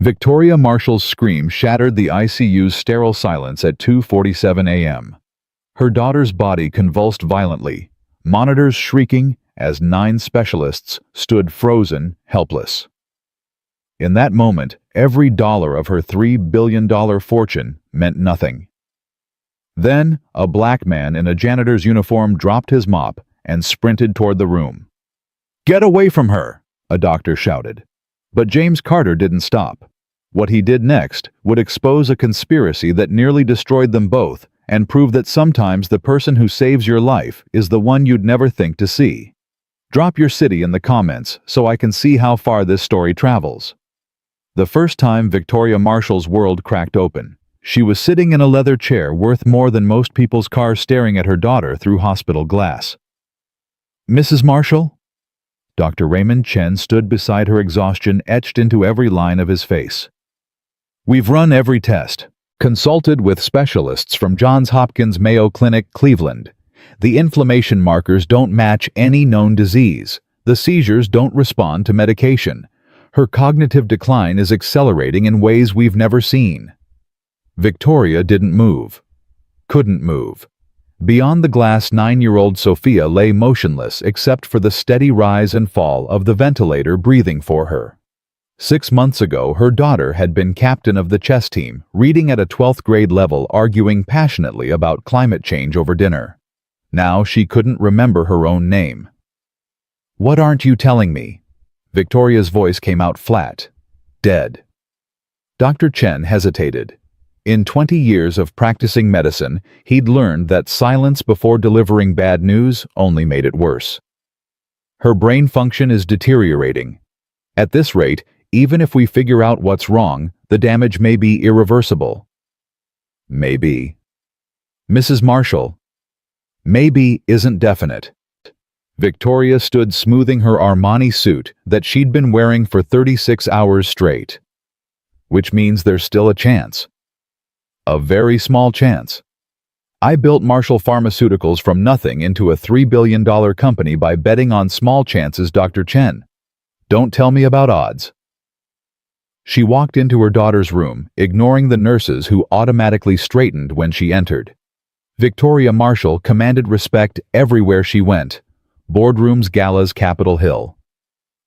Victoria Marshall's scream shattered the ICU's sterile silence at 2:47 a.m. Her daughter's body convulsed violently, monitors shrieking as 9 specialists stood frozen, helpless. In that moment, every dollar of her $3 billion fortune meant nothing. Then, a black man in a janitor's uniform dropped his mop and sprinted toward the room. "Get away from her!" a doctor shouted. But James Carter didn't stop. What he did next would expose a conspiracy that nearly destroyed them both and prove that sometimes the person who saves your life is the one you'd never think to see. Drop your city in the comments so I can see how far this story travels. The first time Victoria Marshall's world cracked open, she was sitting in a leather chair worth more than most people's cars staring at her daughter through hospital glass. "Mrs. Marshall?" Dr. Raymond Chen stood beside her, exhaustion etched into every line of his face. "We've run every test, consulted with specialists from Johns Hopkins Mayo Clinic, Cleveland. The inflammation markers don't match any known disease. The seizures don't respond to medication. Her cognitive decline is accelerating in ways we've never seen." Victoria didn't move. Couldn't move. Beyond the glass, 9-year-old Sophia lay motionless except for the steady rise and fall of the ventilator breathing for her. 6 months ago, her daughter had been captain of the chess team, reading at a 12th grade level, arguing passionately about climate change over dinner. Now she couldn't remember her own name. "What aren't you telling me?" Victoria's voice came out flat. "Dead." Dr. Chen hesitated. In 20 years of practicing medicine, he'd learned that silence before delivering bad news only made it worse. "Her brain function is deteriorating. At this rate, even if we figure out what's wrong, the damage may be irreversible." "Maybe." "Mrs. Marshall." "Maybe isn't definite." Victoria stood smoothing her Armani suit that she'd been wearing for 36 hours straight. "Which means there's still a chance. A very small chance. I built Marshall Pharmaceuticals from nothing into a $3 billion company by betting on small chances, Dr. Chen. Don't tell me about odds." She walked into her daughter's room, ignoring the nurses who automatically straightened when she entered. Victoria Marshall commanded respect everywhere she went. Boardrooms, galas, Capitol Hill.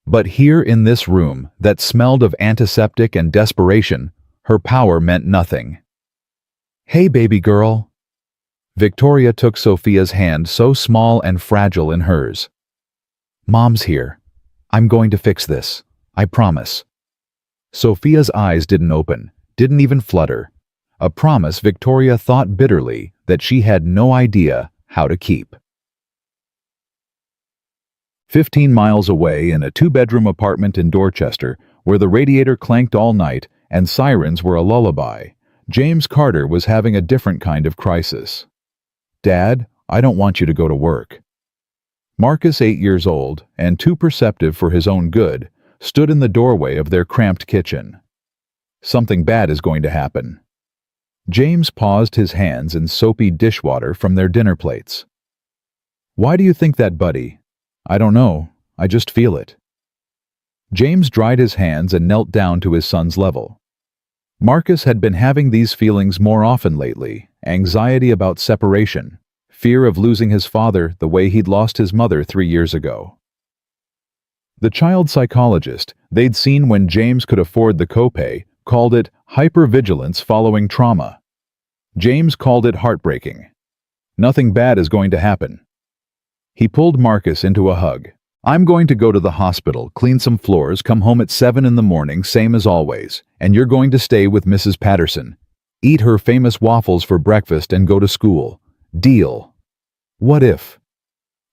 But here in this room that smelled of antiseptic and desperation, her power meant nothing. "Hey, baby girl." Victoria took Sophia's hand, so small and fragile, in hers. "Mom's here. I'm going to fix this. I promise." Sophia's eyes didn't open, didn't even flutter. A promise Victoria thought bitterly that she had no idea how to keep. 15 miles away, in a 2-bedroom apartment in Dorchester, where the radiator clanked all night and sirens were a lullaby, James Carter was having a different kind of crisis. "Dad, I don't want you to go to work." Marcus, 8 years old and too perceptive for his own good, stood in the doorway of their cramped kitchen. "Something bad is going to happen." James paused, his hands in soapy dishwater from their dinner plates. "Why do you think that, buddy?" "I don't know. I just feel it." James dried his hands and knelt down to his son's level. Marcus had been having these feelings more often lately: anxiety about separation, fear of losing his father the way he'd lost his mother 3 years ago. The child psychologist they'd seen when James could afford the copay called it hypervigilance following trauma. James called it heartbreaking. "Nothing bad is going to happen." He pulled Marcus into a hug. "I'm going to go to the hospital, clean some floors, come home at 7 in the morning, same as always, and you're going to stay with Mrs. Patterson. Eat her famous waffles for breakfast and go to school. Deal?" "What if?"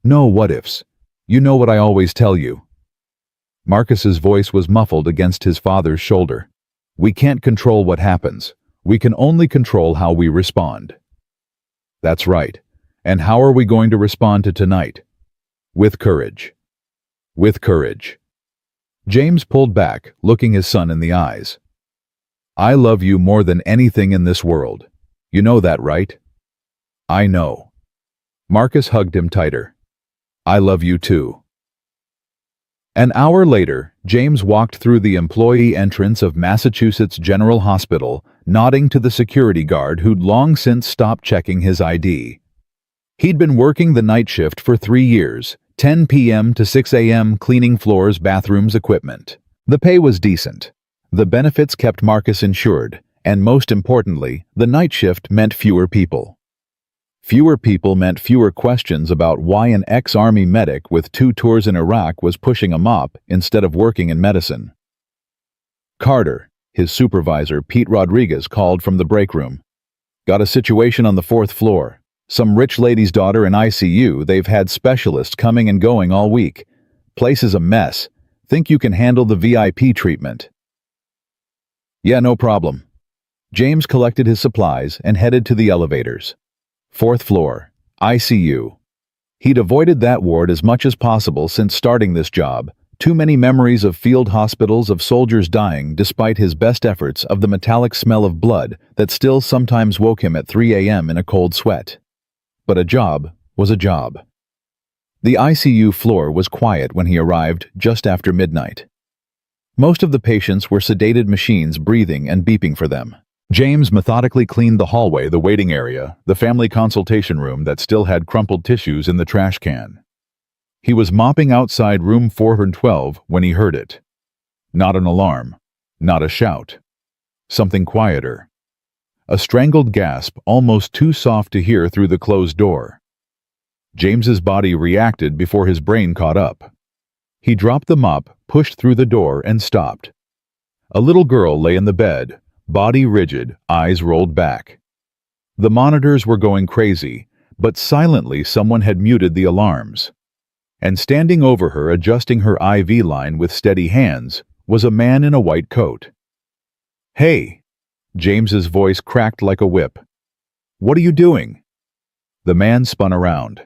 "No what ifs. You know what I always tell you." Marcus's voice was muffled against his father's shoulder. "We can't control what happens. We can only control how we respond." "That's right. And how are we going to respond to tonight?" "With courage." "With courage." James pulled back, looking his son in the eyes. "I love you more than anything in this world. You know that, right?" "I know." Marcus hugged him tighter. "I love you too." An hour later, James walked through the employee entrance of Massachusetts General Hospital, nodding to the security guard who'd long since stopped checking his ID. He'd been working the night shift for 3 years, 10 p.m. to 6 a.m. cleaning floors, bathrooms, equipment. The pay was decent. The benefits kept Marcus insured, and most importantly, the night shift meant fewer people. Fewer people meant fewer questions about why an ex-Army medic with 2 tours in Iraq was pushing a mop instead of working in medicine. Carter, his supervisor Pete Rodriguez, called from the break room. "Got a situation on the 4th floor. Some rich lady's daughter in ICU. They've had specialists coming and going all week. Place is a mess. Think you can handle the VIP treatment?" "Yeah, no problem." James collected his supplies and headed to the elevators. 4th floor, ICU. He'd avoided that ward as much as possible since starting this job. Too many memories of field hospitals, of soldiers dying despite his best efforts, of the metallic smell of blood that still sometimes woke him at 3 a.m. in a cold sweat. But a job was a job. The ICU floor was quiet when he arrived just after midnight. Most of the patients were sedated machines breathing and beeping for them. James methodically cleaned the hallway, the waiting area, the family consultation room that still had crumpled tissues in the trash can. He was mopping outside room 412 when he heard it. Not an alarm, not a shout. Something quieter. A strangled gasp, almost too soft to hear through the closed door. James's body reacted before his brain caught up. He dropped the mop, pushed through the door, and stopped. A little girl lay in the bed, body rigid, eyes rolled back. The monitors were going crazy, but silently someone had muted the alarms. And standing over her, adjusting her IV line with steady hands, was a man in a white coat. "Hey!" James's voice cracked like a whip. "What are you doing?" The man spun around.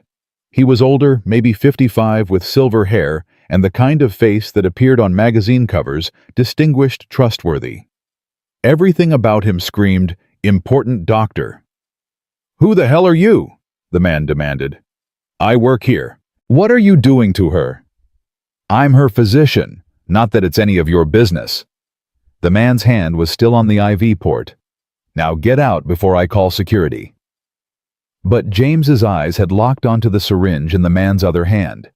He was older, maybe 55, with silver hair and the kind of face that appeared on magazine covers, distinguished, trustworthy. Everything about him screamed, "Important doctor." "Who the hell are you?" the man demanded. "I work here." "What are you doing to her?" "I'm her physician, not that it's any of your business." The man's hand was still on the IV port. "Now get out before I call security." But James's eyes had locked onto the syringe in the man's other hand,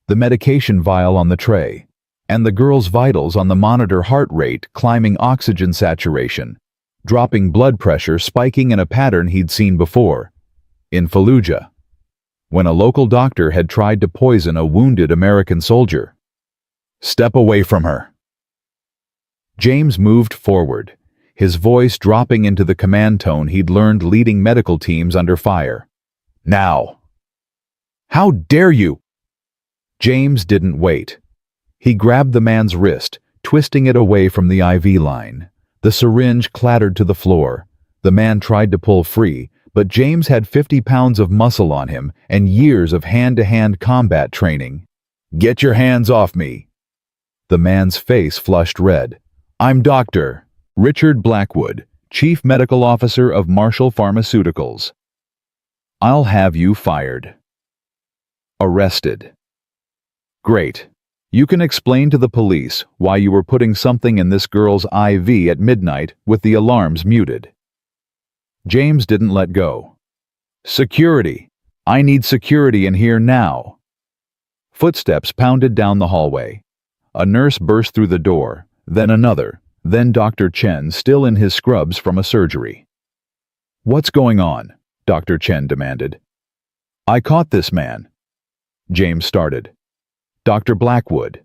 the medication vial on the tray, and the girl's vitals on the monitor, heart rate climbing, oxygen saturation, dropping, blood pressure spiking in a pattern he'd seen before, in Fallujah, when a local doctor had tried to poison a wounded American soldier. "Step away from her." James moved forward, his voice dropping into the command tone he'd learned leading medical teams under fire. "Now!" "How dare you!" James didn't wait. He grabbed the man's wrist, twisting it away from the IV line. The syringe clattered to the floor. The man tried to pull free, but James had 50 pounds of muscle on him and years of hand-to-hand combat training. "Get your hands off me!" The man's face flushed red. "I'm Dr. Richard Blackwood, Chief Medical Officer of Marshall Pharmaceuticals." "I'll have you fired." "Arrested." "Great. You can explain to the police why you were putting something in this girl's IV at midnight with the alarms muted." James didn't let go. "Security! I need security in here now!" Footsteps pounded down the hallway. A nurse burst through the door, then another, then Dr. Chen, still in his scrubs from a surgery. "What's going on?" Dr. Chen demanded. "I caught this man." James started. "Dr. Blackwood."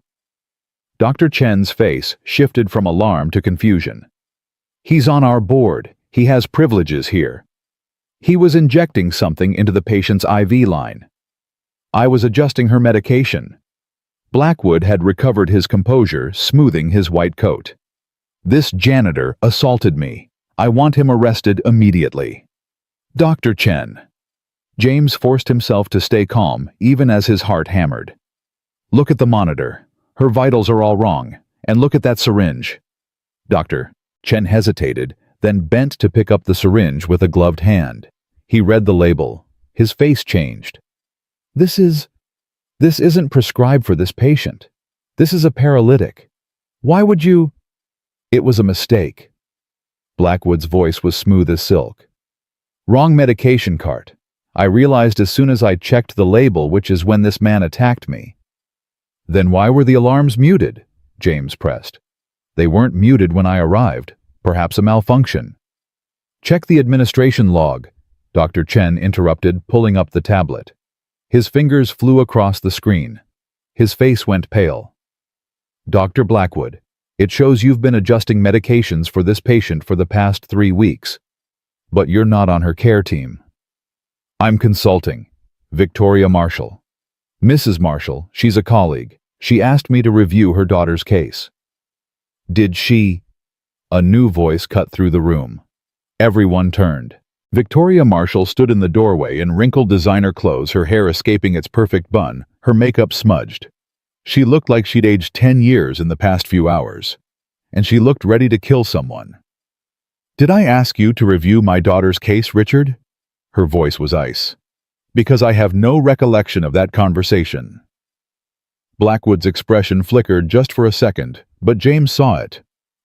Dr. Chen's face shifted from alarm to confusion. "He's on our board. He has privileges here. He was injecting something into the patient's IV line. I was adjusting her medication." Blackwood had recovered his composure, smoothing his white coat. "This janitor assaulted me. I want him arrested immediately." "Dr. Chen." James forced himself to stay calm, even as his heart hammered. "Look at the monitor. Her vitals are all wrong. And look at that syringe." Dr. Chen hesitated, then bent to pick up the syringe with a gloved hand. He read the label. His face changed. This isn't prescribed for this patient." This is a paralytic. Why would you? It was a mistake. Blackwood's voice was smooth as silk. Wrong medication cart. I realized as soon as I checked the label, which is when this man attacked me. Then why were the alarms muted? James pressed. They weren't muted when I arrived. Perhaps a malfunction. Check the administration log, Dr. Chen interrupted, pulling up the tablet. His fingers flew across the screen. His face went pale. Dr. Blackwood, it shows you've been adjusting medications for this patient for the past 3 weeks. But you're not on her care team. I'm consulting. Victoria Marshall. Mrs. Marshall, she's a colleague. She asked me to review her daughter's case. Did she? A new voice cut through the room. Everyone turned. Victoria Marshall stood in the doorway in wrinkled designer clothes, her hair escaping its perfect bun, her makeup smudged. She looked like she'd aged 10 years in the past few hours. And she looked ready to kill someone. Did I ask you to review my daughter's case, Richard? Her voice was ice. Because I have no recollection of that conversation. Blackwood's expression flickered just for a second, but James saw it.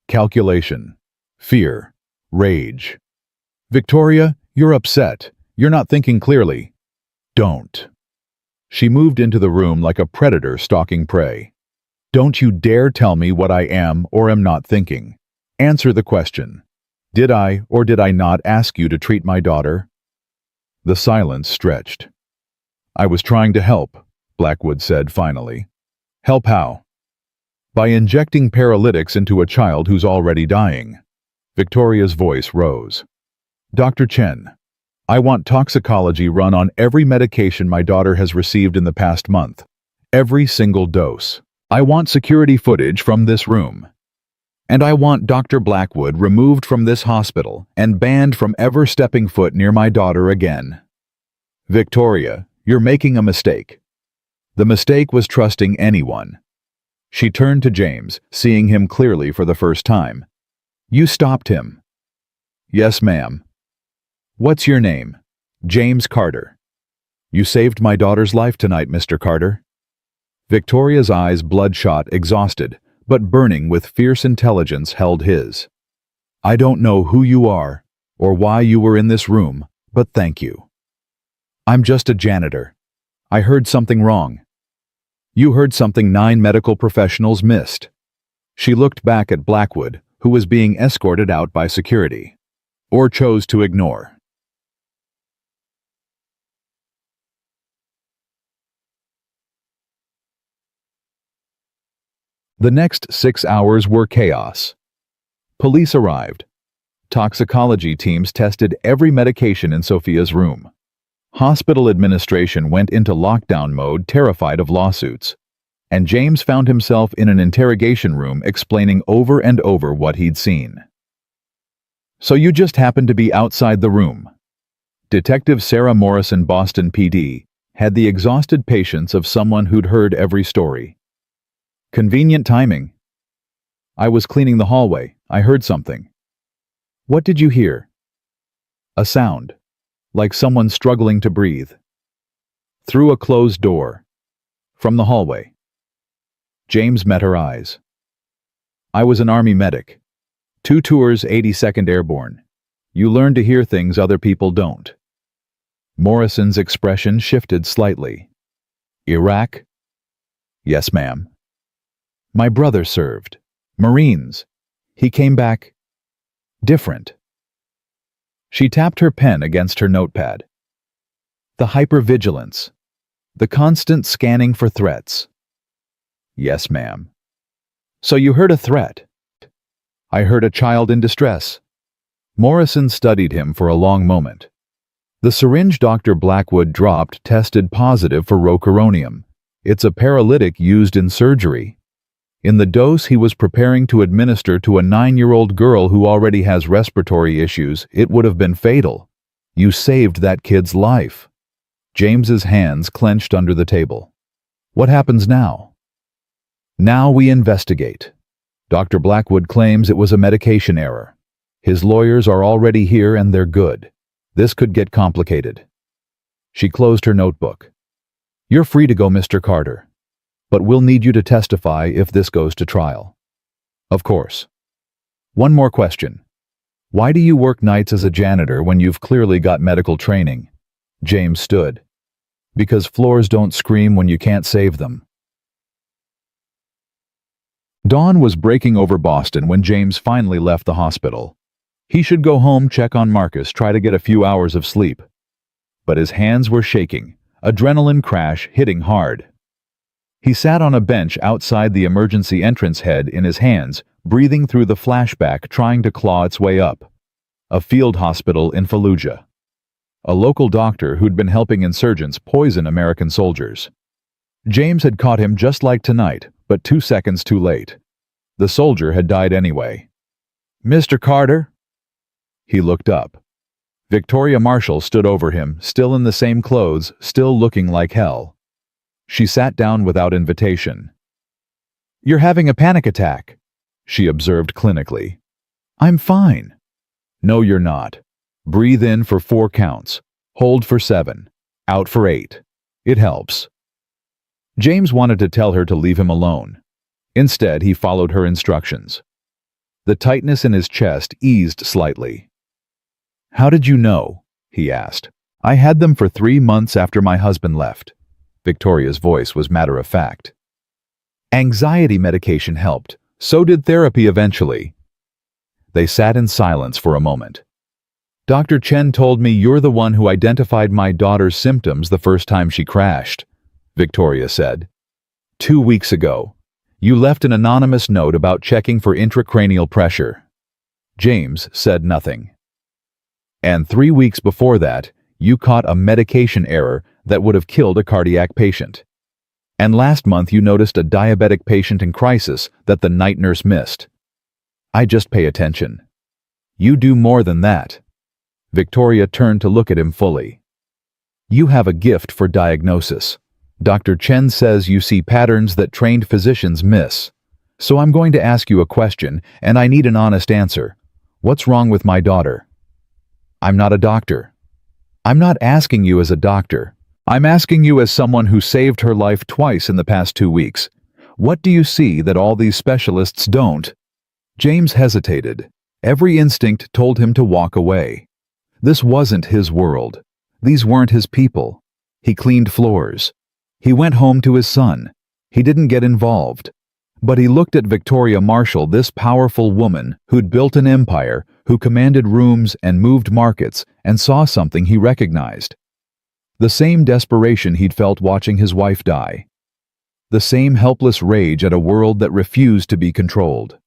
Calculation. Fear. Rage. Victoria, you're upset. You're not thinking clearly. Don't. She moved into the room like a predator stalking prey. Don't you dare tell me what I am or am not thinking. Answer the question. Did I or did I not ask you to treat my daughter? The silence stretched. I was trying to help, Blackwood said finally. Help how? By injecting paralytics into a child who's already dying. Victoria's voice rose. Dr. Chen, I want toxicology run on every medication my daughter has received in the past month. Every single dose. I want security footage from this room. And I want Dr. Blackwood removed from this hospital and banned from ever stepping foot near my daughter again. Victoria, you're making a mistake. The mistake was trusting anyone. She turned to James, seeing him clearly for the first time. You stopped him. Yes, ma'am. What's your name? James Carter. You saved my daughter's life tonight, Mr. Carter. Victoria's eyes, bloodshot, exhausted, but burning with fierce intelligence, held his. I don't know who you are or why you were in this room, but thank you. I'm just a janitor. I heard something wrong. You heard something 9 medical professionals missed. She looked back at Blackwood, who was being escorted out by security, or chose to ignore. The next 6 hours were chaos. Police arrived. Toxicology teams tested every medication in Sophia's room. Hospital administration went into lockdown mode, terrified of lawsuits. And James found himself in an interrogation room explaining over and over what he'd seen. So you just happened to be outside the room. Detective Sarah Morrison, Boston PD, had the exhausted patience of someone who'd heard every story. Convenient timing. I was cleaning the hallway. I heard something. What did you hear? A sound, like someone struggling to breathe. Through a closed door. From the hallway. James met her eyes. I was an Army medic. 2 tours, 82nd Airborne. You learn to hear things other people don't. Morrison's expression shifted slightly. Iraq? Yes, ma'am. My brother served. Marines. He came back different. She tapped her pen against her notepad. The hypervigilance. The constant scanning for threats. Yes, ma'am. So you heard a threat? I heard a child in distress. Morrison studied him for a long moment. The syringe Dr. Blackwood dropped tested positive for rocuronium. It's a paralytic used in surgery. In the dose he was preparing to administer to a 9-year-old girl who already has respiratory issues, it would have been fatal. You saved that kid's life. James's hands clenched under the table. What happens now? Now we investigate. Dr. Blackwood claims it was a medication error. His lawyers are already here and they're good. This could get complicated. She closed her notebook. You're free to go, Mr. Carter. but we'll need you to testify if this goes to trial. Of course. One more question. Why do you work nights as a janitor when you've clearly got medical training? James stood. Because floors don't scream when you can't save them. Dawn was breaking over Boston when James finally left the hospital. He should go home, check on Marcus, try to get a few hours of sleep. But his hands were shaking, adrenaline crash hitting hard. He sat on a bench outside the emergency entrance, head in his hands, breathing through the flashback, trying to claw its way up. A field hospital in Fallujah. A local doctor who'd been helping insurgents poison American soldiers. James had caught him just like tonight, but 2 seconds too late. The soldier had died anyway. "Mr. Carter?" He looked up. Victoria Marshall stood over him, still in the same clothes, still looking like hell. She sat down without invitation. "You're having a panic attack," she observed clinically. "I'm fine." "No, you're not. Breathe in for 4 counts. Hold for 7. Out for 8. It helps." James wanted to tell her to leave him alone. Instead, he followed her instructions. The tightness in his chest eased slightly. "How did you know?" he asked. "I had them for 3 months after my husband left." Victoria's voice was matter-of-fact. "Anxiety medication helped. So did therapy eventually." They sat in silence for a moment. "Dr. Chen told me you're the one who identified my daughter's symptoms the first time she crashed," Victoria said. 2 weeks ago. You left an anonymous note about checking for intracranial pressure." James said nothing. "And 3 weeks before that, you caught a medication error that would have killed a cardiac patient. And last month you noticed a diabetic patient in crisis that the night nurse missed. I just pay attention. You do more than that." Victoria turned to look at him fully. "You have a gift for diagnosis. Dr. Chen says you see patterns that trained physicians miss. So I'm going to ask you a question, and I need an honest answer. What's wrong with my daughter?" "I'm not a doctor." "I'm not asking you as a doctor. I'm asking you as someone who saved her life twice in the past 2 weeks. What do you see that all these specialists don't?" James hesitated. Every instinct told him to walk away. This wasn't his world. These weren't his people. He cleaned floors. He went home to his son. He didn't get involved. But he looked at Victoria Marshall, this powerful woman who'd built an empire, who commanded rooms and moved markets, and saw something he recognized. The same desperation he'd felt watching his wife die. The same helpless rage at a world that refused to be controlled.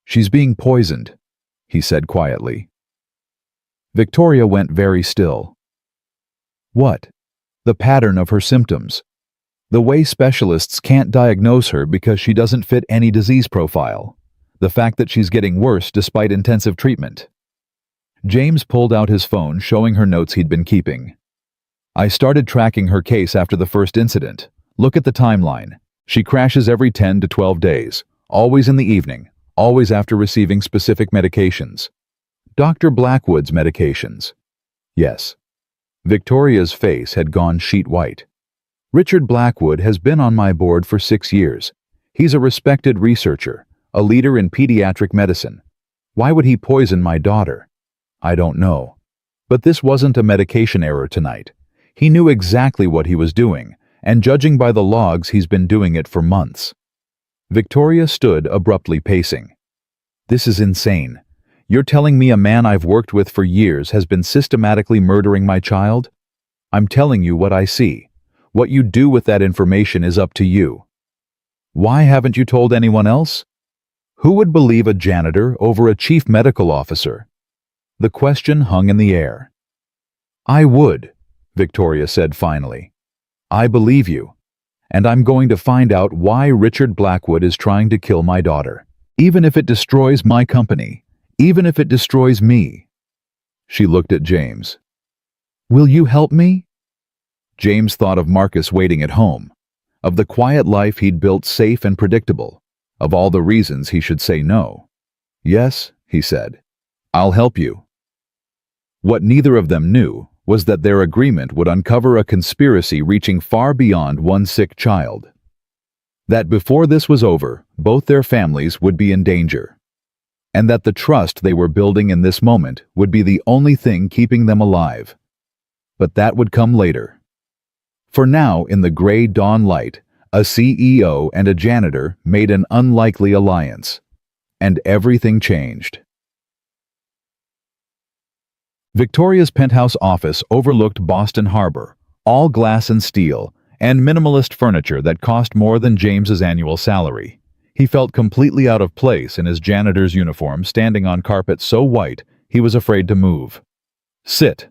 "She's being poisoned," he said quietly. Victoria went very still. "What?" "The pattern of her symptoms. The way specialists can't diagnose her because she doesn't fit any disease profile. The fact that she's getting worse despite intensive treatment." James pulled out his phone, showing her notes he'd been keeping. "I started tracking her case after the first incident. Look at the timeline. She crashes every 10 to 12 days, always in the evening, always after receiving specific medications." "Dr. Blackwood's medications?" "Yes." Victoria's face had gone sheet white. "Richard Blackwood has been on my board for 6 years. He's a respected researcher, a leader in pediatric medicine. Why would he poison my daughter? I don't know. But this wasn't a medication error tonight. He knew exactly what he was doing, and judging by the logs, he's been doing it for months." Victoria stood abruptly, pacing. "This is insane. You're telling me a man I've worked with for years has been systematically murdering my child? I'm telling you what I see. What you do with that information is up to you. Why haven't you told anyone else? Who would believe a janitor over a chief medical officer?" The question hung in the air. "I would," Victoria said finally. "I believe you. And I'm going to find out why Richard Blackwood is trying to kill my daughter, even if it destroys my company. Even if it destroys me." She looked at James. "Will you help me?" James thought of Marcus waiting at home, of the quiet life he'd built, safe and predictable, of all the reasons he should say no. "Yes," he said. "I'll help you." What neither of them knew was that their agreement would uncover a conspiracy reaching far beyond one sick child. That before this was over, both their families would be in danger, and that the trust they were building in this moment would be the only thing keeping them alive. But that would come later. For now, in the gray dawn light, a CEO and a janitor made an unlikely alliance, and everything changed. Victoria's penthouse office overlooked Boston Harbor, all glass and steel, and minimalist furniture that cost more than James's annual salary. He felt completely out of place in his janitor's uniform, standing on carpet so white he was afraid to move. "Sit."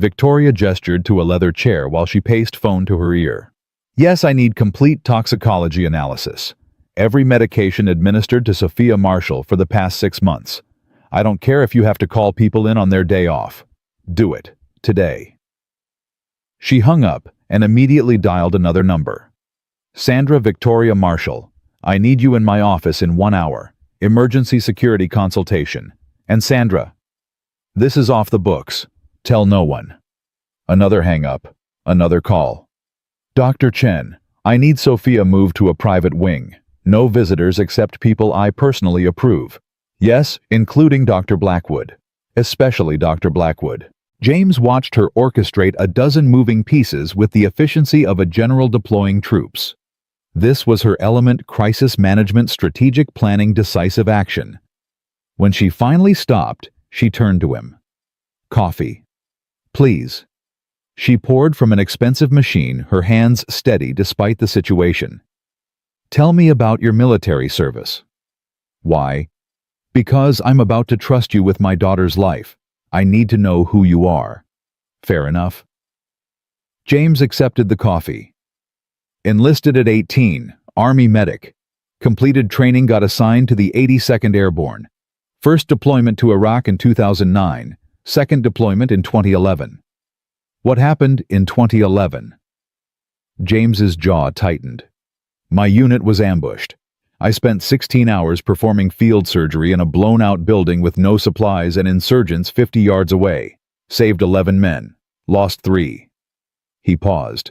Victoria gestured to a leather chair while she paced phone to her ear. "Yes, I need complete toxicology analysis. Every medication administered to Sophia Marshall for the past 6 months. I don't care if you have to call people in on their day off. Do it. Today." She hung up and immediately dialed another number. "Sandra Victoria Marshall. I need you in my office in 1 hour. Emergency security consultation. And Sandra, this is off the books. Tell no one." Another hang-up. Another call. "Dr. Chen, I need Sophia moved to a private wing. No visitors except people I personally approve. Yes, including Dr. Blackwood. Especially Dr. Blackwood." James watched her orchestrate a dozen moving pieces with the efficiency of a general deploying troops. This was her element: crisis management, strategic planning, decisive action. When she finally stopped, she turned to him. "Coffee. Please." She poured from an expensive machine, her hands steady despite the situation. "Tell me about your military service." "Why?" "Because I'm about to trust you with my daughter's life. I need to know who you are." "Fair enough." James accepted the coffee. "Enlisted at 18, Army medic. Completed training, got assigned to the 82nd Airborne. First deployment to Iraq in 2009, second deployment in 2011. What happened in 2011? James's jaw tightened. "My unit was ambushed. I spent 16 hours performing field surgery in a blown-out building with no supplies and insurgents 50 yards away. Saved 11 men. Lost 3. He paused.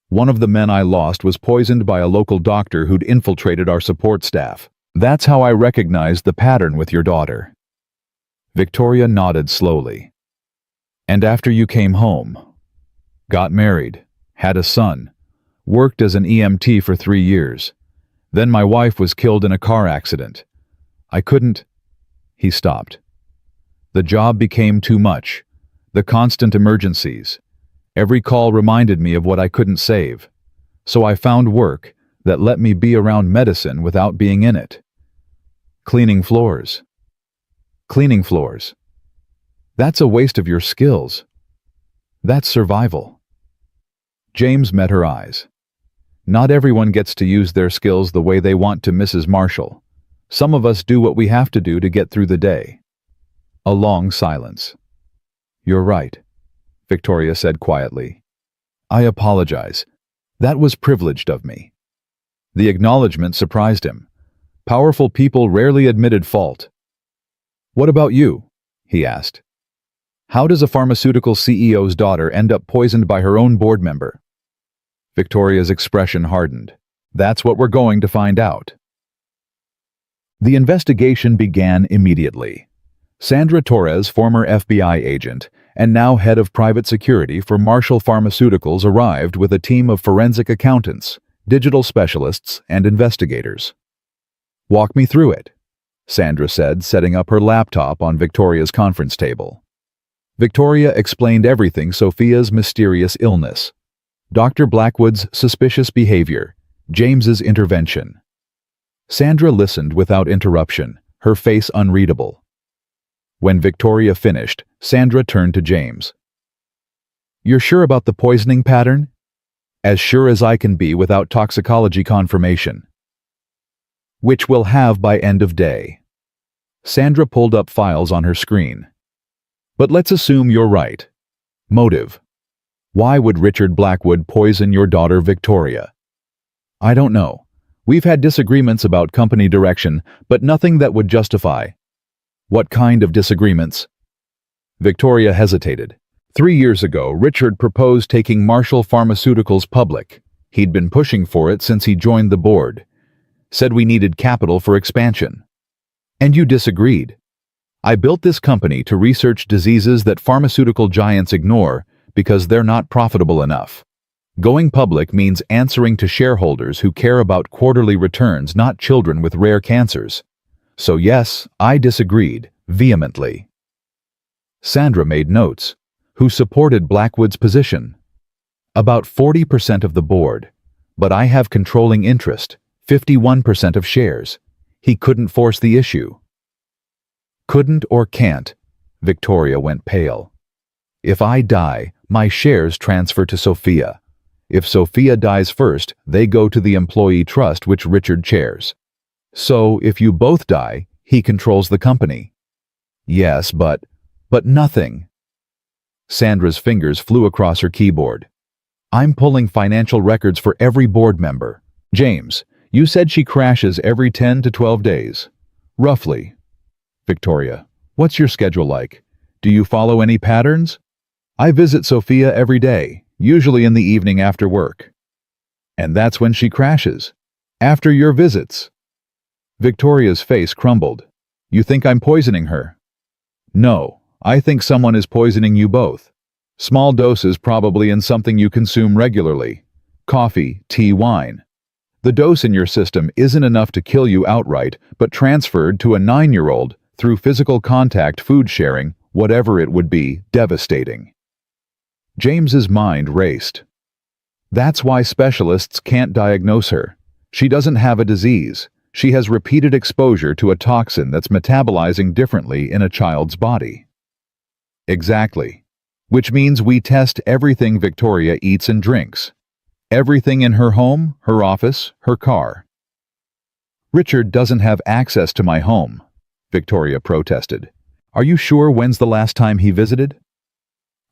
"One of the men I lost was poisoned by a local doctor who'd infiltrated our support staff. That's how I recognized the pattern with your daughter." Victoria nodded slowly. "And after you came home, got married, had a son, worked as an EMT for 3 years. Then my wife was killed in a car accident. I couldn't—" He stopped. "The job became too much. The constant emergencies. Every call reminded me of what I couldn't save. So I found work that let me be around medicine without being in it. Cleaning floors." "Cleaning floors? That's a waste of your skills. That's survival." James met her eyes. "Not everyone gets to use their skills the way they want to, Mrs. Marshall. Some of us do what we have to do get through the day." A long silence. "You're right," Victoria said quietly. "I apologize. That was privileged of me." The acknowledgement surprised him. Powerful people rarely admitted fault. "What about you?" he asked. "How does a pharmaceutical CEO's daughter end up poisoned by her own board member?" Victoria's expression hardened. "That's what we're going to find out." The investigation began immediately. Sandra Torres, former FBI agent and now head of private security for Marshall Pharmaceuticals, arrived with a team of forensic accountants, digital specialists, and investigators. "Walk me through it," Sandra said, setting up her laptop on Victoria's conference table. Victoria explained everything: Sophia's mysterious illness, Dr. Blackwood's suspicious behavior, James's intervention. Sandra listened without interruption, her face unreadable. When Victoria finished, Sandra turned to James. "You're sure about the poisoning pattern?" "As sure as I can be without toxicology confirmation." "Which we'll have by end of day." Sandra pulled up files on her screen. "But let's assume you're right. Motive. Why would Richard Blackwood poison your daughter Victoria?" "I don't know. We've had disagreements about company direction, but nothing that would justify." "What kind of disagreements?" Victoria hesitated. 3 years ago, Richard proposed taking Marshall Pharmaceuticals public. He'd been pushing for it since he joined the board. said we needed capital for expansion. And you disagreed. I built this company to research diseases that pharmaceutical giants ignore because they're not profitable enough. Going public means answering to shareholders who care about quarterly returns, not children with rare cancers. So yes, I disagreed, vehemently. Sandra made notes. Who supported Blackwood's position? About 40% of the board. But I have controlling interest, 51% of shares. He couldn't force the issue. Couldn't or can't? Victoria went pale. If I die, my shares transfer to Sophia. If Sophia dies first, they go to the employee trust which Richard chairs. So, if you both die, he controls the company. Yes, but nothing. Sandra's fingers flew across her keyboard. I'm pulling financial records for every board member. James, you said she crashes every 10 to 12 days. Roughly. Victoria, what's your schedule like? Do you follow any patterns? I visit Sophia every day, usually in the evening after work. And that's when she crashes. After your visits. Victoria's face crumbled. You think I'm poisoning her? No, I think someone is poisoning you both. Small doses probably in something you consume regularly. Coffee, tea, wine. The dose in your system isn't enough to kill you outright, but transferred to a 9-year-old through physical contact, food sharing, whatever it would be, devastating. James's mind raced. That's why specialists can't diagnose her. She doesn't have a disease. She has repeated exposure to a toxin that's metabolizing differently in a child's body. Exactly. Which means we test everything Victoria eats and drinks. Everything in her home, her office, her car. Richard doesn't have access to my home, Victoria protested. Are you sure when's the last time he visited?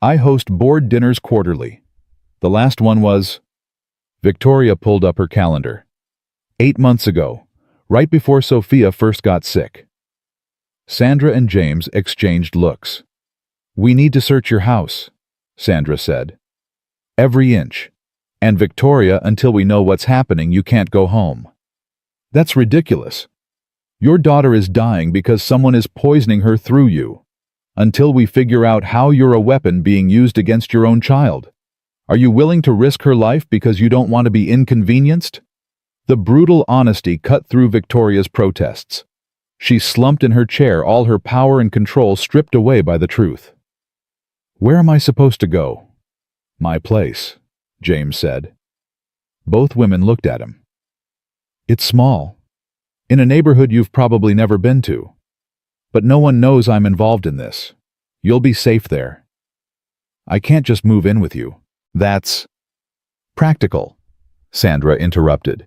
I host board dinners quarterly. The last one was... Victoria pulled up her calendar. 8 months ago, right before Sophia first got sick. Sandra and James exchanged looks. We need to search your house, Sandra said. Every inch. And Victoria, until we know what's happening, you can't go home. That's ridiculous. Your daughter is dying because someone is poisoning her through you. Until we figure out how you're a weapon being used against your own child. Are you willing to risk her life because you don't want to be inconvenienced? The brutal honesty cut through Victoria's protests. She slumped in her chair, all her power and control stripped away by the truth. Where am I supposed to go? My place, James said. Both women looked at him. It's small. In a neighborhood you've probably never been to. But no one knows I'm involved in this. You'll be safe there. I can't just move in with you. That's practical, Sandra interrupted.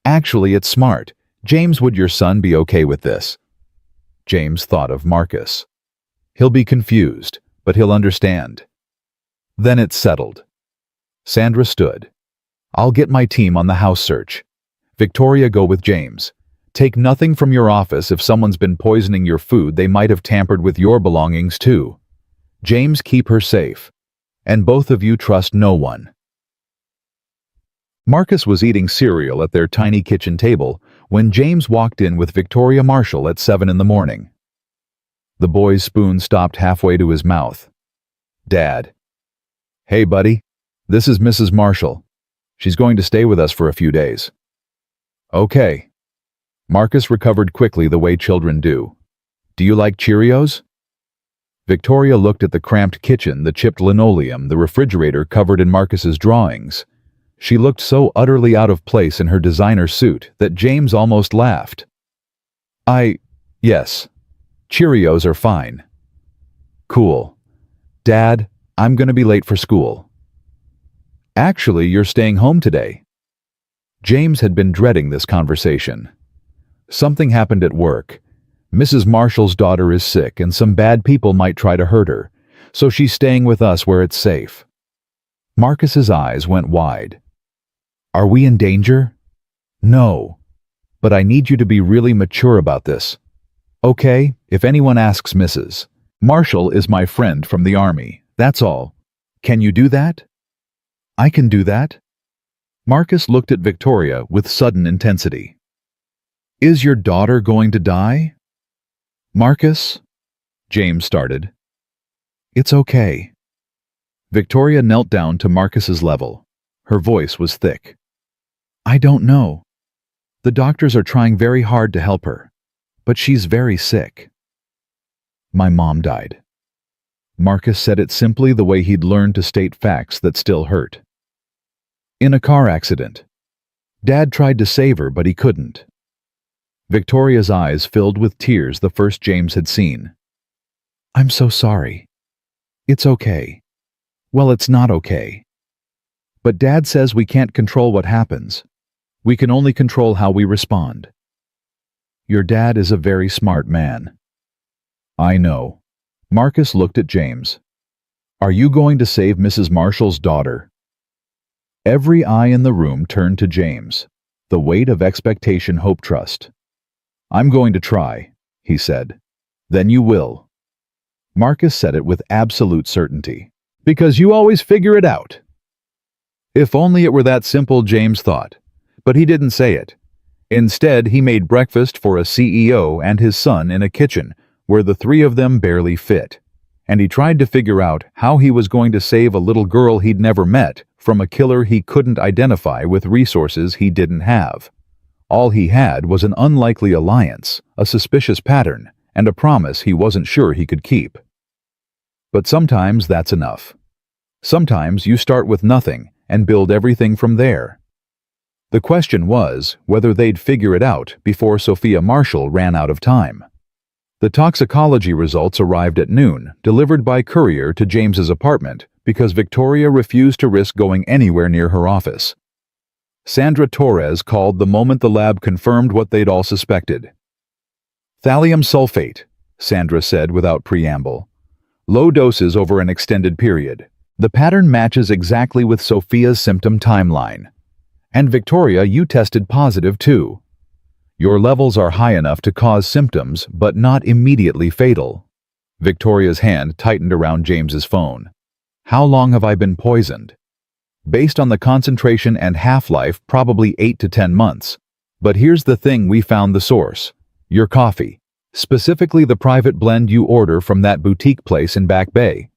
Actually, it's smart. James, would your son be okay with this? James thought of Marcus. He'll be confused, but he'll understand. Then it's settled. Sandra stood. I'll get my team on the house search. Victoria, go with James. Take nothing from your office. If someone's been poisoning your food, they might have tampered with your belongings too. James, keep her safe. And both of you trust no one. Marcus was eating cereal at their tiny kitchen table when James walked in with Victoria Marshall at 7 in the morning. The boy's spoon stopped halfway to his mouth. Dad. Hey, buddy. This is Mrs. Marshall. She's going to stay with us for a few days. Okay. Marcus recovered quickly the way children do. Do you like Cheerios? Victoria looked at the cramped kitchen, the chipped linoleum, the refrigerator covered in Marcus's drawings. She looked so utterly out of place in her designer suit that James almost laughed. Yes. Cheerios are fine. Cool. Dad, I'm going to be late for school. Actually, you're staying home today. James had been dreading this conversation. Something happened at work. Mrs. Marshall's daughter is sick and some bad people might try to hurt her, so she's staying with us where it's safe. Marcus's eyes went wide. Are we in danger? No. But I need you to be really mature about this. Okay, if anyone asks Mrs. Marshall is my friend from the army, that's all. Can you do that? I can do that. Marcus looked at Victoria with sudden intensity. Is your daughter going to die? Marcus? James started. It's okay. Victoria knelt down to Marcus's level. Her voice was thick. I don't know. The doctors are trying very hard to help her, but she's very sick. My mom died. Marcus said it simply the way he'd learned to state facts that still hurt. In a car accident. Dad tried to save her, but he couldn't. Victoria's eyes filled with tears the first James had seen. I'm so sorry. It's okay. Well, it's not okay. But Dad says we can't control what happens. We can only control how we respond. Your dad is a very smart man. I know. Marcus looked at James. Are you going to save Mrs. Marshall's daughter? Every eye in the room turned to James. The weight of expectation hope trust. I'm going to try, he said. Then you will. Marcus said it with absolute certainty. Because you always figure it out. If only it were that simple, James thought. But he didn't say it. Instead, he made breakfast for a CEO and his son in a kitchen where the three of them barely fit. And he tried to figure out how he was going to save a little girl he'd never met from a killer he couldn't identify with resources he didn't have. All he had was an unlikely alliance, a suspicious pattern, and a promise he wasn't sure he could keep. But sometimes that's enough. Sometimes you start with nothing and build everything from there. The question was whether they'd figure it out before Sophia Marshall ran out of time. The toxicology results arrived at noon, delivered by courier to James's apartment because Victoria refused to risk going anywhere near her office. Sandra Torres called the moment the lab confirmed what they'd all suspected. Thallium sulfate, Sandra said without preamble. Low doses over an extended period. The pattern matches exactly with Sophia's symptom timeline. And Victoria, you tested positive too. Your levels are high enough to cause symptoms, but not immediately fatal. Victoria's hand tightened around James's phone. How long have I been poisoned? Based on the concentration and half-life, probably 8 to 10 months. But here's the thing, we found the source. Your coffee. Specifically the private blend you order from that boutique place in Back Bay.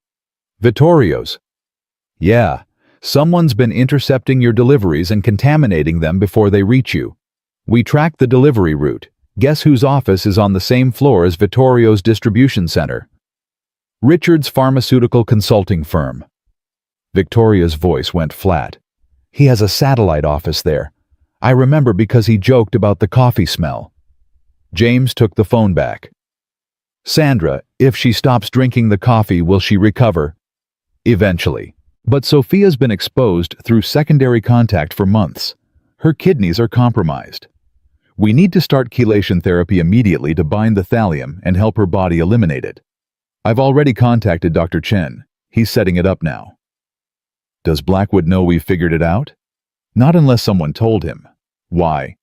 Vittorio's. Yeah. Someone's been intercepting your deliveries and contaminating them before they reach you. We tracked the delivery route. Guess whose office is on the same floor as Vittorio's distribution center? Richard's pharmaceutical consulting firm. Victoria's voice went flat. He has a satellite office there. I remember because he joked about the coffee smell. James took the phone back. Sandra, if she stops drinking the coffee, will she recover? Eventually. But Sophia's been exposed through secondary contact for months. Her kidneys are compromised. We need to start chelation therapy immediately to bind the thallium and help her body eliminate it. I've already contacted Dr. Chen. He's setting it up now. Does Blackwood know we've figured it out? Not unless someone told him. Why?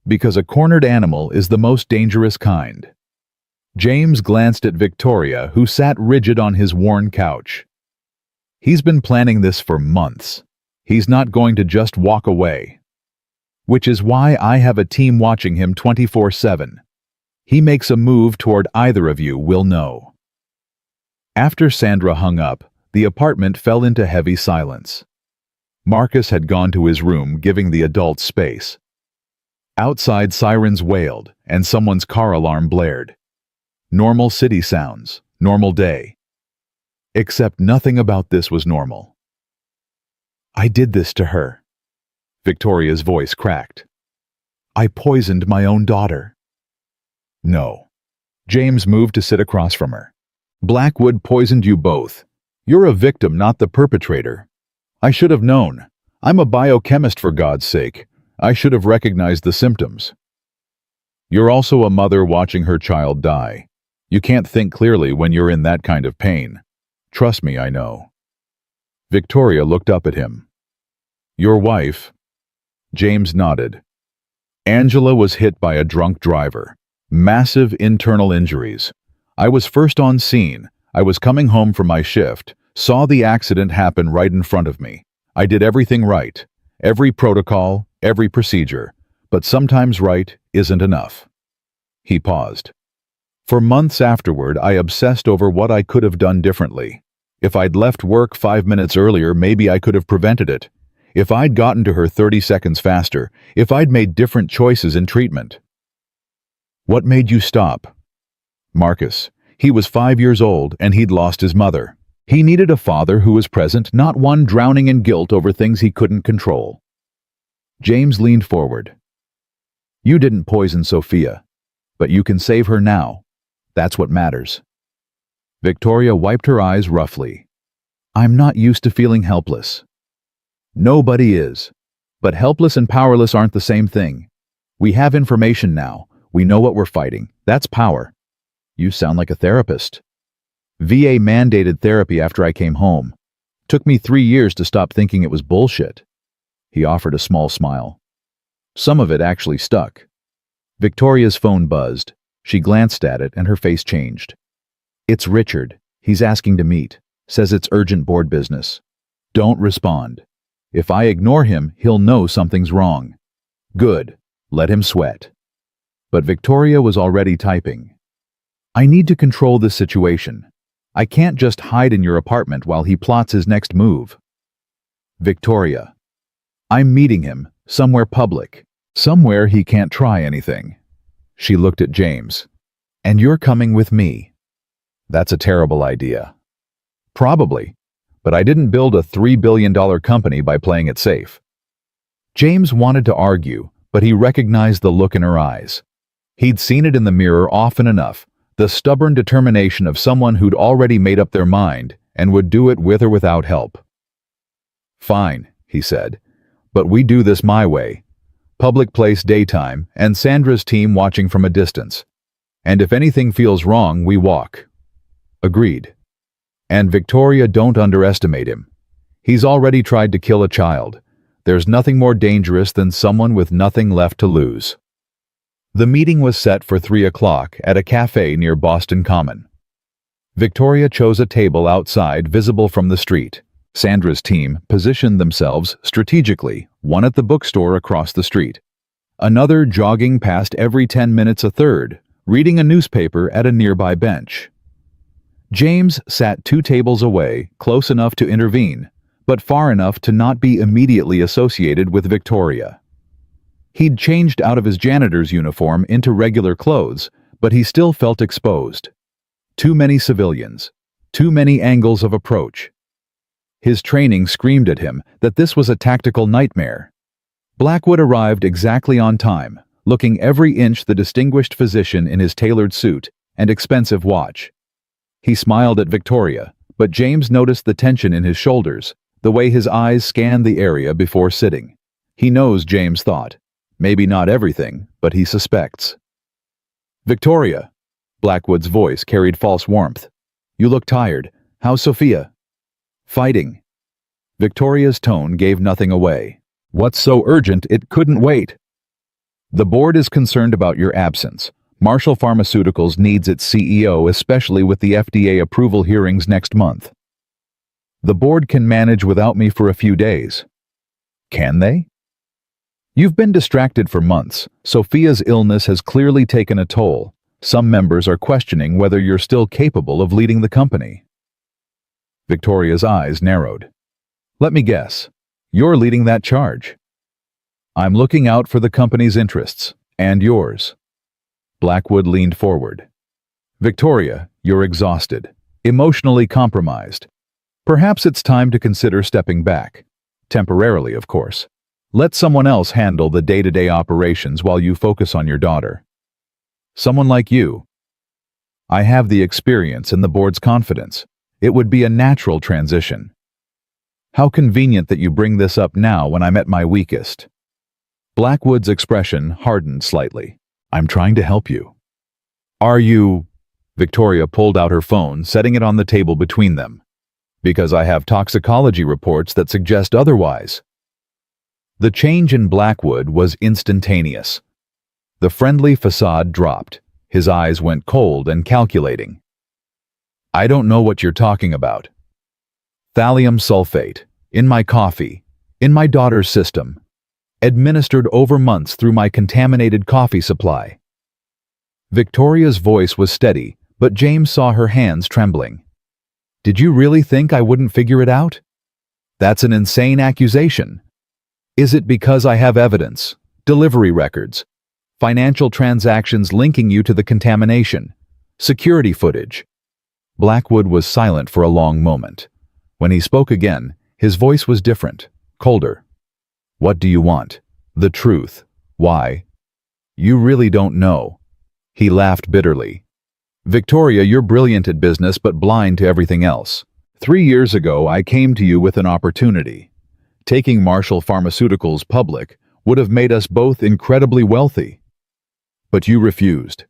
Because a cornered animal is the most dangerous kind. James glanced at Victoria, who sat rigid on his worn couch. He's been planning this for months. He's not going to just walk away. Which is why I have a team watching him 24/7. He makes a move toward either of you, we'll know. After Sandra hung up, the apartment fell into heavy silence. Marcus had gone to his room, giving the adults space. Outside, sirens wailed, and someone's car alarm blared. Normal city sounds, normal day. Except nothing about this was normal. I did this to her. Victoria's voice cracked. I poisoned my own daughter. No. James moved to sit across from her. Blackwood poisoned you both. You're a victim, not the perpetrator. I should have known. I'm a biochemist, for God's sake. I should have recognized the symptoms. You're also a mother watching her child die. You can't think clearly when you're in that kind of pain. Trust me, I know. Victoria looked up at him. Your wife? James nodded. Angela was hit by a drunk driver. Massive internal injuries. I was first on scene. I was coming home from my shift, saw the accident happen right in front of me. I did everything right. Every protocol, every procedure. But sometimes right isn't enough. He paused. For months afterward, I obsessed over what I could have done differently. If I'd left work 5 minutes earlier, maybe I could have prevented it. If I'd gotten to her 30 seconds faster, if I'd made different choices in treatment. What made you stop? Marcus. He was 5 years old and he'd lost his mother. He needed a father who was present, not one drowning in guilt over things he couldn't control. James leaned forward. You didn't poison Sophia, but you can save her now. That's what matters. Victoria wiped her eyes roughly. I'm not used to feeling helpless. Nobody is. But helpless and powerless aren't the same thing. We have information now. We know what we're fighting. That's power. You sound like a therapist. VA mandated therapy after I came home. Took me 3 years to stop thinking it was bullshit. He offered a small smile. Some of it actually stuck. Victoria's phone buzzed. She glanced at it and her face changed. It's Richard. He's asking to meet. Says it's urgent board business. Don't respond. If I ignore him, he'll know something's wrong. Good. Let him sweat. But Victoria was already typing. I need to control this situation. I can't just hide in your apartment while he plots his next move. Victoria. I'm meeting him, somewhere public. Somewhere he can't try anything. She looked at James. And you're coming with me. That's a terrible idea. Probably. But I didn't build a $3 billion company by playing it safe. James wanted to argue, but he recognized the look in her eyes. He'd seen it in the mirror often enough, the stubborn determination of someone who'd already made up their mind and would do it with or without help. Fine, he said, but we do this my way. Public place daytime, and Sandra's team watching from a distance. And if anything feels wrong, we walk. Agreed. And Victoria, don't underestimate him. He's already tried to kill a child. There's nothing more dangerous than someone with nothing left to lose. The meeting was set for 3 o'clock at a cafe near Boston Common. Victoria chose a table outside, visible from the street. Sandra's team positioned themselves strategically, one at the bookstore across the street. Another jogging past every 10 minutes, a third, reading a newspaper at a nearby bench. James sat 2 tables away, close enough to intervene, but far enough to not be immediately associated with Victoria. He'd changed out of his janitor's uniform into regular clothes, but he still felt exposed. Too many civilians. Too many angles of approach. His training screamed at him that this was a tactical nightmare. Blackwood arrived exactly on time, looking every inch the distinguished physician in his tailored suit and expensive watch. He smiled at Victoria, but James noticed the tension in his shoulders, the way his eyes scanned the area before sitting. He knows, James thought. Maybe not everything, but he suspects. Victoria. Blackwood's voice carried false warmth. You look tired. How's Sophia? Fighting. Victoria's tone gave nothing away. What's so urgent it couldn't wait? The board is concerned about your absence. Marshall Pharmaceuticals needs its CEO, especially with the FDA approval hearings next month. The board can manage without me for a few days. Can they? You've been distracted for months. Sophia's illness has clearly taken a toll. Some members are questioning whether you're still capable of leading the company. Victoria's eyes narrowed. Let me guess. You're leading that charge. I'm looking out for the company's interests, and yours. Blackwood leaned forward. Victoria, you're exhausted, emotionally compromised. Perhaps it's time to consider stepping back. Temporarily, of course. Let someone else handle the day-to-day operations while you focus on your daughter. Someone like you. I have the experience and the board's confidence. It would be a natural transition. How convenient that you bring this up now when I'm at my weakest. Blackwood's expression hardened slightly. I'm trying to help you. Are you? Victoria pulled out her phone, setting it on the table between them. Because I have toxicology reports that suggest otherwise. The change in Blackwood was instantaneous. The friendly facade dropped. His eyes went cold and calculating. I don't know what you're talking about. Thallium sulfate. In my coffee. In my daughter's system. Administered over months through my contaminated coffee supply. Victoria's voice was steady, but James saw her hands trembling. Did you really think I wouldn't figure it out? That's an insane accusation. Is it because I have evidence, delivery records, financial transactions linking you to the contamination, security footage? Blackwood was silent for a long moment. When he spoke again, his voice was different, colder. What do you want? The truth. Why? You really don't know. He laughed bitterly. Victoria, you're brilliant at business but blind to everything else. 3 years ago, I came to you with an opportunity. Taking Marshall Pharmaceuticals public would have made us both incredibly wealthy. But you refused.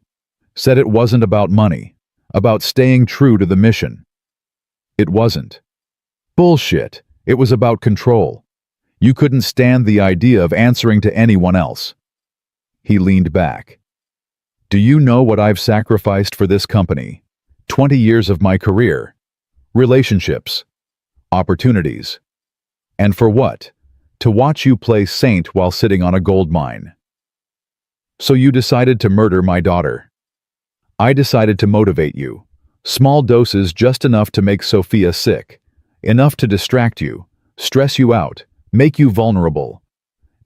Said it wasn't about money, about staying true to the mission. It wasn't. Bullshit. It was about control. You couldn't stand the idea of answering to anyone else. He leaned back. Do you know what I've sacrificed for this company? 20 years of my career. Relationships. Opportunities. And for what? To watch you play saint while sitting on a gold mine. So you decided to murder my daughter. I decided to motivate you. Small doses, just enough to make Sophia sick. Enough to distract you, stress you out, make you vulnerable.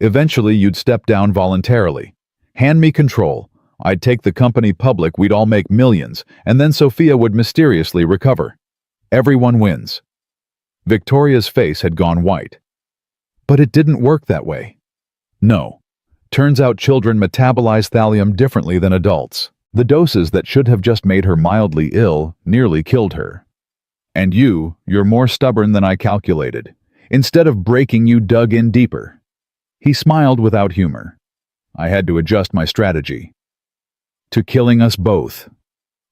Eventually you'd step down voluntarily. Hand me control. I'd take the company public, we'd all make millions, and then Sophia would mysteriously recover. Everyone wins. Victoria's face had gone white. But it didn't work that way. No. Turns out children metabolize thallium differently than adults. The doses that should have just made her mildly ill nearly killed her. And you're more stubborn than I calculated. Instead of breaking, you dug in deeper. He smiled without humor. I had to adjust my strategy. To killing us both.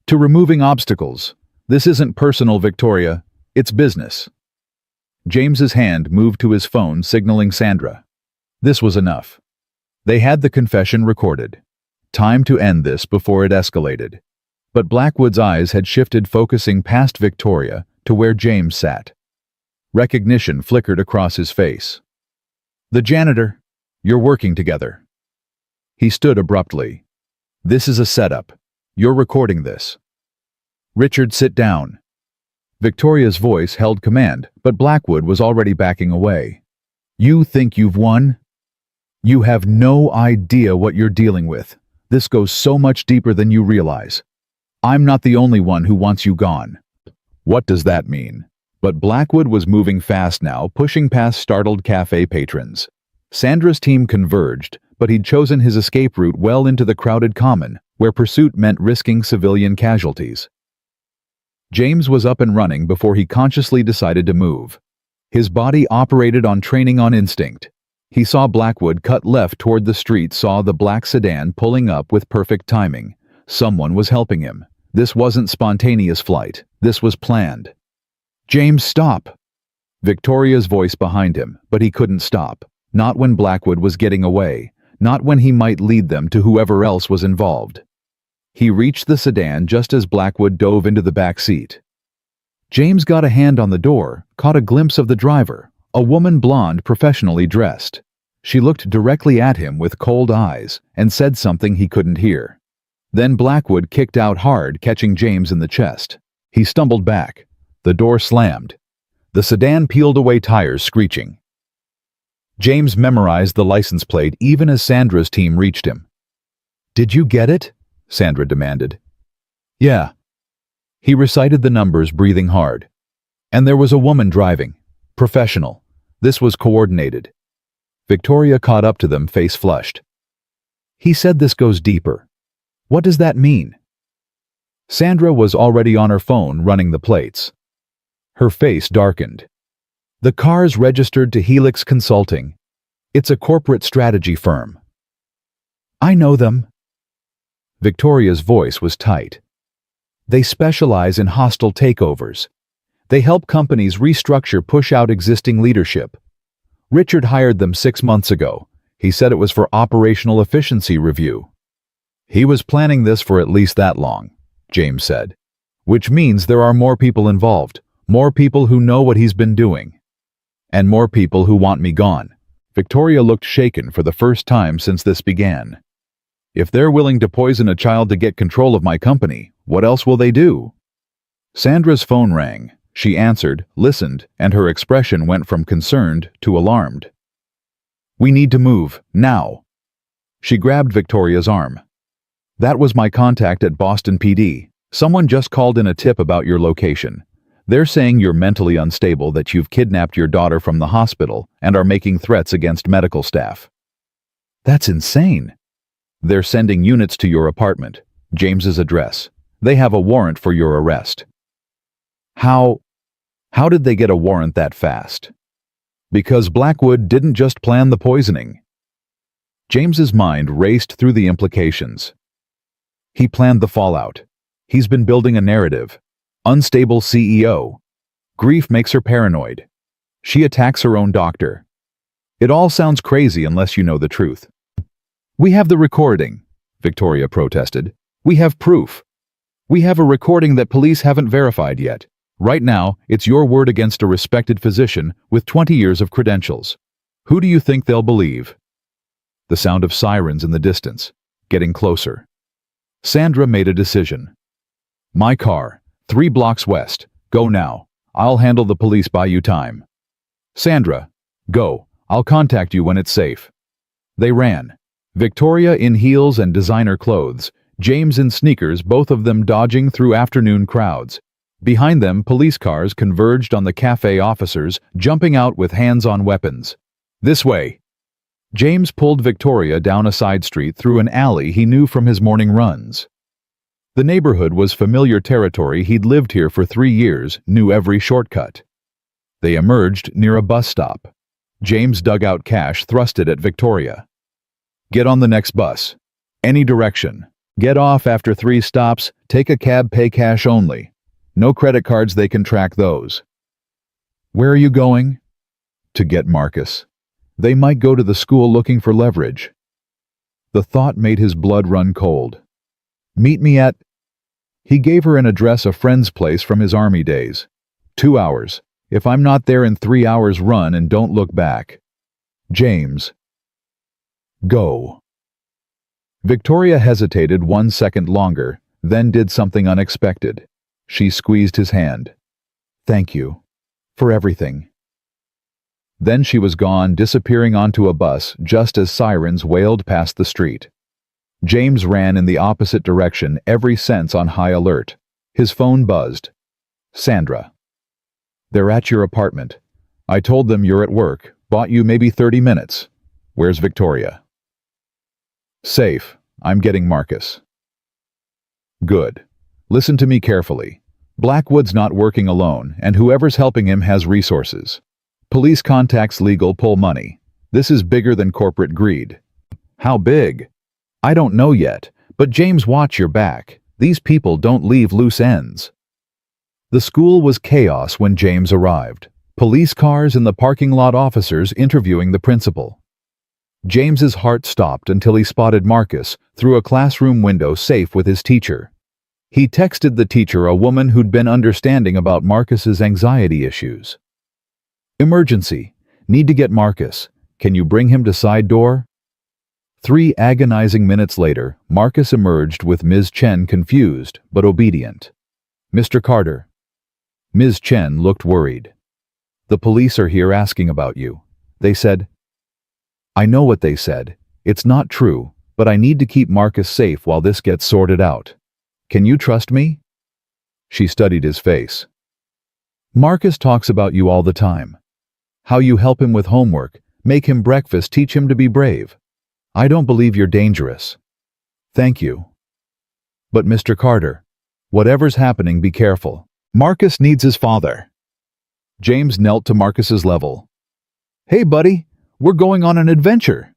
To removing obstacles. This isn't personal, Victoria. It's business. James's hand moved to his phone, signaling Sandra. This was enough. They had the confession recorded. Time to end this before it escalated. But Blackwood's eyes had shifted, focusing past Victoria to where James sat. Recognition flickered across his face. The janitor, you're working together. He stood abruptly. This is a setup. You're recording this. Richard, sit down. Victoria's voice held command, but Blackwood was already backing away. You think you've won? You have no idea what you're dealing with. This goes so much deeper than you realize. I'm not the only one who wants you gone. What does that mean? But Blackwood was moving fast now, pushing past startled cafe patrons. Sandra's team converged, but he'd chosen his escape route well into the crowded common, where pursuit meant risking civilian casualties. James was up and running before he consciously decided to move. His body operated on training on instinct. He saw Blackwood cut left toward the street, saw the black sedan pulling up with perfect timing. Someone was helping him. This wasn't spontaneous flight. This was planned. James, stop! Victoria's voice behind him, but he couldn't stop. Not when Blackwood was getting away. Not when he might lead them to whoever else was involved. He reached the sedan just as Blackwood dove into the back seat. James got a hand on the door, caught a glimpse of the driver, a woman, blonde, professionally dressed. She looked directly at him with cold eyes and said something he couldn't hear. Then Blackwood kicked out hard, catching James in the chest. He stumbled back. The door slammed. The sedan peeled away, tires screeching. James memorized the license plate even as Sandra's team reached him. Did you get it? Sandra demanded. Yeah. He recited the numbers, breathing hard. And there was a woman driving. Professional. This was coordinated. Victoria caught up to them, face flushed. He said this goes deeper. What does that mean? Sandra was already on her phone, running the plates. Her face darkened. The car's registered to Helix Consulting. It's a corporate strategy firm. I know them. Victoria's voice was tight. They specialize in hostile takeovers. They help companies restructure, push out existing leadership. Richard hired them 6 months ago. He said it was for operational efficiency review. He was planning this for at least that long, James said. Which means there are more people involved, more people who know what he's been doing. And more people who want me gone. Victoria looked shaken for the first time since this began. If they're willing to poison a child to get control of my company, what else will they do? Sandra's phone rang. She answered, listened, and her expression went from concerned to alarmed. We need to move, now. She grabbed Victoria's arm. That was my contact at Boston PD. Someone just called in a tip about your location. They're saying you're mentally unstable, that you've kidnapped your daughter from the hospital and are making threats against medical staff. That's insane. They're sending units to your apartment, James's address. They have a warrant for your arrest. How did they get a warrant that fast? Because Blackwood didn't just plan the poisoning. James's mind raced through the implications. He planned the fallout. He's been building a narrative. Unstable CEO. Grief makes her paranoid. She attacks her own doctor. It all sounds crazy unless you know the truth. We have the recording, Victoria protested. We have proof. We have a recording that police haven't verified yet. Right now, it's your word against a respected physician with 20 years of credentials. Who do you think they'll believe? The sound of sirens in the distance, getting closer. Sandra made a decision. My car, 3 blocks west. Go now. I'll handle the police, buy you time. Sandra, go. I'll contact you when it's safe. They ran. Victoria in heels and designer clothes, James in sneakers, both of them dodging through afternoon crowds. Behind them, police cars converged on the cafe officers, jumping out with hands-on weapons. This way. James pulled Victoria down a side street through an alley he knew from his morning runs. The neighborhood was familiar territory. He'd lived here for 3 years, knew every shortcut. They emerged near a bus stop. James dug out cash, thrust it at Victoria. Get on the next bus. Any direction. Get off after 3 stops, take a cab, pay cash only. No credit cards, they can track those. Where are you going? To get Marcus. They might go to the school looking for leverage. The thought made his blood run cold. Meet me at... He gave her an address, a friend's place from his army days. 2 hours. If I'm not there in 3 hours, run and don't look back. James. Go. Victoria hesitated 1 second longer, then did something unexpected. She squeezed his hand. Thank you. For everything. Then she was gone, disappearing onto a bus just as sirens wailed past the street. James ran in the opposite direction, every sense on high alert. His phone buzzed. Sandra. They're at your apartment. I told them you're at work. Bought you maybe 30 minutes. Where's Victoria? Safe. I'm getting Marcus. Good. Listen to me carefully. Blackwood's not working alone, and whoever's helping him has resources. Police contacts, legal, pull money. This is bigger than corporate greed. How big? I don't know yet, but James, watch your back. These people don't leave loose ends. The school was chaos when James arrived. Police cars in the parking lot, officers interviewing the principal. James's heart stopped until he spotted Marcus through a classroom window, safe with his teacher. He texted the teacher, a woman who'd been understanding about Marcus's anxiety issues. Emergency. Need to get Marcus. Can you bring him to side door? 3 agonizing minutes later, Marcus emerged with Ms. Chen, confused but obedient. Mr. Carter. Ms. Chen looked worried. The police are here asking about you. They said. I know what they said. It's not true, but I need to keep Marcus safe while this gets sorted out. Can you trust me? She studied his face. Marcus talks about you all the time. How you help him with homework, make him breakfast, teach him to be brave. I don't believe you're dangerous. Thank you. But Mr. Carter, whatever's happening, be careful. Marcus needs his father. James knelt to Marcus's level. Hey, buddy, we're going on an adventure.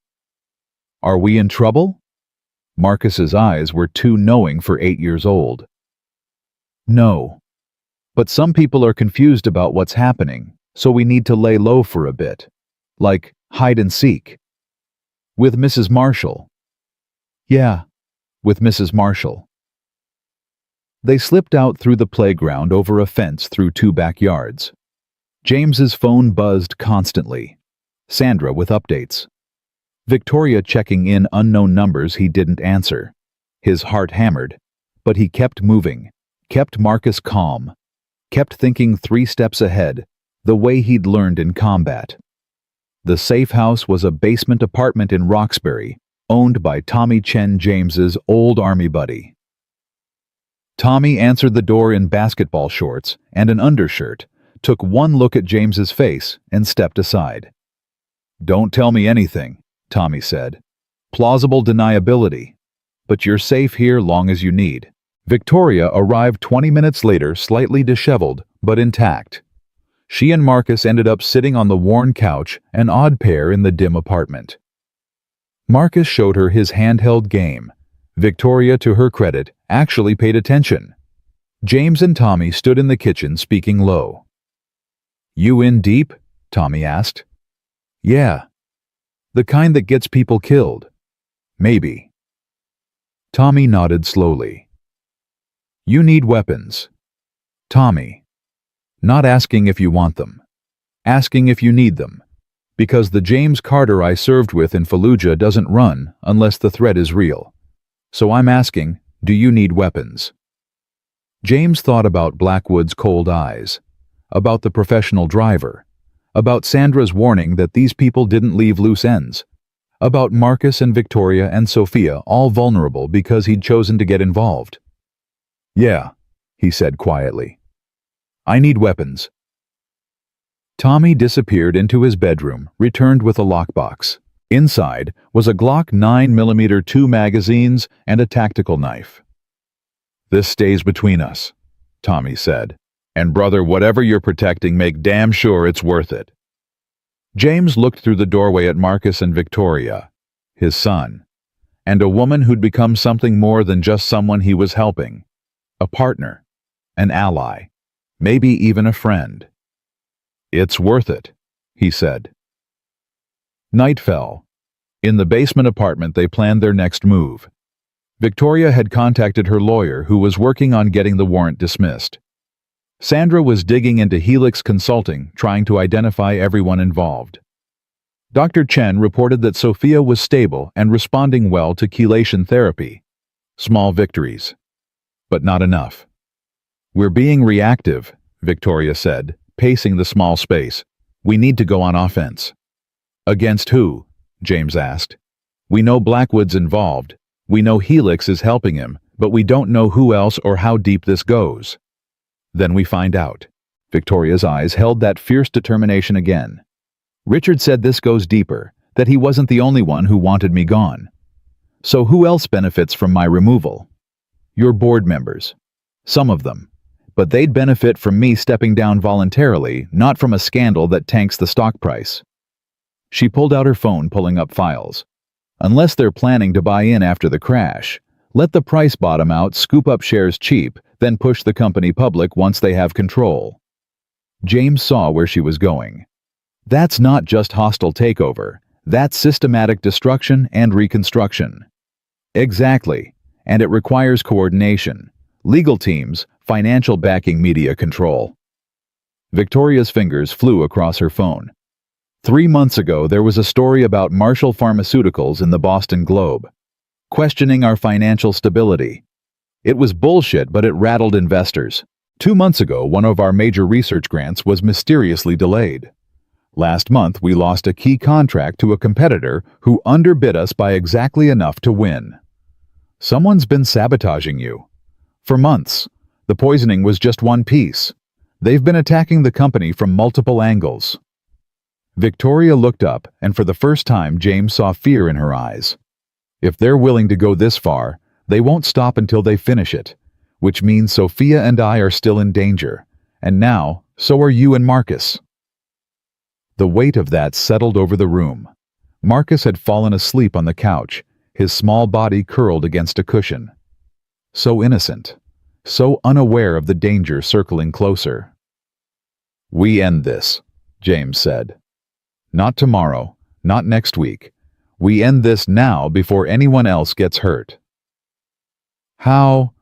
Are we in trouble? Marcus's eyes were too knowing for 8 years old. No. But some people are confused about what's happening, so we need to lay low for a bit. Like hide and seek. With Mrs. Marshall. Yeah, with Mrs. Marshall. They slipped out through the playground, over a fence, through 2 backyards. James's phone buzzed constantly. Sandra with updates. Victoria checking in unknown numbers he didn't answer. His heart hammered, but he kept moving, kept Marcus calm, kept thinking 3 steps ahead, the way he'd learned in combat. The safe house was a basement apartment in Roxbury, owned by Tommy Chen James's old army buddy. Tommy answered the door in basketball shorts and an undershirt, took one look at James's face, and stepped aside. "Don't tell me anything," Tommy said. "Plausible deniability. But you're safe here long as you need." Victoria arrived 20 minutes later, slightly disheveled, but intact. She and Marcus ended up sitting on the worn couch, an odd pair in the dim apartment. Marcus showed her his handheld game. Victoria, to her credit, actually paid attention. James and Tommy stood in the kitchen speaking low. "You in deep?" Tommy asked. "Yeah. The kind that gets people killed." "Maybe." Tommy nodded slowly. "You need weapons." Tommy. "Not asking if you want them. Asking if you need them. Because the James Carter I served with in Fallujah doesn't run unless the threat is real. So I'm asking, do you need weapons?" James thought about Blackwood's cold eyes, about the professional driver, about Sandra's warning that these people didn't leave loose ends, about Marcus and Victoria and Sophia all vulnerable because he'd chosen to get involved. "Yeah," he said quietly. "I need weapons." Tommy disappeared into his bedroom, returned with a lockbox. Inside was a Glock 9mm 2 magazines and a tactical knife. "This stays between us," Tommy said. "And brother, whatever you're protecting, make damn sure it's worth it." James looked through the doorway at Marcus and Victoria, his son, and a woman who'd become something more than just someone he was helping. A partner, an ally, maybe even a friend. "It's worth it," he said. Night fell. In the basement apartment they planned their next move. Victoria had contacted her lawyer, who was working on getting the warrant dismissed. Sandra was digging into Helix Consulting, trying to identify everyone involved. Dr. Chen reported that Sophia was stable and responding well to chelation therapy. Small victories. But not enough. "We're being reactive," Victoria said, pacing the small space. "We need to go on offense." "Against who?" James asked. "We know Blackwood's involved. We know Helix is helping him, but we don't know who else or how deep this goes." "Then we find out." Victoria's eyes held that fierce determination again. "Richard said this goes deeper, that he wasn't the only one who wanted me gone. So who else benefits from my removal?" "Your board members. Some of them. But they'd benefit from me stepping down voluntarily, not from a scandal that tanks the stock price." She pulled out her phone, pulling up files. "Unless they're planning to buy in after the crash, let the price bottom out, scoop up shares cheap, then push the company public once they have control." James saw where she was going. That's not just hostile takeover. That's systematic destruction and reconstruction. Exactly. And it requires coordination. Legal teams, financial backing, media control. Victoria's fingers flew across her phone. 3 months ago, there was a story about Marshall Pharmaceuticals in the Boston Globe, questioning our financial stability. It was bullshit, but it rattled investors. 2 months ago, one of our major research grants was mysteriously delayed. Last month, we lost a key contract to a competitor who underbid us by exactly enough to win. Someone's been sabotaging you. For months. The poisoning was just one piece. They've been attacking the company from multiple angles. Victoria looked up, and for the first time James saw fear in her eyes. If they're willing to go this far, they won't stop until they finish it, which means Sophia and I are still in danger, and now, so are you and Marcus. The weight of that settled over the room. Marcus had fallen asleep on the couch, his small body curled against a cushion. So innocent, so unaware of the danger circling closer. "We end this," James said. "Not tomorrow, not next week. We end this now before anyone else gets hurt." How?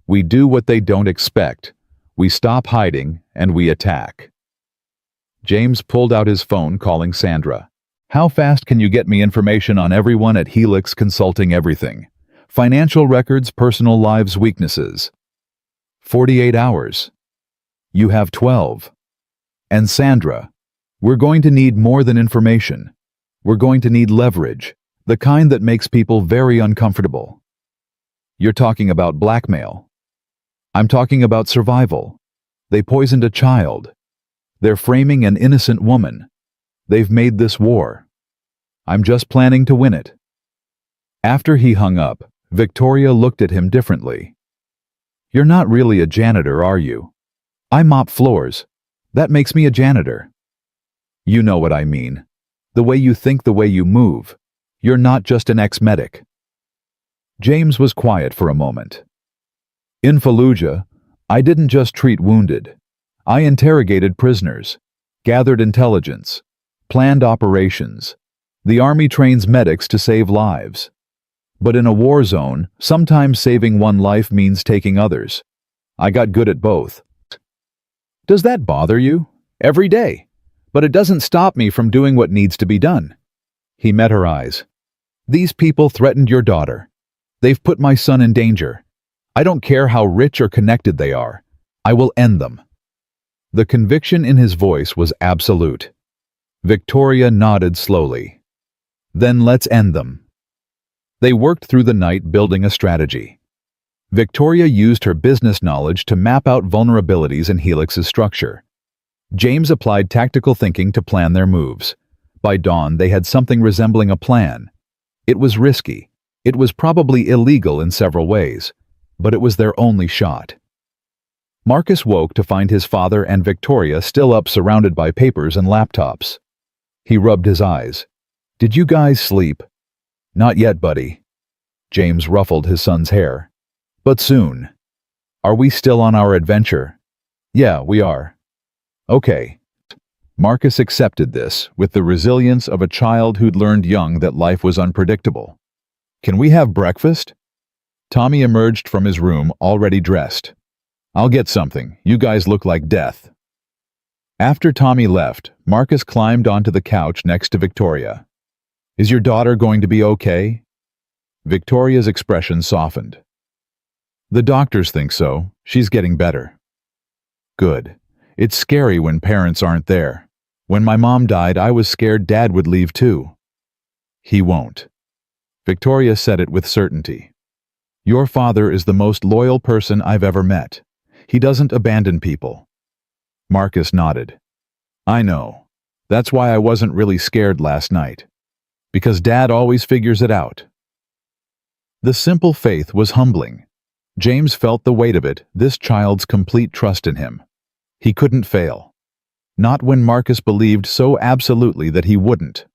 We do what they don't expect. We stop hiding and we attack. James pulled out his phone, calling Sandra. How fast can you get me information on everyone at Helix Consulting Everything? Financial records, personal lives, weaknesses. 48 hours. You have 12. And Sandra, we're going to need more than information. We're going to need leverage, the kind that makes people very uncomfortable. You're talking about blackmail. I'm talking about survival. They poisoned a child. They're framing an innocent woman. They've made this war. I'm just planning to win it. After he hung up, Victoria looked at him differently. You're not really a janitor, are you? I mop floors. That makes me a janitor. You know what I mean. The way you think, the way you move. You're not just an ex-medic. James was quiet for a moment. In Fallujah, I didn't just treat wounded. I interrogated prisoners, gathered intelligence, planned operations. The army trains medics to save lives. But in a war zone, sometimes saving one life means taking others. I got good at both. Does that bother you? Every day. But it doesn't stop me from doing what needs to be done. He met her eyes. These people threatened your daughter. They've put my son in danger. I don't care how rich or connected they are. I will end them. The conviction in his voice was absolute. Victoria nodded slowly. Then let's end them. They worked through the night building a strategy. Victoria used her business knowledge to map out vulnerabilities in Helix's structure. James applied tactical thinking to plan their moves. By dawn, they had something resembling a plan. It was risky. It was probably illegal in several ways, but it was their only shot. Marcus woke to find his father and Victoria still up, surrounded by papers and laptops. He rubbed his eyes. Did you guys sleep? Not yet, buddy. James ruffled his son's hair. But soon. Are we still on our adventure? Yeah, we are. Okay. Marcus accepted this with the resilience of a child who'd learned young that life was unpredictable. Can we have breakfast? Tommy emerged from his room already dressed. I'll get something. You guys look like death. After Tommy left, Marcus climbed onto the couch next to Victoria. Is your daughter going to be okay? Victoria's expression softened. The doctors think so. She's getting better. Good. It's scary when parents aren't there. When my mom died, I was scared Dad would leave too. He won't. Victoria said it with certainty. Your father is the most loyal person I've ever met. He doesn't abandon people. Marcus nodded. I know. That's why I wasn't really scared last night. Because Dad always figures it out. The simple faith was humbling. James felt the weight of it, this child's complete trust in him. He couldn't fail. Not when Marcus believed so absolutely that he wouldn't.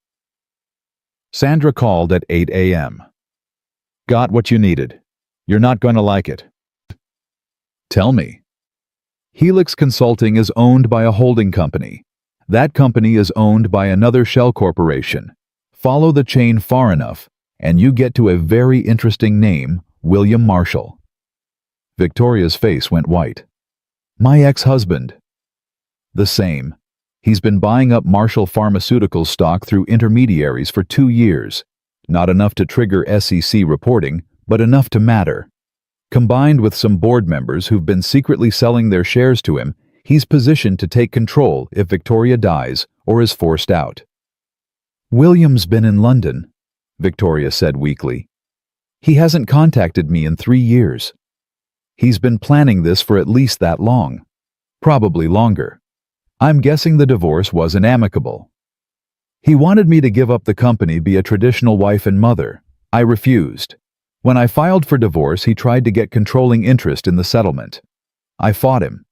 Sandra called at 8 a.m. Got what you needed. You're not going to like it. Tell me. Helix Consulting is owned by a holding company. That company is owned by another shell corporation. Follow the chain far enough, and you get to a very interesting name, William Marshall. Victoria's face went white. My ex-husband. The same. He's been buying up Marshall Pharmaceuticals stock through intermediaries for 2 years. Not enough to trigger SEC reporting, but enough to matter. Combined with some board members who've been secretly selling their shares to him, he's positioned to take control if Victoria dies or is forced out. William's been in London, Victoria said weakly. He hasn't contacted me in 3 years. He's been planning this for at least that long. Probably longer. I'm guessing the divorce wasn't amicable. He wanted me to give up the company, be a traditional wife and mother. I refused. When I filed for divorce, he tried to get controlling interest in the settlement. I fought him.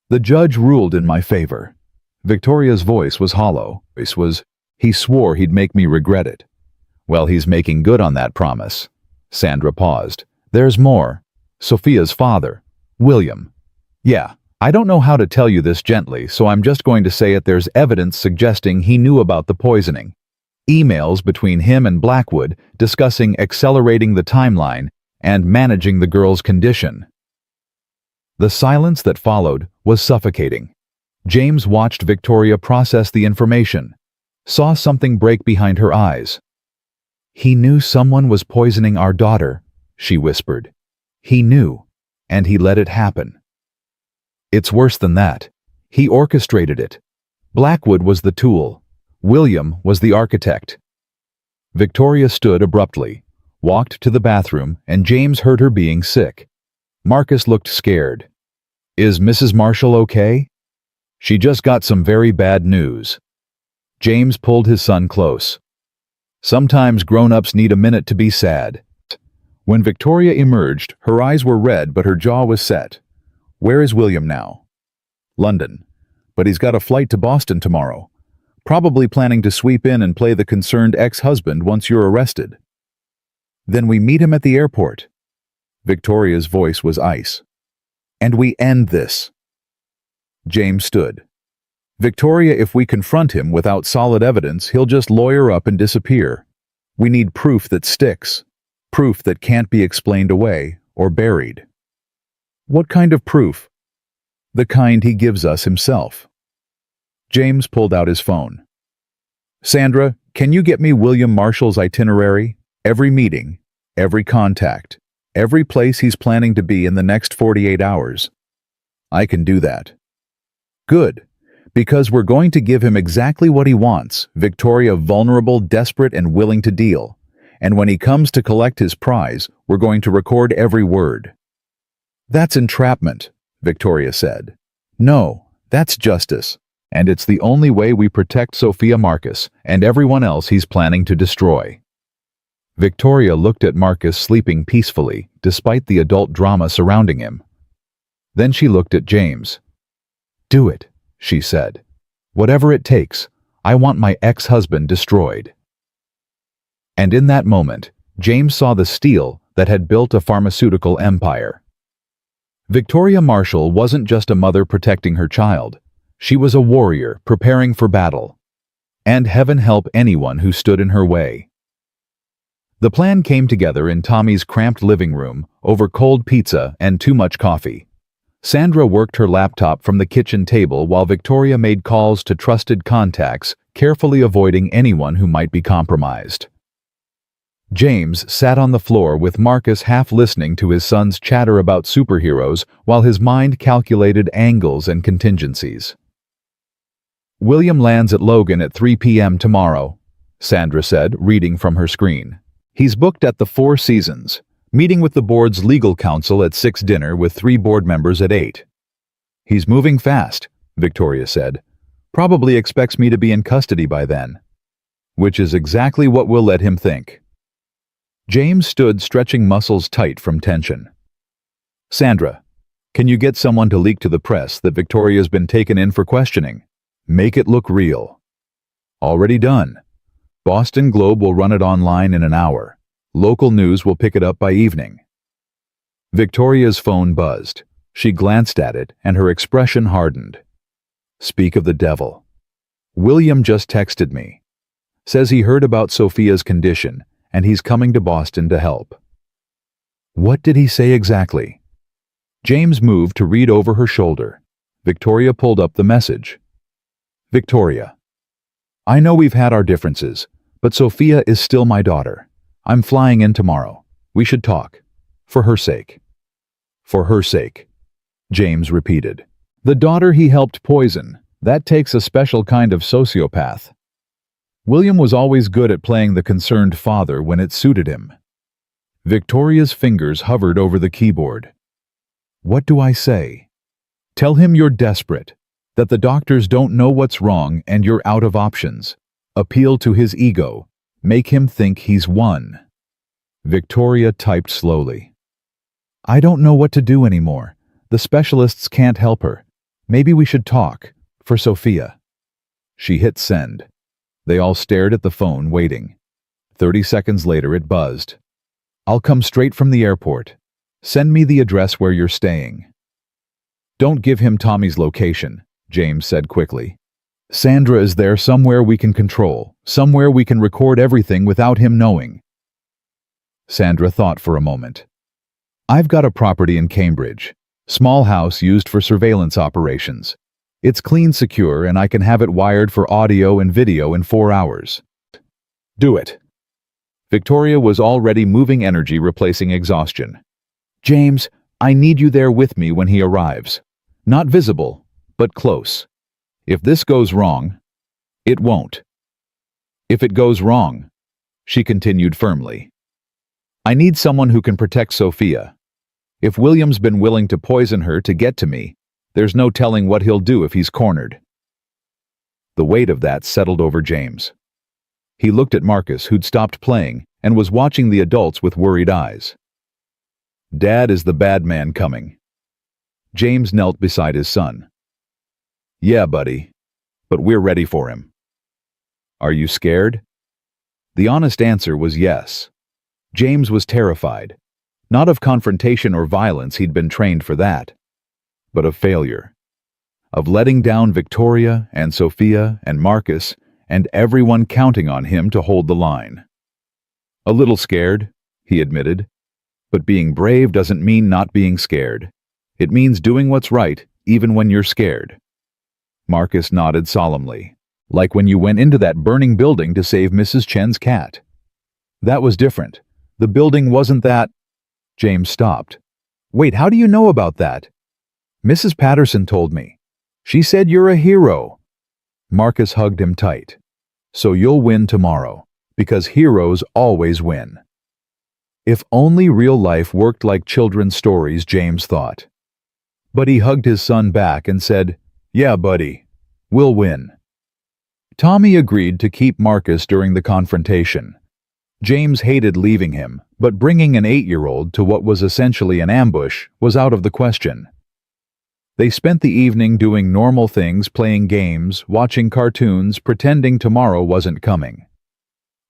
The judge ruled in my favor. Victoria's voice was hollow. He swore he'd make me regret it. Well, he's making good on that promise. Sandra paused. There's more. Sophia's father, William. Yeah, I don't know how to tell you this gently, so I'm just going to say it. There's evidence suggesting he knew about the poisoning. Emails between him and Blackwood discussing accelerating the timeline and managing the girl's condition. The silence that followed was suffocating. James watched Victoria process the information. saw something break behind her eyes. "He knew someone was poisoning our daughter," she whispered. "He knew, and he let it happen." "It's worse than that. He orchestrated it. Blackwood was the tool. William was the architect." Victoria stood abruptly, walked to the bathroom, and James heard her being sick. Marcus looked scared. "Is Mrs. Marshall okay?" "She just got some very bad news." James pulled his son close. "Sometimes grown-ups need a minute to be sad." When Victoria emerged, her eyes were red but her jaw was set. "Where is William now?" "London. But he's got a flight to Boston tomorrow. Probably planning to sweep in and play the concerned ex-husband once you're arrested." "Then we meet him at the airport." Victoria's voice was ice. "And we end this." James stood. "Victoria, if we confront him without solid evidence, he'll just lawyer up and disappear. We need proof that sticks. Proof that can't be explained away or buried." "What kind of proof?" "The kind he gives us himself." James pulled out his phone. "Sandra, can you get me William Marshall's itinerary? Every meeting, every contact, every place he's planning to be in the next 48 hours. "I can do that." "Good. Because we're going to give him exactly what he wants, Victoria vulnerable, desperate, and willing to deal. And when he comes to collect his prize, we're going to record every word." "That's entrapment," Victoria said. "No, that's justice. And it's the only way we protect Sophia Marcus and everyone else he's planning to destroy." Victoria looked at Marcus sleeping peacefully, despite the adult drama surrounding him. Then she looked at James. "Do it," she said. "Whatever it takes. I want my ex-husband destroyed." And in that moment, James saw the steel that had built a pharmaceutical empire. Victoria Marshall wasn't just a mother protecting her child. She was a warrior preparing for battle. And heaven help anyone who stood in her way. The plan came together in Tommy's cramped living room over cold pizza and too much coffee. Sandra worked her laptop from the kitchen table while Victoria made calls to trusted contacts, carefully avoiding anyone who might be compromised. James sat on the floor with Marcus half listening to his son's chatter about superheroes while his mind calculated angles and contingencies. "William lands at Logan at 3 p.m. tomorrow," Sandra said, reading from her screen. "He's booked at the Four Seasons, meeting with the board's legal counsel at 6, dinner with 3 board members at 8. "He's moving fast," Victoria said. "Probably expects me to be in custody by then." "Which is exactly what we'll let him think." James stood stretching muscles tight from tension. "Sandra, can you get someone to leak to the press that Victoria's been taken in for questioning? Make it look real." "Already done. Boston Globe will run it online in an hour. Local news will pick it up by evening." Victoria's phone buzzed. She glanced at it, and her expression hardened. "Speak of the devil. William just texted me. Says he heard about Sophia's condition, and he's coming to Boston to help." "What did he say exactly?" James moved to read over her shoulder. Victoria pulled up the message. "Victoria, I know we've had our differences, but Sophia is still my daughter. I'm flying in tomorrow. We should talk. For her sake." "For her sake," James repeated. "The daughter he helped poison. That takes a special kind of sociopath. William was always good at playing the concerned father when it suited him." Victoria's fingers hovered over the keyboard. "What do I say? Tell him you're desperate, that the doctors don't know what's wrong and you're out of options. Appeal to his ego. Make him think he's won." Victoria typed slowly. "I don't know what to do anymore. The specialists can't help her. Maybe we should talk. For Sophia." She hit send. They all stared at the phone, waiting. 30 seconds later it buzzed. "I'll come straight from the airport. Send me the address where you're staying." "Don't give him Tommy's location," James said quickly. "Sandra is there somewhere we can control, somewhere we can record everything without him knowing." Sandra thought for a moment. "I've got a property in Cambridge. Small house used for surveillance operations. It's clean, secure, and I can have it wired for audio and video in 4 hours. Do it. Victoria was already moving energy, replacing exhaustion. James, I need you there with me when he arrives. Not visible, but close. If this goes wrong, it won't. If it goes wrong, she continued firmly, I need someone who can protect Sophia. If William's been willing to poison her to get to me, there's no telling what he'll do if he's cornered. The weight of that settled over James. He looked at Marcus, who'd stopped playing and was watching the adults with worried eyes. Dad is the bad man coming. James knelt beside his son. Yeah, buddy, but we're ready for him. Are you scared? The honest answer was yes. James was terrified. Not of confrontation or violence, he'd been trained for that, but of failure. Of letting down Victoria and Sophia and Marcus and everyone counting on him to hold the line. A little scared, he admitted, but being brave doesn't mean not being scared. It means doing what's right, even when you're scared. Marcus nodded solemnly, like when you went into that burning building to save Mrs. Chen's cat. That was different. The building wasn't that. James stopped. Wait, how do you know about that? Mrs. Patterson told me. She said you're a hero. Marcus hugged him tight. So you'll win tomorrow, because heroes always win. If only real life worked like children's stories, James thought. But he hugged his son back and said, Yeah, buddy, we'll win. Tommy agreed to keep Marcus during the confrontation. James hated leaving him, but bringing an 8-year-old to what was essentially an ambush was out of the question. They spent the evening doing normal things, playing games, watching cartoons, pretending tomorrow wasn't coming.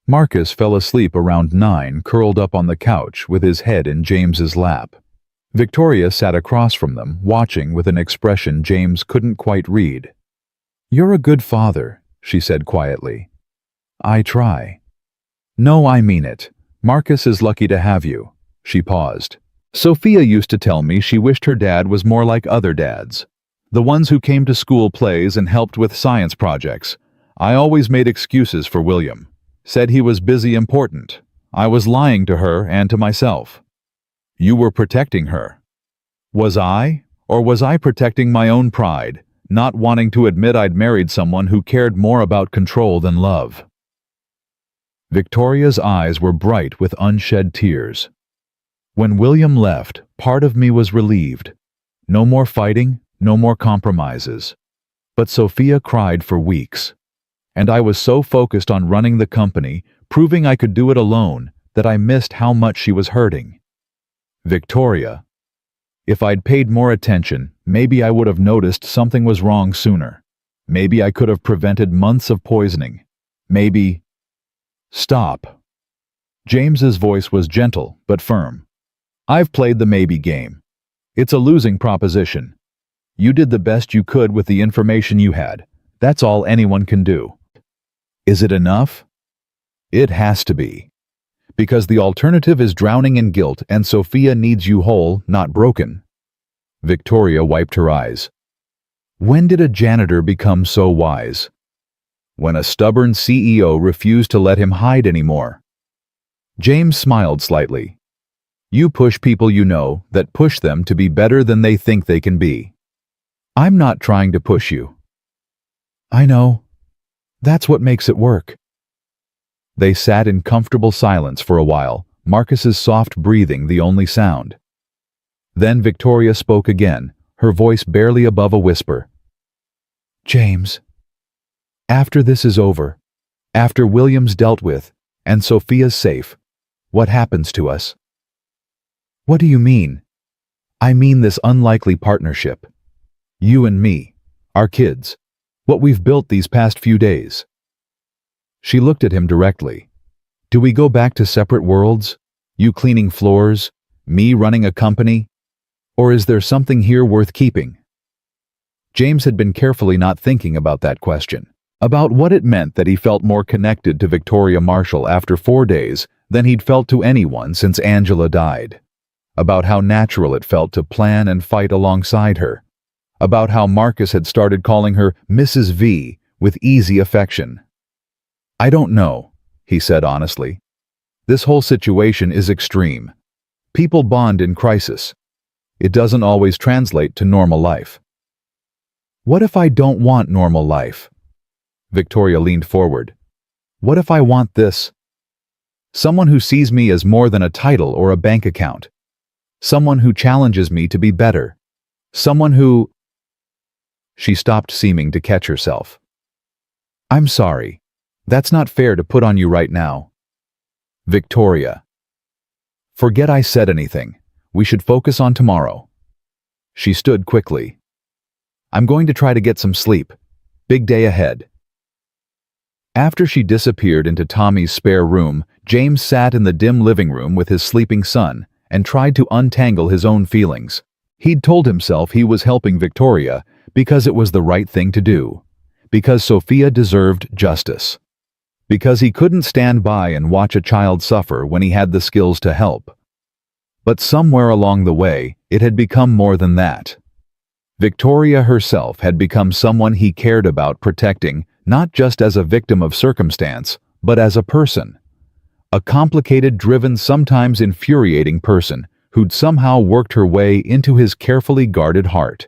Marcus fell asleep around 9, curled up on the couch with his head in James's lap. Victoria sat across from them, watching with an expression James couldn't quite read. You're a good father, she said quietly. I try. No, I mean it. Marcus is lucky to have you. She paused. Sophia used to tell me she wished her dad was more like other dads. The ones who came to school plays and helped with science projects. I always made excuses for William. Said he was busy, important. I was lying to her and to myself. You were protecting her. Was I? Or was I protecting my own pride, not wanting to admit I'd married someone who cared more about control than love? Victoria's eyes were bright with unshed tears. When William left, part of me was relieved. No more fighting, no more compromises. But Sophia cried for weeks. And I was so focused on running the company, proving I could do it alone, that I missed how much she was hurting. Victoria. If I'd paid more attention, maybe I would have noticed something was wrong sooner. Maybe I could have prevented months of poisoning. Maybe... Stop. James's voice was gentle but firm. I've played the maybe game. It's a losing proposition. You did the best you could with the information you had. That's all anyone can do. Is it enough? It has to be. Because the alternative is drowning in guilt, and Sophia needs you whole, not broken. Victoria wiped her eyes. When did a janitor become so wise? When a stubborn CEO refused to let him hide anymore. James smiled slightly. You push people you know that push them to be better than they think they can be. I'm not trying to push you. I know. That's what makes it work. They sat in comfortable silence for a while, Marcus's soft breathing the only sound. Then Victoria spoke again, her voice barely above a whisper. James, after this is over, after William's dealt with, and Sophia's safe, what happens to us? What do you mean? I mean this unlikely partnership. You and me, our kids, what we've built these past few days. She looked at him directly. Do we go back to separate worlds? You cleaning floors, me running a company? Or is there something here worth keeping? James had been carefully not thinking about that question, about what it meant that he felt more connected to Victoria Marshall after 4 days than he'd felt to anyone since Angela died, about how natural it felt to plan and fight alongside her, about how Marcus had started calling her Mrs. V with easy affection. "I don't know," he said honestly. "This whole situation is extreme. People bond in crisis. It doesn't always translate to normal life." "What if I don't want normal life?" Victoria leaned forward. "What if I want this? Someone who sees me as more than a title or a bank account. Someone who challenges me to be better. Someone who—" She stopped, seeming to catch herself. "I'm sorry. That's not fair to put on you right now." "Victoria. Forget I said anything. We should focus on tomorrow." She stood quickly. "I'm going to try to get some sleep. Big day ahead." After she disappeared into Tommy's spare room, James sat in the dim living room with his sleeping son and tried to untangle his own feelings. He'd told himself he was helping Victoria because it was the right thing to do, because Sophia deserved justice, because he couldn't stand by and watch a child suffer when he had the skills to help. But somewhere along the way, it had become more than that. Victoria herself had become someone he cared about protecting, not just as a victim of circumstance, but as a person. A complicated, driven, sometimes infuriating person who'd somehow worked her way into his carefully guarded heart.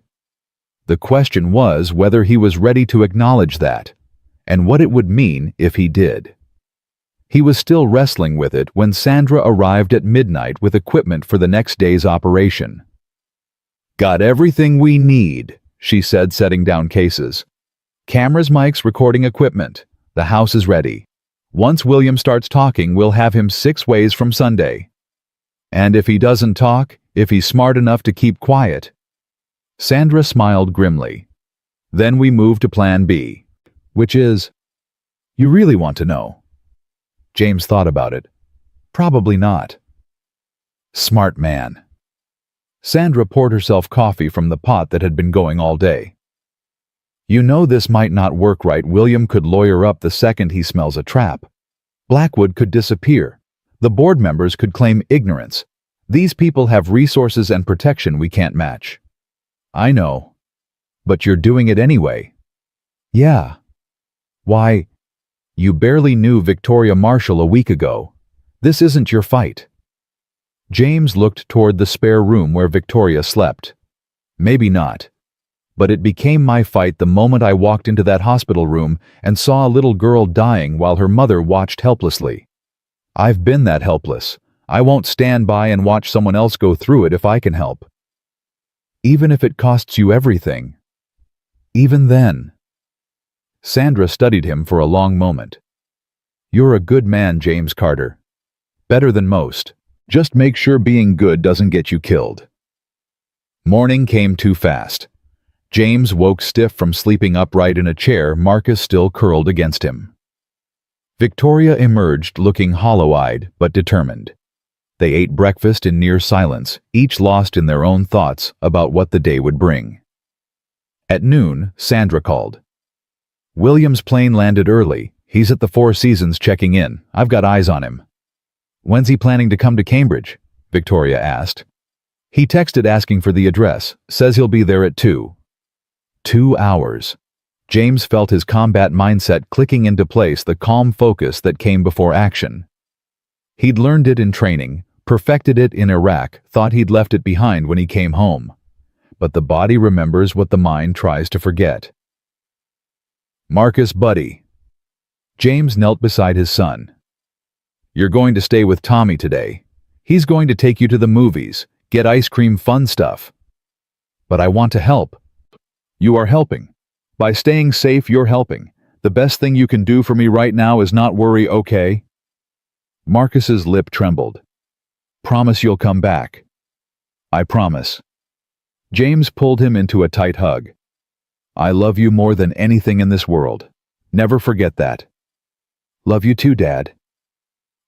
The question was whether he was ready to acknowledge that, and what it would mean if he did. He was still wrestling with it when Sandra arrived at midnight with equipment for the next day's operation. "Got everything we need," she said, setting down cases. "Cameras, mics, recording equipment. The house is ready. Once William starts talking, we'll have him 6 ways from Sunday. And if he doesn't talk, if he's smart enough to keep quiet." Sandra smiled grimly. "Then we move to Plan B, which is—" "You really want to know?" James thought about it. "Probably not." "Smart man." Sandra poured herself coffee from the pot that had been going all day. "You know this might not work right. William could lawyer up the second he smells a trap. Blackwood could disappear. The board members could claim ignorance. These people have resources and protection we can't match." "I know. But you're doing it anyway." "Yeah." "Why? You barely knew Victoria Marshall a week ago. This isn't your fight." James looked toward the spare room where Victoria slept. "Maybe not. But it became my fight the moment I walked into that hospital room and saw a little girl dying while her mother watched helplessly. I've been that helpless. I won't stand by and watch someone else go through it if I can help. Even if it costs you everything." "Even then." Sandra studied him for a long moment. "You're a good man, James Carter. Better than most. Just make sure being good doesn't get you killed." Morning came too fast. James woke stiff from sleeping upright in a chair, Marcus still curled against him. Victoria emerged looking hollow-eyed but determined. They ate breakfast in near silence, each lost in their own thoughts about what the day would bring. At noon, Sandra called. "William's plane landed early. He's at the Four Seasons checking in. I've got eyes on him." "When's he planning to come to Cambridge?" Victoria asked. "He texted asking for the address. Says he'll be there at 2. 2 hours. James felt his combat mindset clicking into place, the calm focus that came before action. He'd learned it in training, perfected it in Iraq, thought he'd left it behind when he came home. But the body remembers what the mind tries to forget. "Marcus, buddy." James knelt beside his son. "You're going to stay with Tommy today. He's going to take you to the movies, get ice cream, fun stuff." "But I want to help." "You are helping. By staying safe, you're helping. The best thing you can do for me right now is not worry, okay?" Marcus's lip trembled. "Promise you'll come back." "I promise." James pulled him into a tight hug. "I love you more than anything in this world. Never forget that." "Love you too, Dad."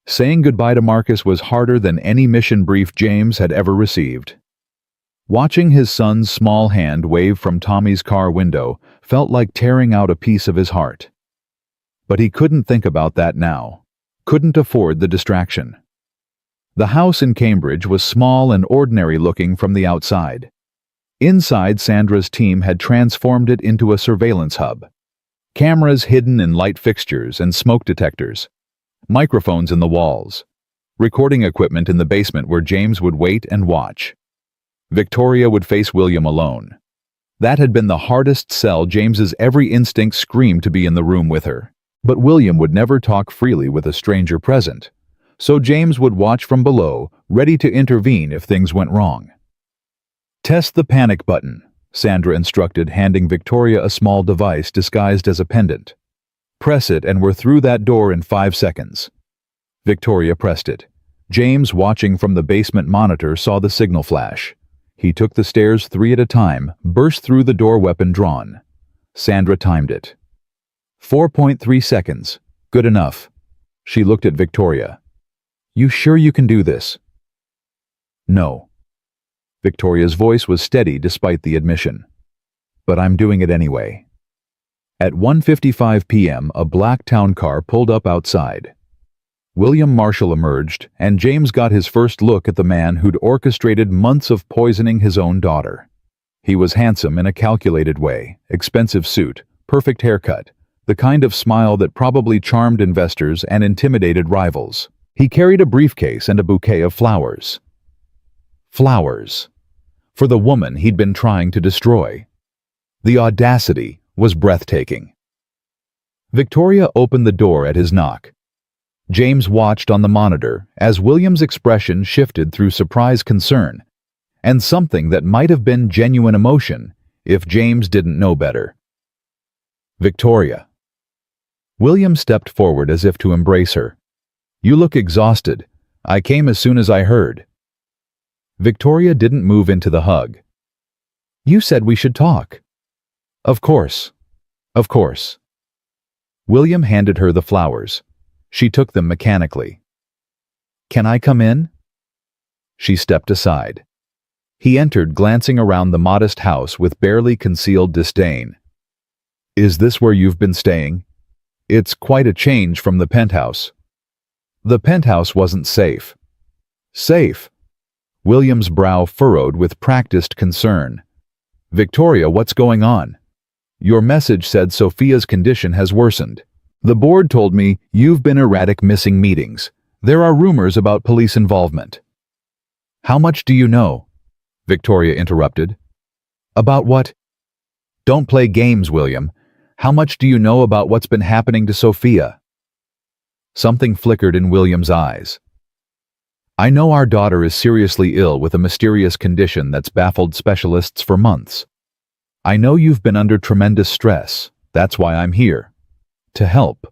Saying goodbye to Marcus was harder than any mission brief James had ever received. Watching his son's small hand wave from Tommy's car window felt like tearing out a piece of his heart. But he couldn't think about that now. Couldn't afford the distraction. The house in Cambridge was small and ordinary looking from the outside. Inside, Sandra's team had transformed it into a surveillance hub. Cameras hidden in light fixtures and smoke detectors. Microphones in the walls. Recording equipment in the basement where James would wait and watch. Victoria would face William alone. That had been the hardest sell. James's every instinct screamed to be in the room with her. But William would never talk freely with a stranger present. So James would watch from below, ready to intervene if things went wrong. "Test the panic button," Sandra instructed, handing Victoria a small device disguised as a pendant. "Press it and we're through that door in 5 seconds." Victoria pressed it. James, watching from the basement monitor, saw the signal flash. He took the stairs 3 at a time, burst through the door, weapon drawn. Sandra timed it. 4.3 seconds. Good enough. She looked at Victoria. "You sure you can do this?" "No." Victoria's voice was steady despite the admission. "But I'm doing it anyway." At 1:55 p.m., a black town car pulled up outside. William Marshall emerged, and James got his first look at the man who'd orchestrated months of poisoning his own daughter. He was handsome in a calculated way, expensive suit, perfect haircut, the kind of smile that probably charmed investors and intimidated rivals. He carried a briefcase and a bouquet of flowers. Flowers. For the woman he'd been trying to destroy. The audacity was breathtaking. Victoria opened the door at his knock. James watched on the monitor as William's expression shifted through surprise, concern, and something that might have been genuine emotion if James didn't know better. "Victoria." William stepped forward as if to embrace her. "You look exhausted. I came as soon as I heard." Victoria didn't move into the hug. "You said we should talk." "Of course. Of course." William handed her the flowers. She took them mechanically. "Can I come in?" She stepped aside. He entered, glancing around the modest house with barely concealed disdain. "Is this where you've been staying? It's quite a change from the penthouse." "The penthouse wasn't safe." "Safe?" William's brow furrowed with practiced concern. "Victoria, what's going on? Your message said Sophia's condition has worsened. The board told me you've been erratic, missing meetings. There are rumors about police involvement." "How much do you know?" Victoria interrupted. "About what?" "Don't play games, William. How much do you know about what's been happening to Sophia?" Something flickered in William's eyes. "I know our daughter is seriously ill with a mysterious condition that's baffled specialists for months. I know you've been under tremendous stress. That's why I'm here. To help."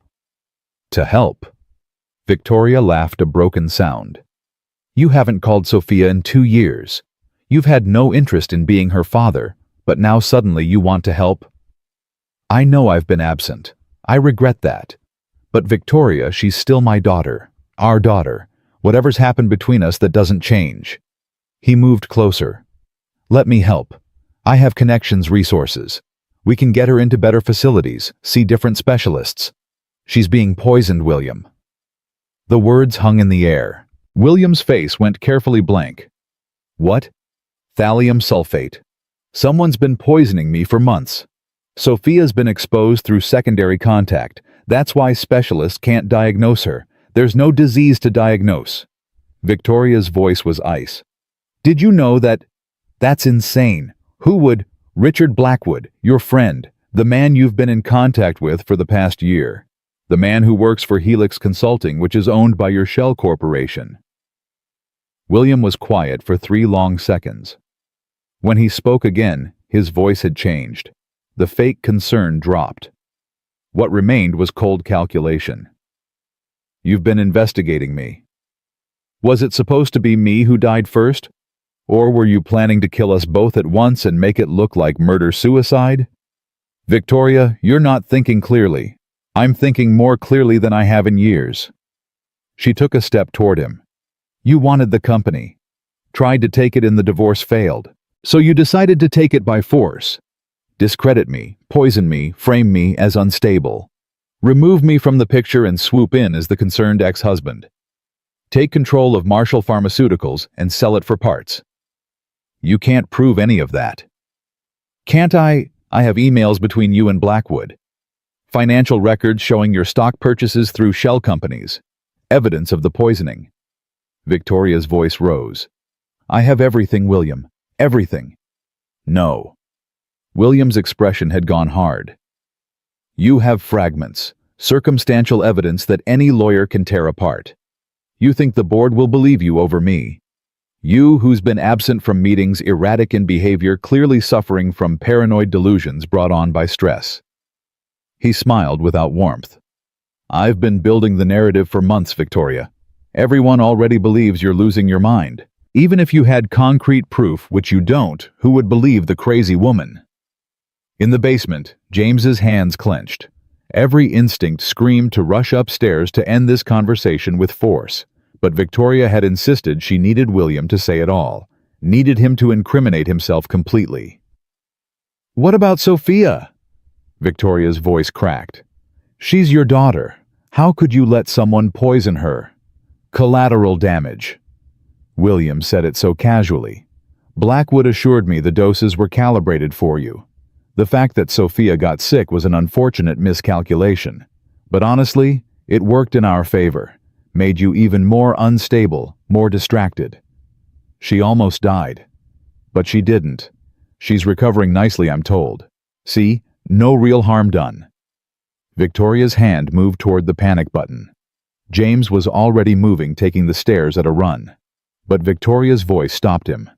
"To help?" Victoria laughed a broken sound. "You haven't called Sophia in 2 years. You've had no interest in being her father, but now suddenly you want to help?" "I know I've been absent. I regret that. But Victoria, she's still my daughter. Our daughter. Whatever's happened between us, that doesn't change." He moved closer. "Let me help. I have connections, resources. We can get her into better facilities, see different specialists. She's being poisoned, William." The words hung in the air. William's face went carefully blank. "What?" "Thallium sulfate. Someone's been poisoning me for months. Sophia's been exposed through secondary contact. That's why specialists can't diagnose her. There's no disease to diagnose." Victoria's voice was ice. "Did you know that? That's insane. Who would? Richard Blackwood, your friend, the man you've been in contact with for the past year. The man who works for Helix Consulting, which is owned by your shell corporation." William was quiet for 3 long seconds. When he spoke again, his voice had changed. The fake concern dropped. What remained was cold calculation. "You've been investigating me. Was it supposed to be me who died first? Or were you planning to kill us both at once and make it look like murder-suicide?" "Victoria, you're not thinking clearly. I'm thinking more clearly than I have in years." She took a step toward him. "You wanted the company. Tried to take it in, the divorce failed. So you decided to take it by force. Discredit me, poison me, frame me as unstable. Remove me from the picture and swoop in as the concerned ex-husband. Take control of Marshall Pharmaceuticals and sell it for parts. You can't prove any of that." Can't I? I have emails between you and Blackwood. Financial records showing your stock purchases through shell companies. Evidence of the poisoning. Victoria's voice rose. I have everything, William. Everything. No. William's expression had gone hard. You have fragments, circumstantial evidence that any lawyer can tear apart. You think the board will believe you over me. You, who's been absent from meetings, erratic in behavior, clearly suffering from paranoid delusions brought on by stress. He smiled without warmth. I've been building the narrative for months, Victoria. Everyone already believes you're losing your mind. Even if you had concrete proof, which you don't, who would believe the crazy woman? In the basement, James's hands clenched. Every instinct screamed to rush upstairs to end this conversation with force. But Victoria had insisted she needed William to say it all, needed him to incriminate himself completely. What about Sophia? Victoria's voice cracked. She's your daughter. How could you let someone poison her? Collateral damage. William said it so casually. Blackwood assured me the doses were calibrated for you. The fact that Sophia got sick was an unfortunate miscalculation. But honestly, it worked in our favor, made you even more unstable, more distracted. She almost died. But she didn't. She's recovering nicely, I'm told. See, no real harm done. Victoria's hand moved toward the panic button. James was already moving, taking the stairs at a run. But Victoria's voice stopped him.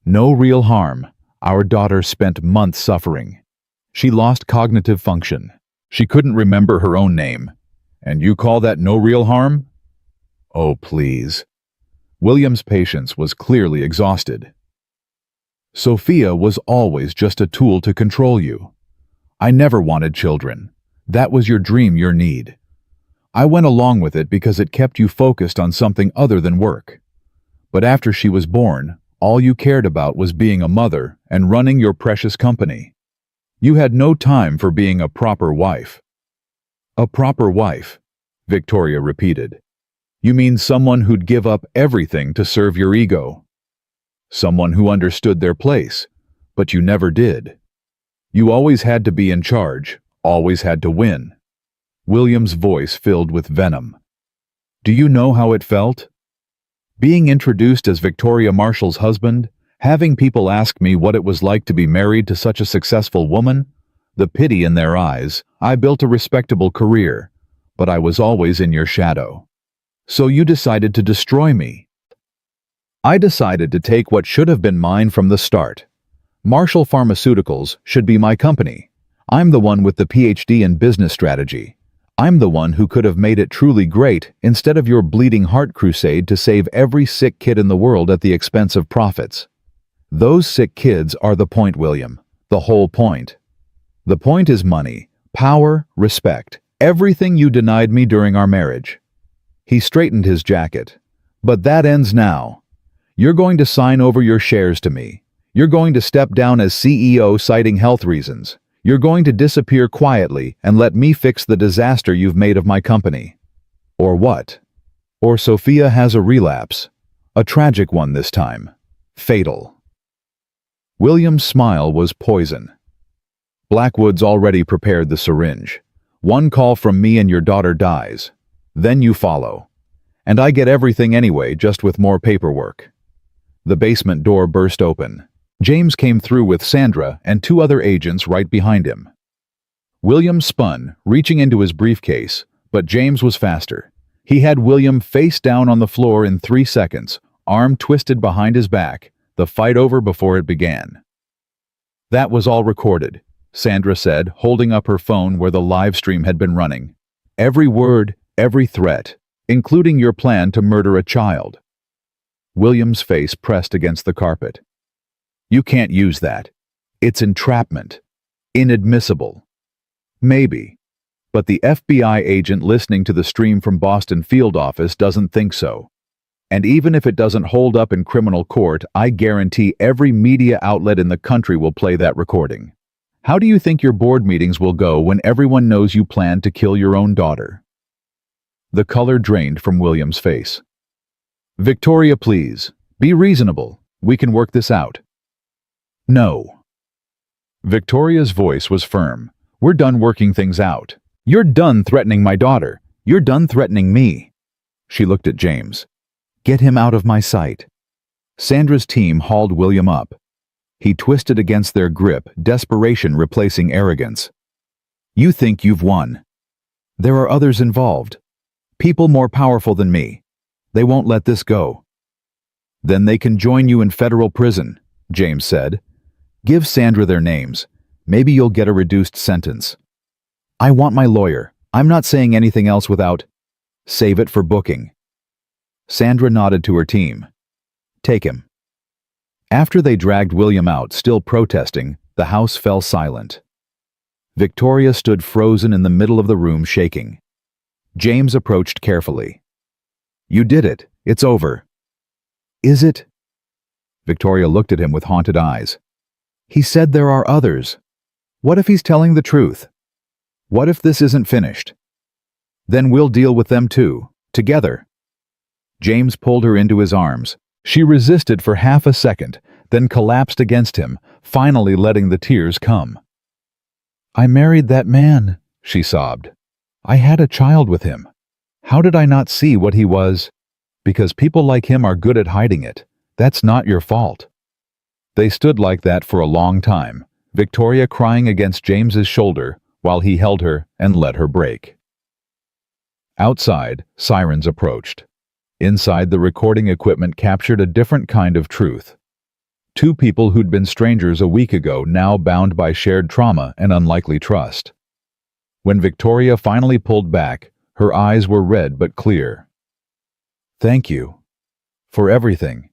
No real harm. Our daughter spent months suffering. She lost cognitive function. She couldn't remember her own name. And you call that no real harm? Oh, please. William's patience was clearly exhausted. Sophia was always just a tool to control you. I never wanted children. That was your dream, your need. I went along with it because it kept you focused on something other than work. But after she was born, all you cared about was being a mother and running your precious company. You had no time for being a proper wife. A proper wife, Victoria repeated. You mean someone who'd give up everything to serve your ego? Someone who understood their place, but you never did. You always had to be in charge, always had to win. William's voice filled with venom. Do you know how it felt? Being introduced as Victoria Marshall's husband, having people ask me what it was like to be married to such a successful woman, the pity in their eyes. I built a respectable career, but I was always in your shadow. So you decided to destroy me. I decided to take what should have been mine from the start. Marshall Pharmaceuticals should be my company. I'm the one with the PhD in business strategy. I'm the one who could have made it truly great instead of your bleeding heart crusade to save every sick kid in the world at the expense of profits. Those sick kids are the point, William. The whole point. The point is money, power, respect. Everything you denied me during our marriage. He straightened his jacket. But that ends now. You're going to sign over your shares to me. You're going to step down as CEO citing health reasons. You're going to disappear quietly and let me fix the disaster you've made of my company. Or what? Or Sophia has a relapse. A tragic one this time. Fatal. William's smile was poison. Blackwood's already prepared the syringe. One call from me and your daughter dies. Then you follow. And I get everything anyway, just with more paperwork. The basement door burst open. James came through with Sandra and 2 other agents right behind him. William spun, reaching into his briefcase, but James was faster. He had William face down on the floor in 3 seconds, arm twisted behind his back, the fight over before it began. That was all recorded, Sandra said, holding up her phone where the live stream had been running. Every word, every threat, including your plan to murder a child. William's face pressed against the carpet. You can't use that. It's entrapment. Inadmissible. Maybe. But the FBI agent listening to the stream from Boston field office doesn't think so. And even if it doesn't hold up in criminal court, I guarantee every media outlet in the country will play that recording. How do you think your board meetings will go when everyone knows you plan to kill your own daughter? The color drained from William's face. Victoria, please. Be reasonable. We can work this out. No. Victoria's voice was firm. We're done working things out. You're done threatening my daughter. You're done threatening me. She looked at James. Get him out of my sight. Sandra's team hauled William up. He twisted against their grip, desperation replacing arrogance. You think you've won. There are others involved. People more powerful than me. They won't let this go. Then they can join you in federal prison, James said. Give Sandra their names. Maybe you'll get a reduced sentence. I want my lawyer. I'm not saying anything else without... Save it for booking. Sandra nodded to her team. Take him. After they dragged William out, still protesting, the house fell silent. Victoria stood frozen in the middle of the room, shaking. James approached carefully. You did it. It's over. Is it? Victoria looked at him with haunted eyes. He said there are others. What if he's telling the truth? What if this isn't finished? Then we'll deal with them too, together. James pulled her into his arms. She resisted for half a second, then collapsed against him, finally letting the tears come. I married that man, she sobbed. I had a child with him. How did I not see what he was? Because people like him are good at hiding it. That's not your fault. They stood like that for a long time, Victoria crying against James's shoulder while he held her and let her break. Outside, sirens approached. Inside, the recording equipment captured a different kind of truth. Two people who'd been strangers a week ago, now bound by shared trauma and unlikely trust. When Victoria finally pulled back, her eyes were red but clear. Thank you. For everything.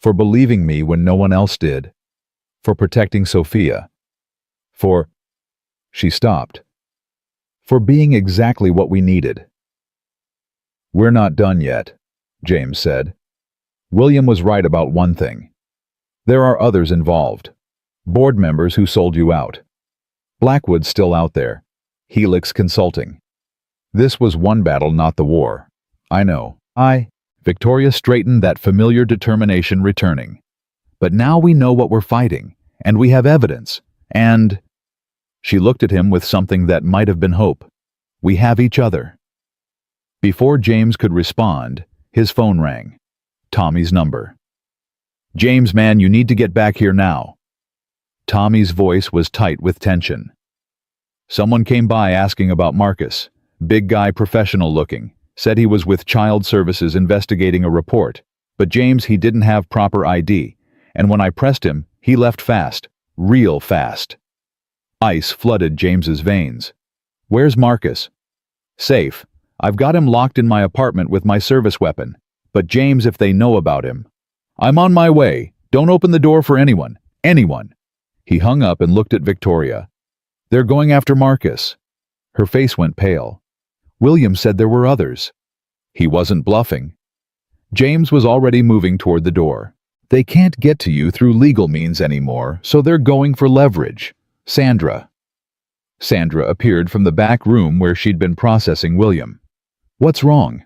For believing me when no one else did. For protecting Sophia. For... She stopped. For being exactly what we needed. We're not done yet, James said. William was right about one thing. There are others involved. Board members who sold you out. Blackwood's still out there. Helix Consulting. This was one battle, not the war. I know. Victoria straightened, that familiar determination returning. But now we know what we're fighting, and we have evidence, and... She looked at him with something that might have been hope. We have each other. Before James could respond, his phone rang. Tommy's number. James, man, you need to get back here now. Tommy's voice was tight with tension. Someone came by asking about Marcus. Big guy, professional looking. Said he was with Child Services investigating a report. But James, he didn't have proper ID. And when I pressed him, he left fast. Real fast. Ice flooded James's veins. Where's Marcus? Safe. I've got him locked in my apartment with my service weapon. But James, if they know about him... I'm on my way. Don't open the door for anyone. Anyone. He hung up and looked at Victoria. They're going after Marcus. Her face went pale. William said there were others. He wasn't bluffing. James was already moving toward the door. They can't get to you through legal means anymore, so they're going for leverage. Sandra. Sandra appeared from the back room where she'd been processing William. What's wrong?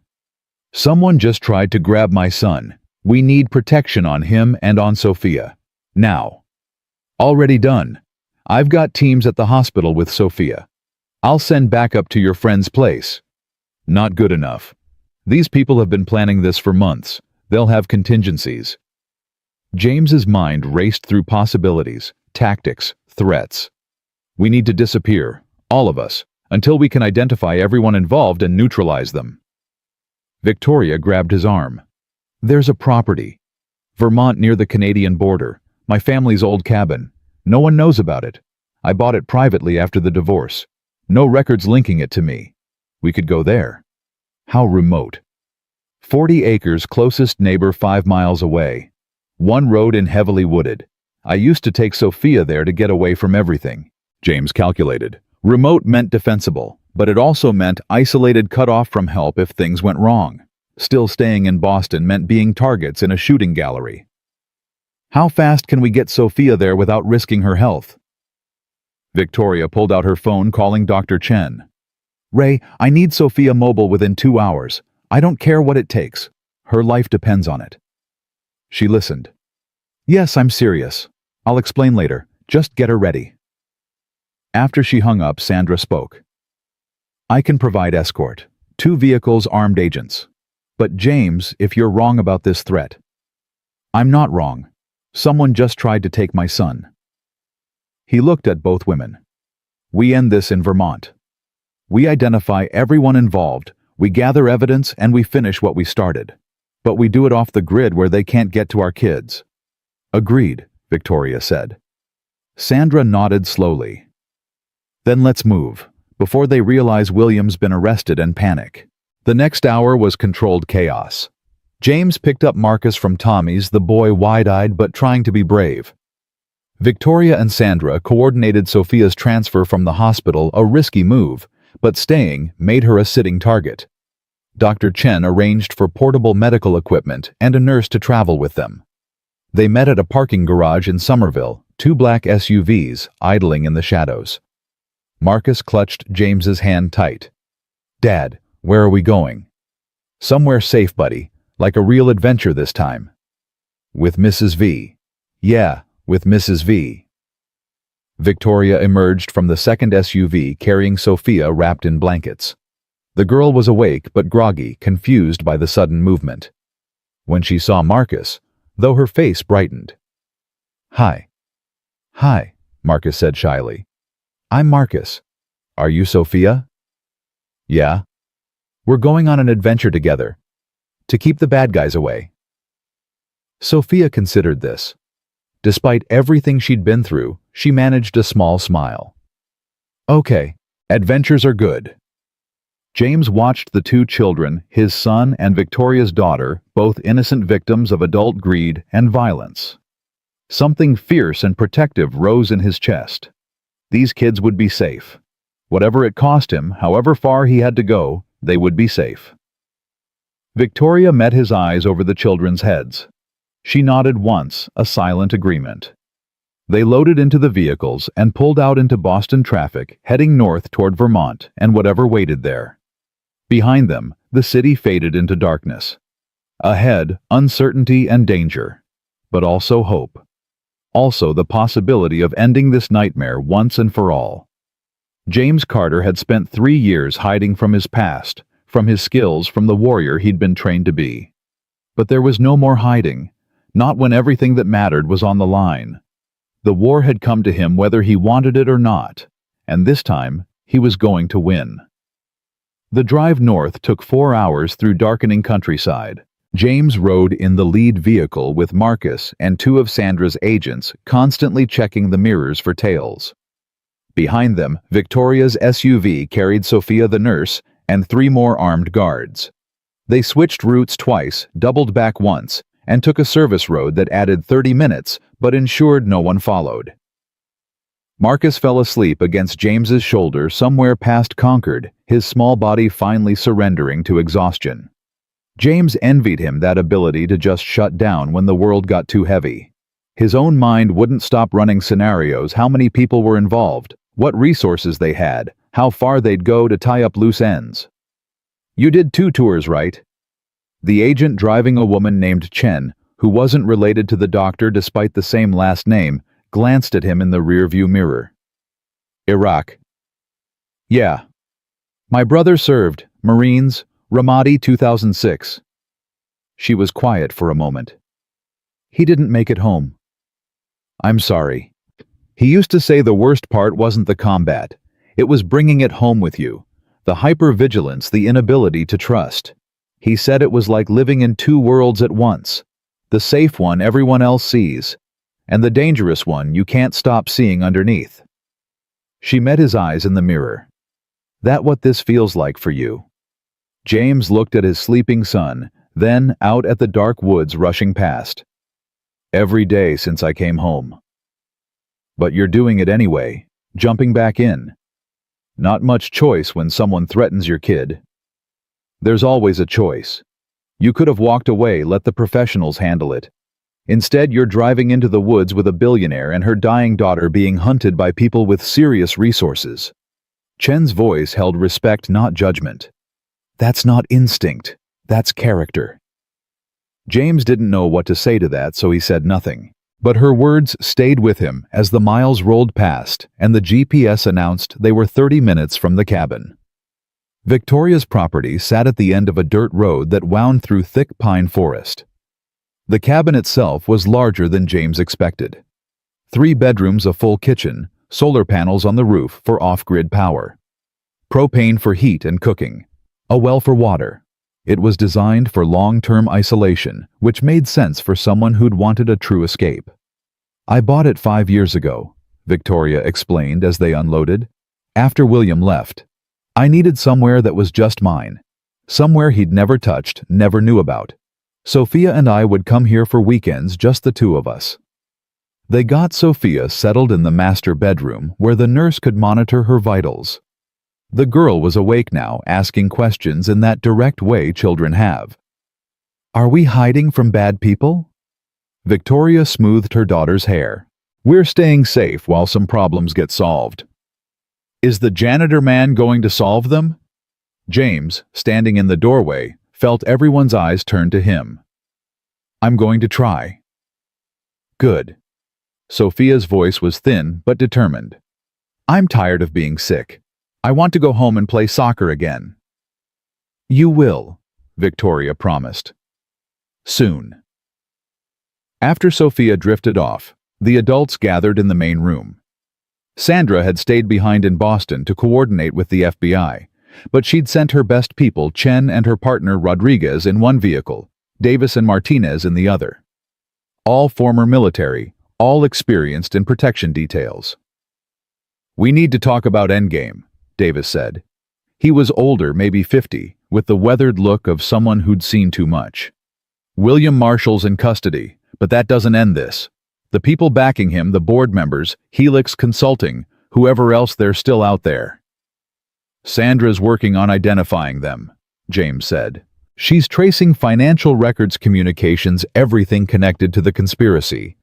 Someone just tried to grab my son. We need protection on him and on Sophia. Now. Already done. I've got teams at the hospital with Sophia. I'll send backup to your friend's place. Not good enough. These people have been planning this for months. They'll have contingencies. James's mind raced through possibilities, tactics, threats. We need to disappear, all of us, until we can identify everyone involved and neutralize them. Victoria grabbed his arm. There's a property. Vermont, near the Canadian border. My family's old cabin. No one knows about it. I bought it privately after the divorce. No records linking it to me. We could go there. How remote. 40 acres, closest neighbor 5 miles away. One road in heavily wooded. I used to take Sophia there to get away from everything. James calculated. Remote meant defensible, but it also meant isolated, cut off from help if things went wrong. Still staying in Boston meant being targets in a shooting gallery. How fast can we get Sophia there without risking her health? Victoria pulled out her phone, calling Dr. Chen. Ray, I need Sophia mobile within 2 hours. I don't care what it takes. Her life depends on it. She listened. Yes, I'm serious. I'll explain later. Just get her ready." After she hung up, Sandra spoke. "I can provide escort. 2 vehicles, armed agents. But James, if you're wrong about this threat." "I'm not wrong. Someone just tried to take my son." He looked at both women. "We end this in Vermont. We identify everyone involved, we gather evidence, and we finish what we started. But we do it off the grid where they can't get to our kids." "Agreed," Victoria said. Sandra nodded slowly. "Then let's move, before they realize William's been arrested and panic." The next hour was controlled chaos. James picked up Marcus from Tommy's, the boy wide-eyed but trying to be brave. Victoria and Sandra coordinated Sophia's transfer from the hospital, a risky move, but staying made her a sitting target. Dr. Chen arranged for portable medical equipment and a nurse to travel with them. They met at a parking garage in Somerville, 2 black SUVs idling in the shadows. Marcus clutched James's hand tight. "Dad, where are we going?" "Somewhere safe, buddy, like a real adventure this time." "With Mrs. V." "Yeah, with Mrs. V." Victoria emerged from the second SUV carrying Sophia wrapped in blankets. The girl was awake but groggy, confused by the sudden movement. When she saw Marcus, though, her face brightened. "Hi." "Hi," Marcus said shyly. "I'm Marcus. Are you Sophia?" "Yeah. We're going on an adventure together. To keep the bad guys away." Sophia considered this. Despite everything she'd been through, she managed a small smile. "Okay, adventures are good." James watched the 2 children, his son and Victoria's daughter, both innocent victims of adult greed and violence. Something fierce and protective rose in his chest. These kids would be safe. Whatever it cost him, however far he had to go, they would be safe. Victoria met his eyes over the children's heads. She nodded once, a silent agreement. They loaded into the vehicles and pulled out into Boston traffic, heading north toward Vermont and whatever waited there. Behind them, the city faded into darkness. Ahead, uncertainty and danger, but also hope. Also the possibility of ending this nightmare once and for all. James Carter had spent 3 years hiding from his past, from his skills, from the warrior he'd been trained to be. But there was no more hiding, not when everything that mattered was on the line. The war had come to him whether he wanted it or not, and this time he was going to win. The drive north took 4 hours through darkening countryside. James rode in the lead vehicle with Marcus and 2 of Sandra's agents constantly checking the mirrors for tails. Behind them, Victoria's SUV carried Sophia the nurse and 3 more armed guards. They switched routes twice, doubled back once, and took a service road that added 30 minutes but ensured no one followed. Marcus fell asleep against James's shoulder somewhere past Concord, his small body finally surrendering to exhaustion. James envied him that ability to just shut down when the world got too heavy. His own mind wouldn't stop running scenarios, how many people were involved, what resources they had, how far they'd go to tie up loose ends. "You did 2 tours, right?" The agent driving a woman named Chen, who wasn't related to the doctor despite the same last name, glanced at him in the rearview mirror. "Iraq." "Yeah. My brother served, Marines, Ramadi 2006. She was quiet for a moment. "He didn't make it home." "I'm sorry. He used to say the worst part wasn't the combat. It was bringing it home with you. The hypervigilance, the inability to trust. He said it was like living in 2 worlds at once. The safe one everyone else sees, and the dangerous one you can't stop seeing underneath." She met his eyes in the mirror. "That what this feels like for you?" James looked at his sleeping son, then out at the dark woods rushing past. "Every day since I came home." "But you're doing it anyway, jumping back in. Not much choice when someone threatens your kid." "There's always a choice. You could have walked away, let the professionals handle it. Instead, you're driving into the woods with a billionaire and her dying daughter being hunted by people with serious resources." Chen's voice held respect, not judgment. "That's not instinct. That's character." James didn't know what to say to that, so he said nothing. But her words stayed with him as the miles rolled past and the GPS announced they were 30 minutes from the cabin. Victoria's property sat at the end of a dirt road that wound through thick pine forest. The cabin itself was larger than James expected. 3 bedrooms, a full kitchen, solar panels on the roof for off-grid power, propane for heat and cooking, a well for water. It was designed for long-term isolation, which made sense for someone who'd wanted a true escape. "I bought it 5 years ago," Victoria explained as they unloaded. "After William left. I needed somewhere that was just mine. Somewhere he'd never touched, never knew about. Sophia and I would come here for weekends, just the 2 of us." They got Sophia settled in the master bedroom where the nurse could monitor her vitals. The girl was awake now, asking questions in that direct way children have. "Are we hiding from bad people?" Victoria smoothed her daughter's hair. "We're staying safe while some problems get solved." "Is the janitor man going to solve them?" James, standing in the doorway, felt everyone's eyes turn to him. "I'm going to try." "Good." Sophia's voice was thin but determined. "I'm tired of being sick. I want to go home and play soccer again." "You will," Victoria promised. "Soon." After Sophia drifted off, the adults gathered in the main room. Sandra had stayed behind in Boston to coordinate with the FBI, but she'd sent her best people, Chen and her partner Rodriguez, in one vehicle, Davis and Martinez in the other. All former military, all experienced in protection details. "We need to talk about Endgame," Davis said. He was older, maybe 50, with the weathered look of someone who'd seen too much. "William Marshall's in custody, but that doesn't end this. The people backing him, the board members, Helix Consulting, whoever else they're still out there." "Sandra's working on identifying them," James said. "She's tracing financial records, communications, everything connected to the conspiracy."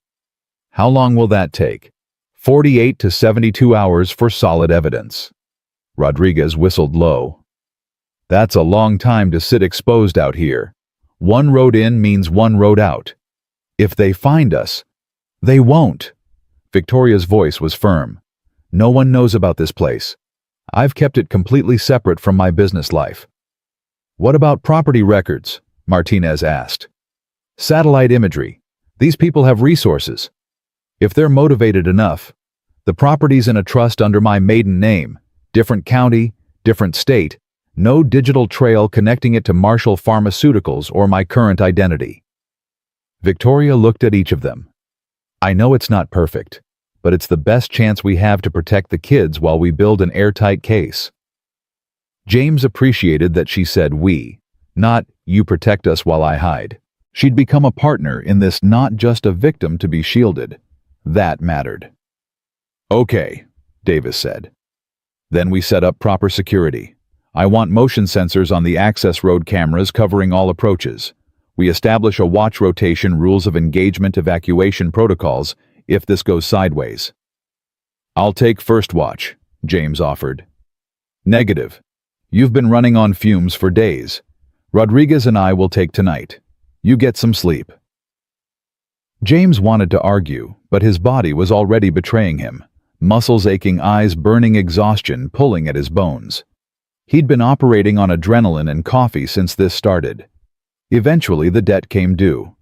"How long will that take?" 48 to 72 hours for solid evidence." Rodriguez whistled low. "That's a long time to sit exposed out here. One road in means one road out. If they find us..." "They won't." Victoria's voice was firm. "No one knows about this place. I've kept it completely separate from my business life." "What about property records?" Martinez asked. "Satellite imagery. These people have resources. If they're motivated enough. The property's in a trust under my maiden name. Different county, different state. No digital trail connecting it to Marshall Pharmaceuticals or my current identity." Victoria looked at each of them. "I know it's not perfect, but it's the best chance we have to protect the kids while we build an airtight case." James appreciated that she said we, not "you protect us while I hide." She'd become a partner in this, not just a victim to be shielded. That mattered. "Okay," Davis said. "Then we set up proper security. I want motion sensors on the access road cameras covering all approaches. We establish a watch rotation, rules of engagement, evacuation protocols if this goes sideways." "I'll take first watch," James offered. "Negative. You've been running on fumes for days. Rodriguez and I will take tonight. You get some sleep." James wanted to argue, but his body was already betraying him. Muscles aching, eyes burning, exhaustion pulling at his bones. He'd been operating on adrenaline and coffee since this started. Eventually, the debt came due.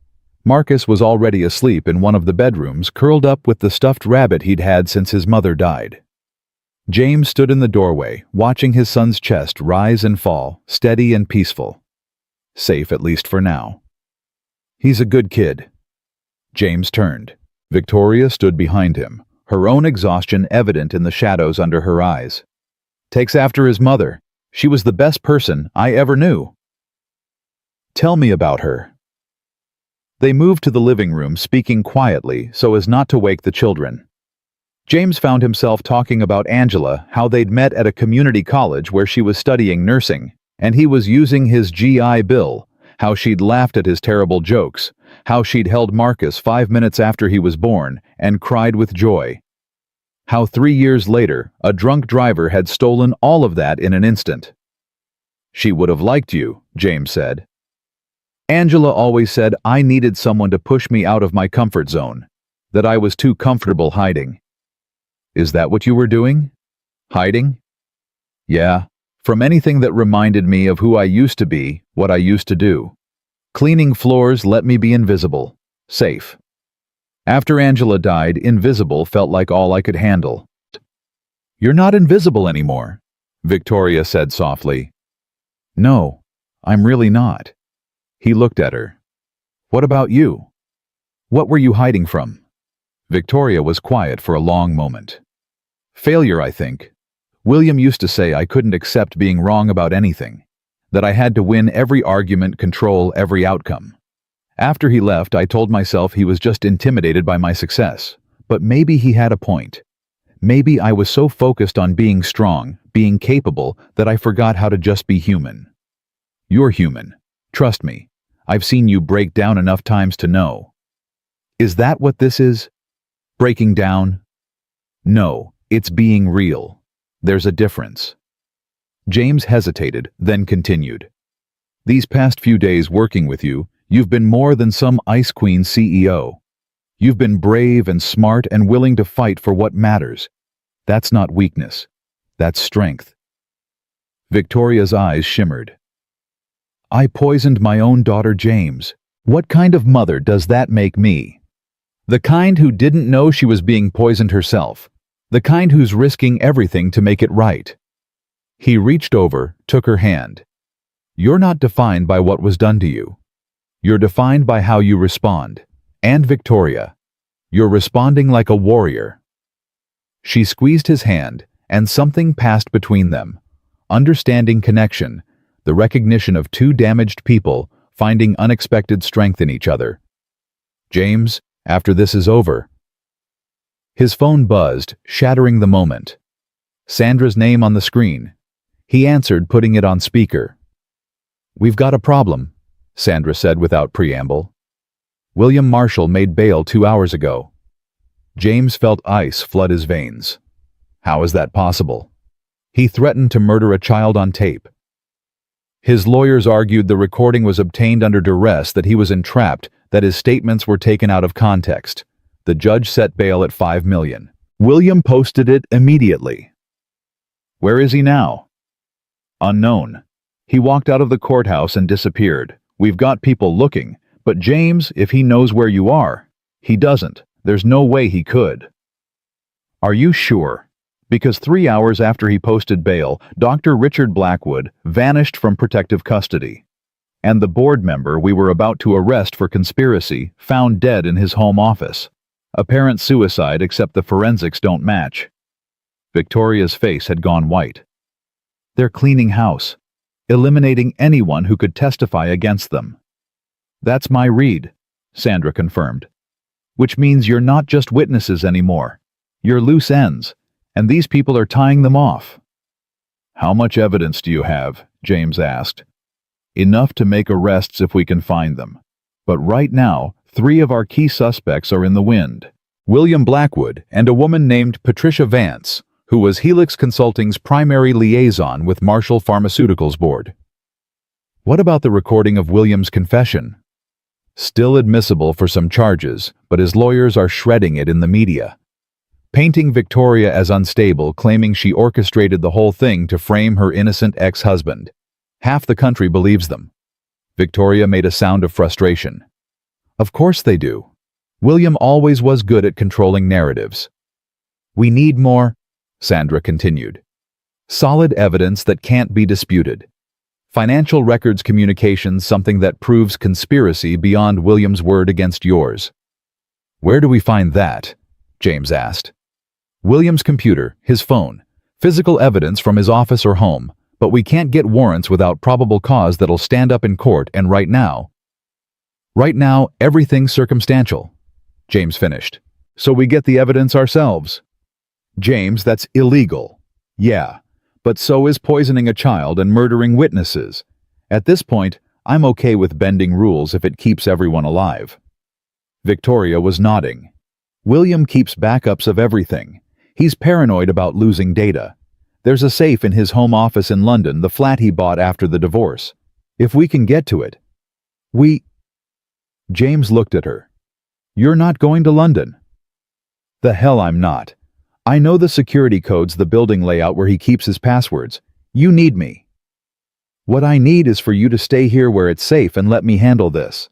Marcus was already asleep in one of the bedrooms, curled up with the stuffed rabbit he'd had since his mother died. James stood in the doorway, watching his son's chest rise and fall, steady and peaceful. Safe, at least for now. "He's a good kid." James turned. Victoria stood behind him, her own exhaustion evident in the shadows under her eyes. "Takes after his mother. She was the best person I ever knew." "Tell me about her." They moved to the living room, speaking quietly so as not to wake the children. James found himself talking about Angela, how they'd met at a community college where she was studying nursing, and he was using his GI Bill, how she'd laughed at his terrible jokes, how she'd held Marcus 5 minutes after he was born and cried with joy. How 3 years later, a drunk driver had stolen all of that in an instant. "She would have liked you," James said. "Angela always said I needed someone to push me out of my comfort zone. That I was too comfortable hiding. Is that what you were doing? Hiding? Yeah, from anything that reminded me of who I used to be, what I used to do. Cleaning floors let me be invisible, safe. After Angela died, invisible felt like all I could handle. You're not invisible anymore, Victoria said softly. No, I'm really not. He looked at her. What about you? What were you hiding from? Victoria was quiet for a long moment. Failure, I think. William used to say I couldn't accept being wrong about anything, that I had to win every argument, control every outcome. After he left, I told myself he was just intimidated by my success, but maybe he had a point. Maybe I was so focused on being strong, being capable, that I forgot how to just be human. You're human. Trust me. I've seen you break down enough times to know. Is that what this is? Breaking down? No, it's being real. There's a difference. James hesitated, then continued. These past few days working with you, you've been more than some Ice Queen CEO. You've been brave and smart and willing to fight for what matters. That's not weakness. That's strength. Victoria's eyes shimmered. I poisoned my own daughter, James. What kind of mother does that make me? The kind who didn't know she was being poisoned herself. The kind who's risking everything to make it right. He reached over, took her hand. You're not defined by what was done to you. You're defined by how you respond. And Victoria, you're responding like a warrior. She squeezed his hand, and something passed between them. Understanding connection, the recognition of two damaged people finding unexpected strength in each other. James, after this is over. His phone buzzed, shattering the moment. Sandra's name on the screen. He answered, putting it on speaker. We've got a problem, Sandra said without preamble. William Marshall made bail 2 hours ago. James felt ice flood his veins. How is that possible? He threatened to murder a child on tape. His lawyers argued the recording was obtained under duress, that he was entrapped, that his statements were taken out of context. The judge set bail at $5 million. William posted it immediately. Where is he now? Unknown. He walked out of the courthouse and disappeared. We've got people looking, but James, if he knows where you are, he doesn't. There's no way he could. Are you sure? Because 3 hours after he posted bail, Dr. Richard Blackwood vanished from protective custody. And the board member we were about to arrest for conspiracy found dead in his home office. Apparent suicide, except the forensics don't match. Victoria's face had gone white. They're cleaning house, eliminating anyone who could testify against them. That's my read, Sandra confirmed. Which means you're not just witnesses anymore. You're loose ends, and these people are tying them off. How much evidence do you have? James asked. Enough to make arrests if we can find them. But right now, 3 of our key suspects are in the wind. William Blackwood and a woman named Patricia Vance, who was Helix Consulting's primary liaison with Marshall Pharmaceuticals Board. What about the recording of William's confession? Still admissible for some charges, but his lawyers are shredding it in the media. Painting Victoria as unstable, claiming she orchestrated the whole thing to frame her innocent ex-husband. Half the country believes them. Victoria made a sound of frustration. Of course they do. William always was good at controlling narratives. We need more, Sandra continued. Solid evidence that can't be disputed. Financial records communications, something that proves conspiracy beyond William's word against yours. Where do we find that? James asked. William's computer, his phone, physical evidence from his office or home, but we can't get warrants without probable cause that'll stand up in court, and right now, everything's circumstantial, James finished. So we get the evidence ourselves. James, that's illegal. Yeah, but so is poisoning a child and murdering witnesses. At this point, I'm okay with bending rules if it keeps everyone alive. Victoria was nodding. William keeps backups of everything. He's paranoid about losing data. There's a safe in his home office in London, the flat he bought after the divorce. If we can get to it, James looked at her. You're not going to London. The hell I'm not. I know the security codes, the building layout where he keeps his passwords. You need me. What I need is for you to stay here where it's safe and let me handle this.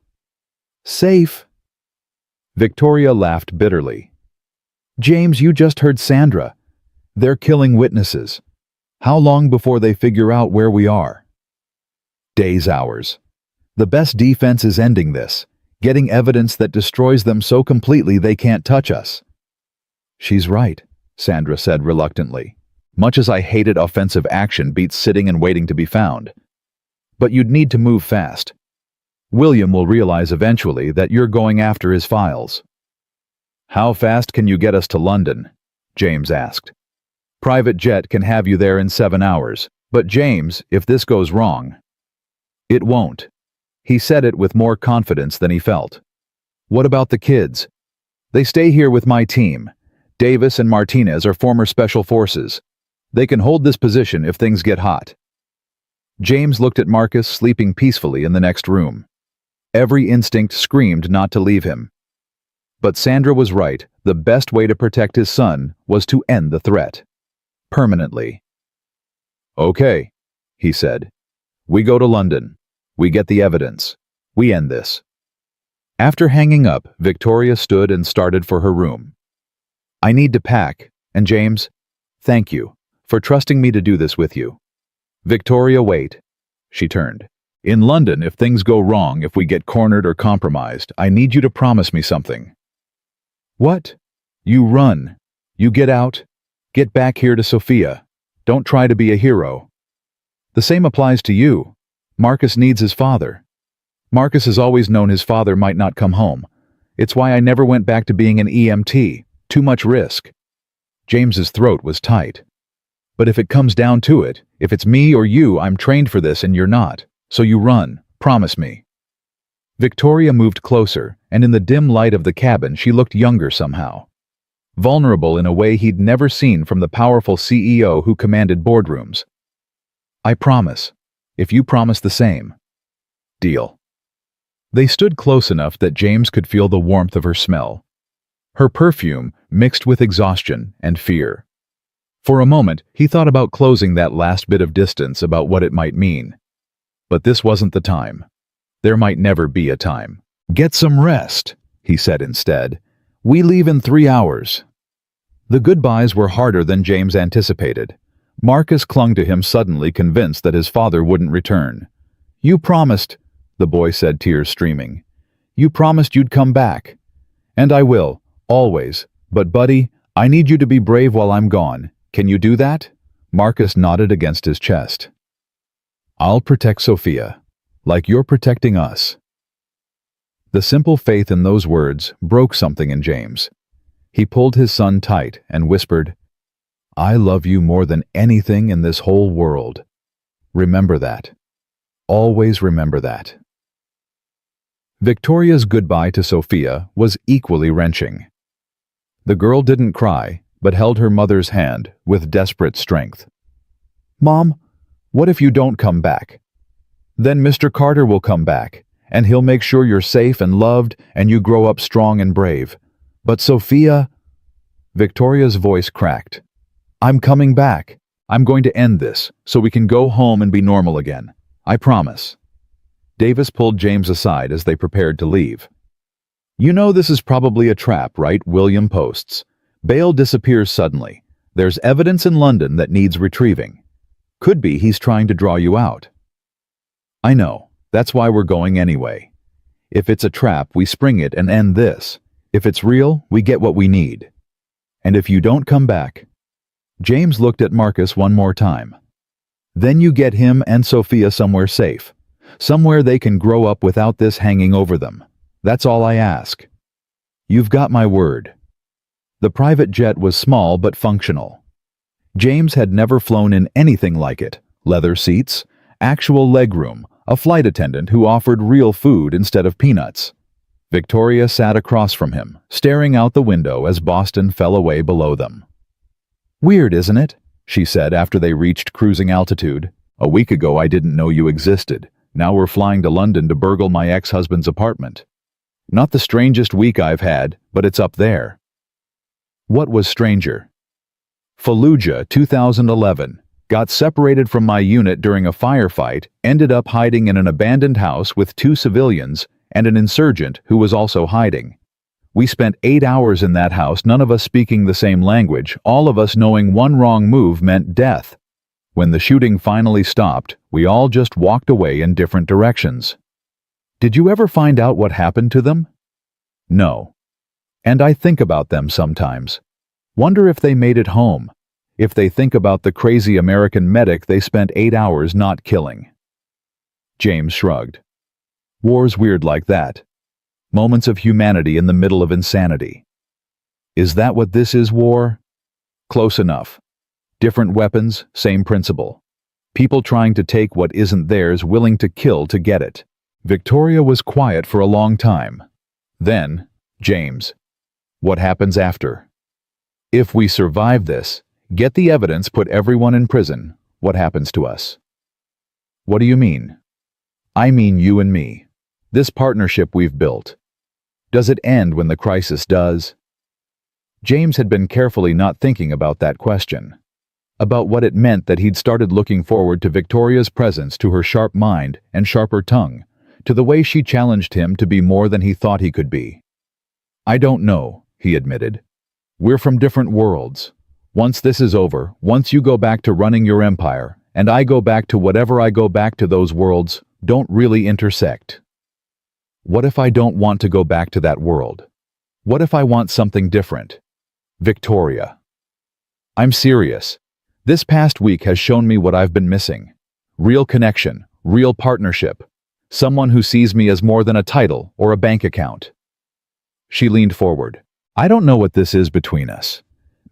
Safe? Victoria laughed bitterly. James, you just heard Sandra. They're killing witnesses. How long before they figure out where we are? Days, hours. The best defense is ending this, getting evidence that destroys them so completely they can't touch us. She's right, Sandra said reluctantly. Much as I hated offensive action beats sitting and waiting to be found. But you'd need to move fast. William will realize eventually that you're going after his files. How fast can you get us to London? James asked. Private jet can have you there in 7 hours, but James, if this goes wrong... It won't. He said it with more confidence than he felt. What about the kids? They stay here with my team. Davis and Martinez are former special forces. They can hold this position if things get hot. James looked at Marcus sleeping peacefully in the next room. Every instinct screamed not to leave him. But Sandra was right. The best way to protect his son was to end the threat. Permanently. Okay, he said. We go to London. We get the evidence. We end this. After hanging up, Victoria stood and started for her room. I need to pack, and James, thank you for trusting me to do this with you. Victoria, wait. She turned. In London, if things go wrong, if we get cornered or compromised, I need you to promise me something. What? You run. You get out. Get back here to Sophia. Don't try to be a hero. The same applies to you. Marcus needs his father. Marcus has always known his father might not come home. It's why I never went back to being an EMT. Too much risk. James's throat was tight. But if it comes down to it, if it's me or you, I'm trained for this and you're not. So you run. Promise me. Victoria moved closer, and in the dim light of the cabin she looked younger somehow. Vulnerable in a way he'd never seen from the powerful CEO who commanded boardrooms. I promise. If you promise the same. Deal. They stood close enough that James could feel the warmth of her smell. Her perfume mixed with exhaustion and fear. For a moment, he thought about closing that last bit of distance about what it might mean. But this wasn't the time. There might never be a time. Get some rest, he said instead. We leave in 3 hours. The goodbyes were harder than James anticipated. Marcus clung to him suddenly, convinced that his father wouldn't return. You promised, the boy said, tears streaming. You promised you'd come back. And I will, always. But buddy, I need you to be brave while I'm gone. Can you do that? Marcus nodded against his chest. I'll protect Sophia, like you're protecting us. The simple faith in those words broke something in James. He pulled his son tight and whispered, I love you more than anything in this whole world. Remember that. Always remember that. Victoria's goodbye to Sophia was equally wrenching. The girl didn't cry, but held her mother's hand with desperate strength. Mom, what if you don't come back? Then Mr. Carter will come back, and he'll make sure you're safe and loved and you grow up strong and brave. But Sophia... Victoria's voice cracked. I'm coming back. I'm going to end this, so we can go home and be normal again. I promise. Davis pulled James aside as they prepared to leave. You know this is probably a trap, right? William posts. Bale disappears suddenly. There's evidence in London that needs retrieving. Could be he's trying to draw you out. I know. That's why we're going anyway. If it's a trap, we spring it and end this. If it's real, we get what we need. And if you don't come back... James looked at Marcus one more time. Then you get him and Sophia somewhere safe. Somewhere they can grow up without this hanging over them. That's all I ask. You've got my word. The private jet was small but functional. James had never flown in anything like it. Leather seats, actual legroom, a flight attendant who offered real food instead of peanuts. Victoria sat across from him, staring out the window as Boston fell away below them. Weird, isn't it? She said after they reached cruising altitude. A week ago I didn't know you existed. Now we're flying to London to burgle my ex-husband's apartment. Not the strangest week I've had, but it's up there. What was stranger? Fallujah 2011. Got separated from my unit during a firefight, ended up hiding in an abandoned house with 2 civilians and an insurgent who was also hiding. We spent 8 hours in that house, none of us speaking the same language, all of us knowing one wrong move meant death. When the shooting finally stopped, we all just walked away in different directions. Did you ever find out what happened to them? No. And I think about them sometimes. Wonder if they made it home. If they think about the crazy American medic they spent 8 hours not killing. James shrugged. War's weird like that. Moments of humanity in the middle of insanity. Is that what this is, war? Close enough. Different weapons, same principle. People trying to take what isn't theirs, willing to kill to get it. Victoria was quiet for a long time. Then, James. What happens after? If we survive this, get the evidence, put everyone in prison, what happens to us? What do you mean? I mean you and me. This partnership we've built. Does it end when the crisis does? James had been carefully not thinking about that question. About what it meant that he'd started looking forward to Victoria's presence, to her sharp mind and sharper tongue, to the way she challenged him to be more than he thought he could be. I don't know, he admitted. We're from different worlds. Once this is over, once you go back to running your empire, and I go back to whatever I go back to, those worlds don't really intersect. What if I don't want to go back to that world? What if I want something different? Victoria. I'm serious. This past week has shown me what I've been missing. Real connection, real partnership. Someone who sees me as more than a title or a bank account. She leaned forward. I don't know what this is between us.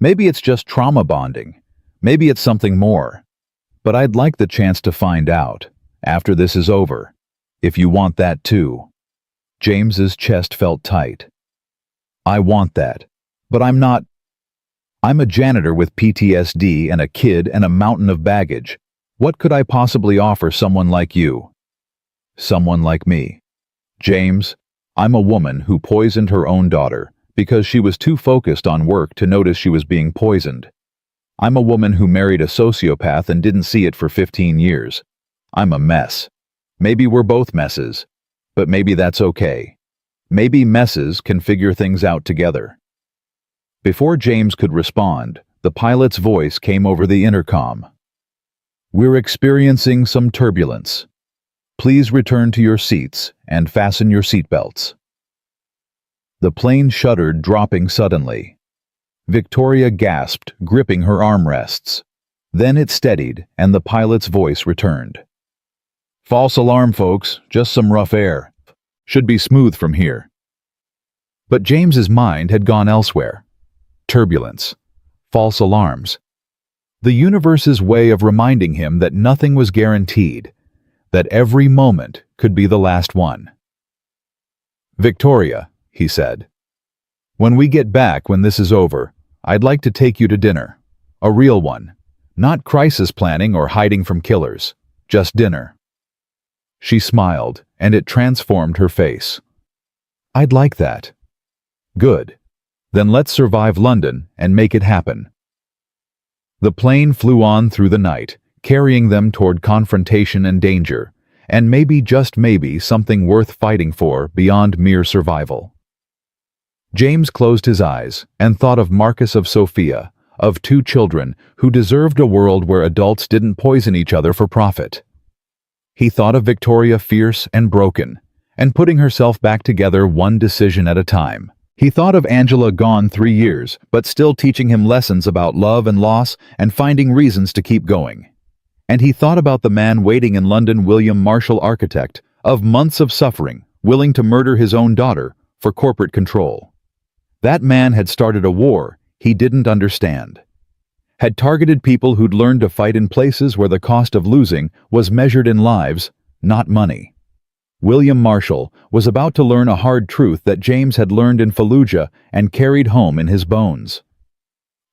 Maybe it's just trauma bonding. Maybe it's something more. But I'd like the chance to find out, after this is over, if you want that too. James's chest felt tight. I want that, but I'm not. I'm a janitor with PTSD and a kid and a mountain of baggage. What could I possibly offer someone like you? Someone like me. James, I'm a woman who poisoned her own daughter because she was too focused on work to notice she was being poisoned. I'm a woman who married a sociopath and didn't see it for 15 years. I'm a mess. Maybe we're both messes, but maybe that's okay. Maybe messes can figure things out together. Before James could respond, the pilot's voice came over the intercom. We're experiencing some turbulence. Please return to your seats and fasten your seatbelts. The plane shuddered, dropping suddenly. Victoria gasped, gripping her armrests. Then it steadied, and the pilot's voice returned. False alarm, folks. Just some rough air. Should be smooth from here. But James's mind had gone elsewhere. Turbulence. False alarms. The universe's way of reminding him that nothing was guaranteed, that every moment could be the last one. Victoria, he said. When we get back, when this is over, I'd like to take you to dinner. A real one. Not crisis planning or hiding from killers. Just dinner. She smiled, and it transformed her face. I'd like that. Good. Then let's survive London and make it happen. The plane flew on through the night, carrying them toward confrontation and danger, and maybe, just maybe, something worth fighting for beyond mere survival. James closed his eyes and thought of Marcus, of Sophia, of 2 children who deserved a world where adults didn't poison each other for profit. He thought of Victoria, fierce and broken, and putting herself back together one decision at a time. He thought of Angela, gone 3 years, but still teaching him lessons about love and loss and finding reasons to keep going. And he thought about the man waiting in London, William Marshall, architect, of months of suffering, willing to murder his own daughter for corporate control. That man had started a war he didn't understand. Had targeted people who'd learned to fight in places where the cost of losing was measured in lives, not money. William Marshall was about to learn a hard truth that James had learned in Fallujah and carried home in his bones.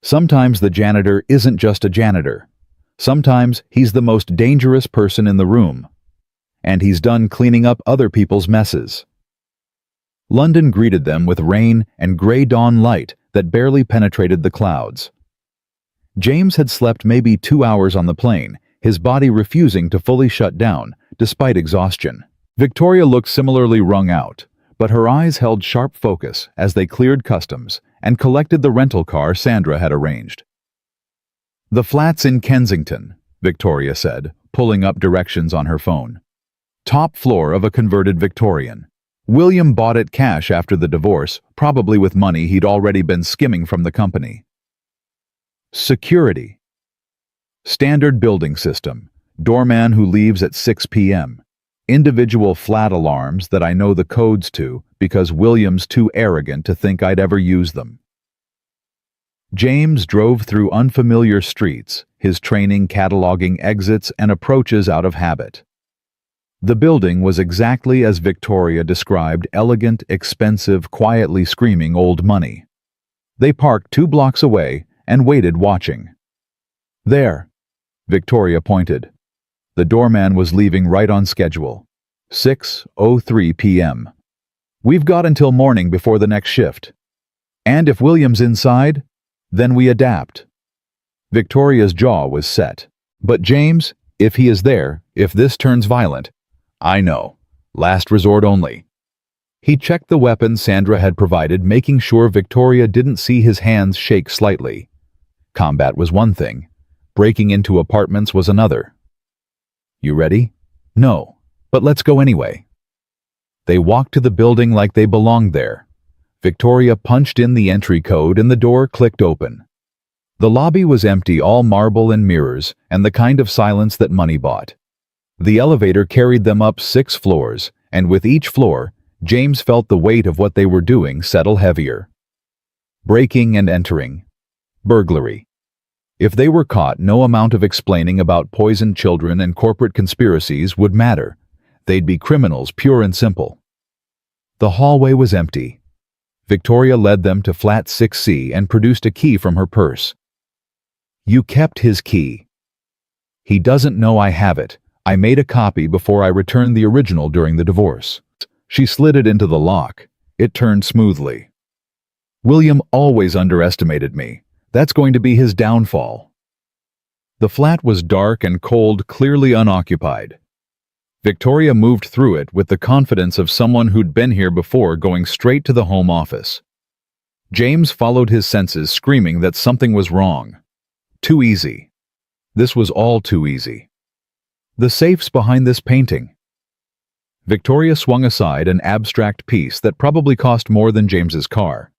Sometimes the janitor isn't just a janitor. Sometimes he's the most dangerous person in the room. And he's done cleaning up other people's messes. London greeted them with rain and gray dawn light that barely penetrated the clouds. James had slept maybe 2 hours on the plane, his body refusing to fully shut down, despite exhaustion. Victoria looked similarly wrung out, but her eyes held sharp focus as they cleared customs and collected the rental car Sandra had arranged. "The flat's in Kensington," Victoria said, pulling up directions on her phone. "Top floor of a converted Victorian. William bought it cash after the divorce, probably with money he'd already been skimming from the company." Security. Standard building system. Doorman who leaves at 6 p.m. Individual flat alarms that I know the codes to because William's too arrogant to think I'd ever use them. James drove through unfamiliar streets, his training cataloging exits and approaches out of habit. The building was exactly as Victoria described: elegant, expensive, quietly screaming old money. They parked 2 blocks away and waited watching. "There," Victoria pointed. The doorman was leaving right on schedule. 6:03 p.m. "We've got until morning before the next shift. And if William's inside, then we adapt." Victoria's jaw was set. "But James, if he is there, if this turns violent—" "I know. Last resort only." He checked the weapon Sandra had provided, making sure Victoria didn't see his hands shake slightly. Combat was one thing. Breaking into apartments was another. "You ready?" "No, but let's go anyway." They walked to the building like they belonged there. Victoria punched in the entry code and the door clicked open. The lobby was empty, all marble and mirrors, and the kind of silence that money bought. The elevator carried them up 6 floors, and with each floor, James felt the weight of what they were doing settle heavier. Breaking and entering. Burglary. If they were caught, no amount of explaining about poisoned children and corporate conspiracies would matter. They'd be criminals, pure and simple. The hallway was empty. Victoria led them to flat 6C and produced a key from her purse. "You kept his key." "He doesn't know I have it. I made a copy before I returned the original during the divorce." She slid it into the lock. It turned smoothly. "William always underestimated me. That's going to be his downfall." The flat was dark and cold, clearly unoccupied. Victoria moved through it with the confidence of someone who'd been here before, going straight to the home office. James followed his senses, screaming that something was wrong. Too easy. This was all too easy. The safe's behind this painting. Victoria swung aside an abstract piece that probably cost more than James's car.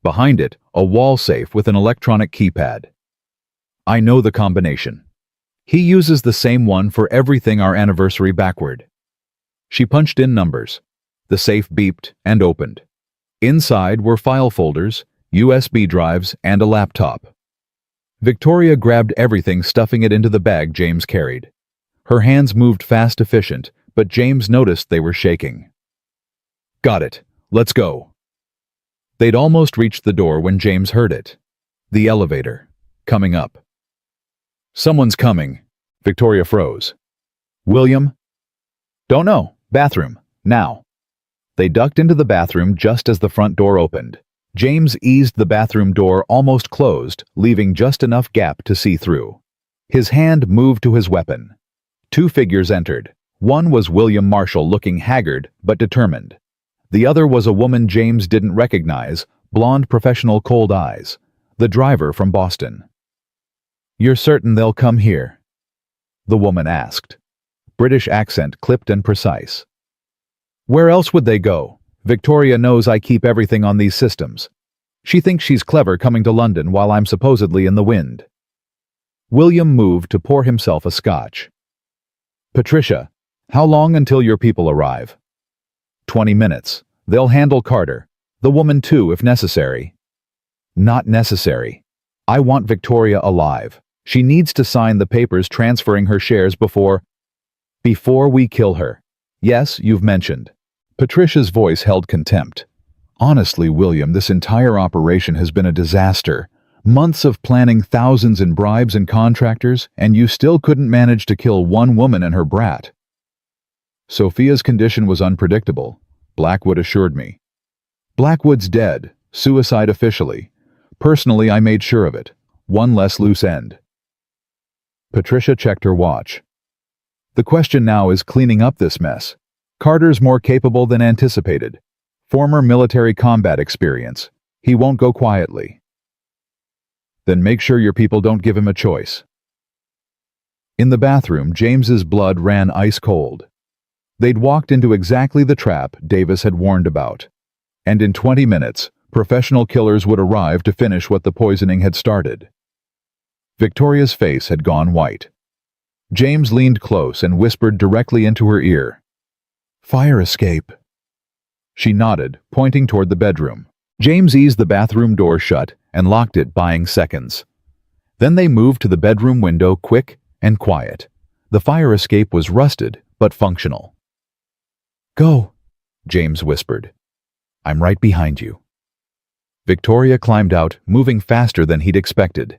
Behind it, a wall safe with an electronic keypad. "I know the combination. He uses the same one for everything our anniversary backward." She punched in numbers. The safe beeped and opened. Inside were file folders, USB drives, and a laptop. Victoria grabbed everything, stuffing it into the bag James carried. Her hands moved fast, efficient, but James noticed they were shaking. "Got it. Let's go." They'd almost reached the door when James heard it. The elevator. Coming up. "Someone's coming." Victoria froze. "William?" "Don't know. Bathroom. Now." They ducked into the bathroom just as the front door opened. James eased the bathroom door almost closed, leaving just enough gap to see through. His hand moved to his weapon. 2 figures entered. One was William Marshall, looking haggard but determined. The other was a woman James didn't recognize, blonde, professional, cold eyes. The driver from Boston. "You're certain they'll come here?" the woman asked. British accent, clipped and precise. "Where else would they go? Victoria knows I keep everything on these systems. She thinks she's clever coming to London while I'm supposedly in the wind." William moved to pour himself a scotch. "Patricia, how long until your people arrive?" 20 minutes. They'll handle Carter. The woman too, if necessary." "Not necessary. I want Victoria alive. She needs to sign the papers transferring her shares before we kill her." "Yes, you've mentioned." Patricia's voice held contempt. "Honestly, William, this entire operation has been a disaster. Months of planning, thousands in bribes and contractors, and you still couldn't manage to kill one woman and her brat." "Sophia's condition was unpredictable," Blackwood assured me. "Blackwood's dead, suicide officially. Personally, I made sure of it. One less loose end. Patricia checked her watch. The question now is cleaning up this mess. Carter's more capable than anticipated. Former military combat experience. He won't go quietly. Then make sure your people don't give him a choice. In the bathroom, James's blood ran ice cold. They'd walked into exactly the trap Davis had warned about. And in 20 minutes, professional killers would arrive to finish what the poisoning had started. Victoria's face had gone white. James leaned close and whispered directly into her ear. "Fire escape." She nodded, pointing toward the bedroom. James eased the bathroom door shut and locked it, buying seconds. Then they moved to the bedroom window, quick and quiet. The fire escape was rusted, but functional. "Go," James whispered. "I'm right behind you." Victoria climbed out, moving faster than he'd expected.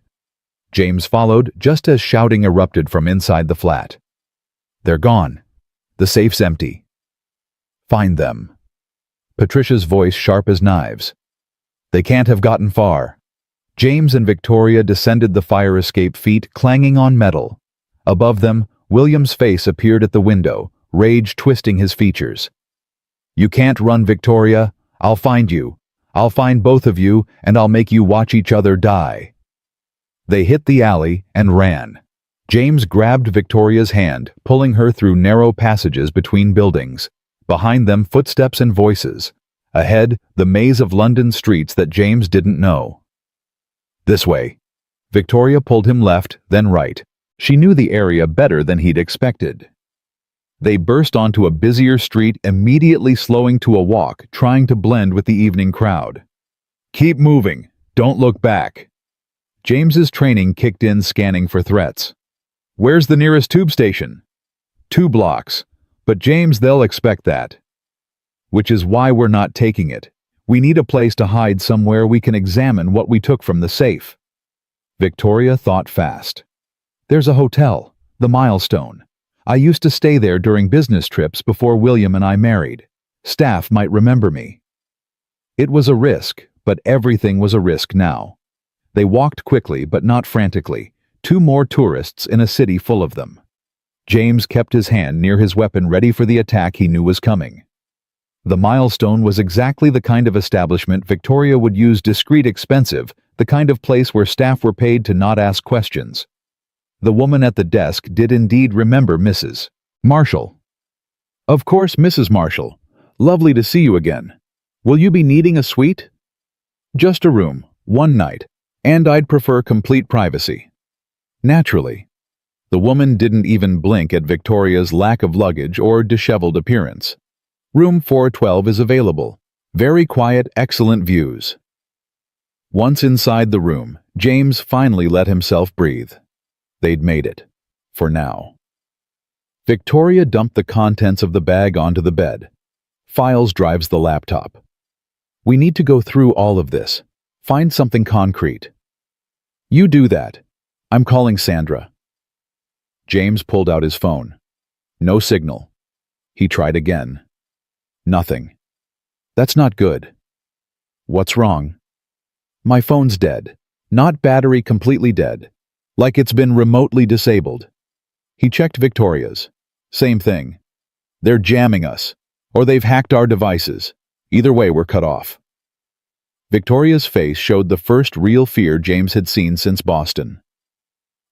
James followed just as shouting erupted from inside the flat. "They're gone. The safe's empty. Find them." Patricia's voice sharp as knives. "They can't have gotten far." James and Victoria descended the fire escape, feet clanging on metal. Above them, William's face appeared at the window, rage twisting his features. "You can't run, Victoria. I'll find you. I'll find both of you, and I'll make you watch each other die." They hit the alley and ran. James grabbed Victoria's hand, pulling her through narrow passages between buildings. Behind them, footsteps and voices. Ahead, the maze of London streets that James didn't know. "This way." Victoria pulled him left, then right. She knew the area better than he'd expected. They burst onto a busier street, immediately slowing to a walk, trying to blend with the evening crowd. "Keep moving. Don't look back." James's training kicked in, scanning for threats. "Where's the nearest tube station?" 2 blocks. But James, they'll expect that. Which is why we're not taking it. We need a place to hide somewhere we can examine what we took from the safe. Victoria thought fast. "There's a hotel, the Milestone. I used to stay there during business trips before William and I married. Staff might remember me." It was a risk, but everything was a risk now. They walked quickly, but not frantically. 2 more tourists in a city full of them. James kept his hand near his weapon, ready for the attack he knew was coming. The Milestone was exactly the kind of establishment Victoria would use, discreet, expensive, the kind of place where staff were paid to not ask questions. The woman at the desk did indeed remember Mrs. Marshall. "Of course, Mrs. Marshall. Lovely to see you again. Will you be needing a suite?" "Just a room, 1 night, and I'd prefer complete privacy." "Naturally." The woman didn't even blink at Victoria's lack of luggage or disheveled appearance. "Room 412 is available. Very quiet, excellent views." Once inside the room, James finally let himself breathe. They'd made it. For now. Victoria dumped the contents of the bag onto the bed. Files drives the laptop. "We need to go through all of this. Find something concrete." "You do that. I'm calling Sandra." James pulled out his phone. No signal. He tried again. Nothing. "That's not good." "What's wrong?" "My phone's dead. Not battery, completely dead. Like it's been remotely disabled." He checked Victoria's. Same thing. "They're jamming us. Or they've hacked our devices. Either way, we're cut off." Victoria's face showed the first real fear James had seen since Boston.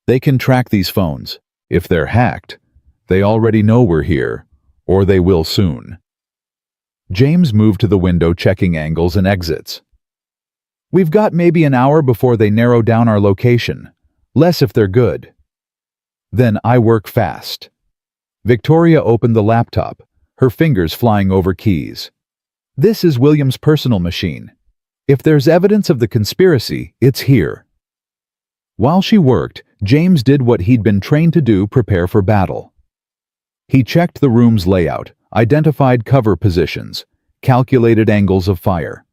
"They can track these phones. If they're hacked, they already know we're here, or they will soon." James moved to the window, checking angles and exits. "We've got maybe an hour before they narrow down our location. Less if they're good." "Then I work fast." Victoria opened the laptop, her fingers flying over keys. "This is William's personal machine. If there's evidence of the conspiracy, it's here." While she worked, James did what he'd been trained to do: prepare for battle. He checked the room's layout, identified cover positions, calculated angles of fire.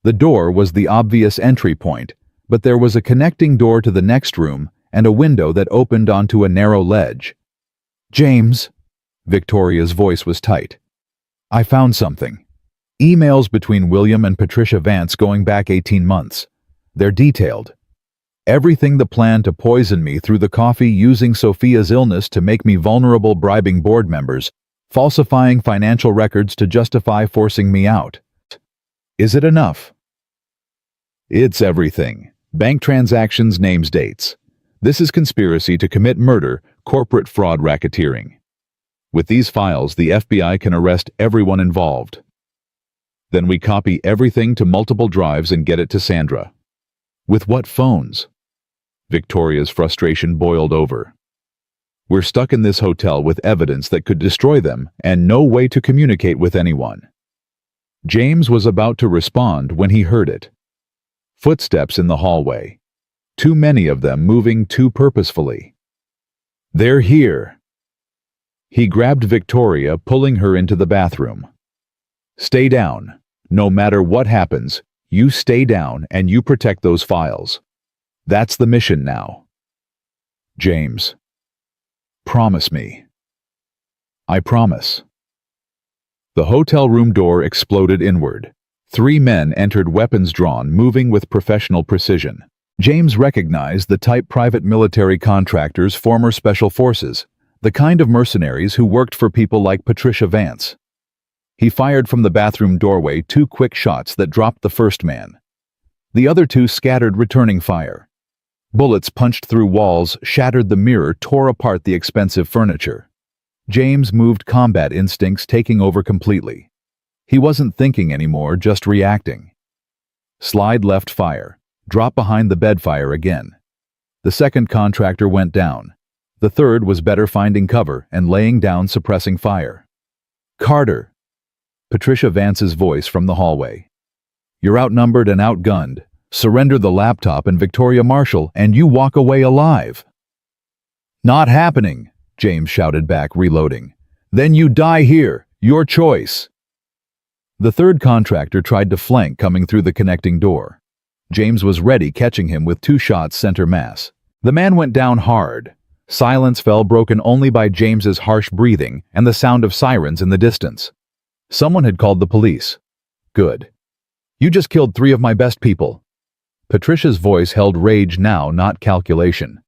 The door was the obvious entry point, but there was a connecting door to the next room and a window that opened onto a narrow ledge. "James," Victoria's voice was tight. "I found something. Emails between William and Patricia Vance going back 18 months. They're detailed. Everything the plan to poison me through the coffee, using Sophia's illness to make me vulnerable, bribing board members, falsifying financial records to justify forcing me out. Is it enough? It's everything. Bank transactions, names, dates. This is conspiracy to commit murder, corporate fraud, racketeering. With these files, the FBI can arrest everyone involved. Then we copy everything to multiple drives and get it to Sandra. With what phones? Victoria's frustration boiled over. We're stuck in this hotel with evidence that could destroy them and no way to communicate with anyone. James was about to respond when he heard it. Footsteps in the hallway. Too many of them, moving too purposefully. They're here. He grabbed Victoria, pulling her into the bathroom. Stay down. No matter what happens, you stay down and you protect those files. That's the mission now. James. Promise me. I promise. The hotel room door exploded inward. 3 men entered, weapons drawn, moving with professional precision. James recognized the type: private military contractors, former special forces, the kind of mercenaries who worked for people like Patricia Vance. He fired from the bathroom doorway 2 quick shots that dropped the first man. The other 2 scattered, returning fire. Bullets punched through walls, shattered the mirror, tore apart the expensive furniture. James moved, combat instincts taking over completely. He wasn't thinking anymore, just reacting. Slide left, fire. Drop behind the bed, fire again. The second contractor went down. The third was better, finding cover and laying down, suppressing fire. Carter. Patricia Vance's voice from the hallway. You're outnumbered and outgunned. Surrender the laptop and Victoria Marshall, and you walk away alive. Not happening, James shouted back, reloading. Then you die here. Your choice. The third contractor tried to flank, coming through the connecting door. James was ready, catching him with 2 shots center mass. The man went down hard. Silence fell, broken only by James's harsh breathing and the sound of sirens in the distance. Someone had called the police. Good. You just killed 3 of my best people. Patricia's voice held rage now, not calculation.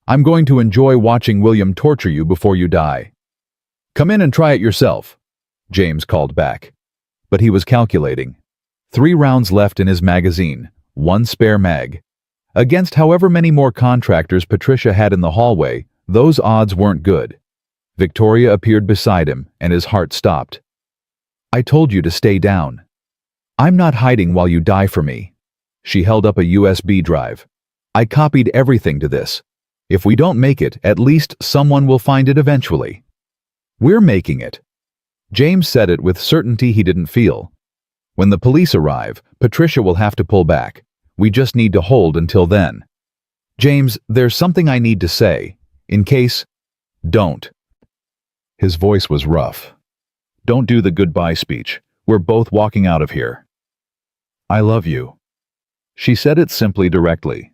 I'm going to enjoy watching William torture you before you die. Come in and try it yourself, James called back. But he was calculating. 3 rounds left in his magazine, 1 spare mag. Against however many more contractors Patricia had in the hallway, those odds weren't good. Victoria appeared beside him, and his heart stopped. I told you to stay down. I'm not hiding while you die for me. She held up a USB drive. I copied everything to this. If we don't make it, at least someone will find it eventually. We're making it. James said it with certainty he didn't feel. When the police arrive, Patricia will have to pull back. We just need to hold until then. James, there's something I need to say. In case... Don't. His voice was rough. Don't do the goodbye speech. We're both walking out of here. I love you. She said it simply, directly.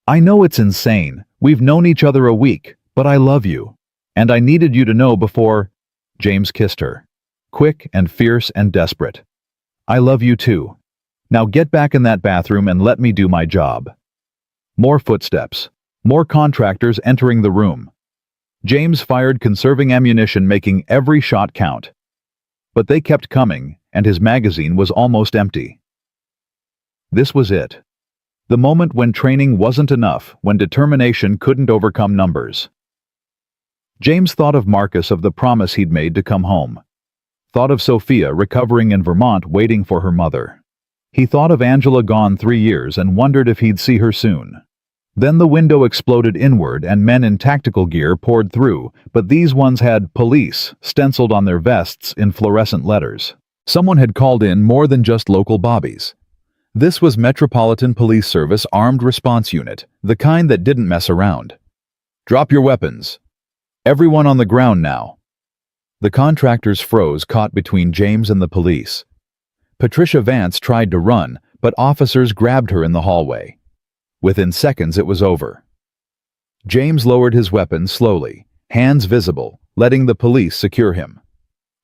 I know it's insane. We've known each other a week, but I love you. And I needed you to know before... James kissed her. Quick and fierce and desperate. I love you too. Now get back in that bathroom and let me do my job. More footsteps. More contractors entering the room. James fired, conserving ammunition, making every shot count. But they kept coming, and his magazine was almost empty. This was it. The moment when training wasn't enough, when determination couldn't overcome numbers. James thought of Marcus, of the promise he'd made to come home. Thought of Sophia, recovering in Vermont, waiting for her mother. He thought of Angela, gone 3 years, and wondered if he'd see her soon. Then the window exploded inward and men in tactical gear poured through, but these ones had "police" stenciled on their vests in fluorescent letters. Someone had called in more than just local bobbies. This was Metropolitan Police Service Armed Response Unit, the kind that didn't mess around. Drop your weapons. Everyone on the ground now. The contractors froze, caught between James and the police. Patricia Vance tried to run, but officers grabbed her in the hallway. Within seconds it was over. James lowered his weapon slowly, hands visible, letting the police secure him.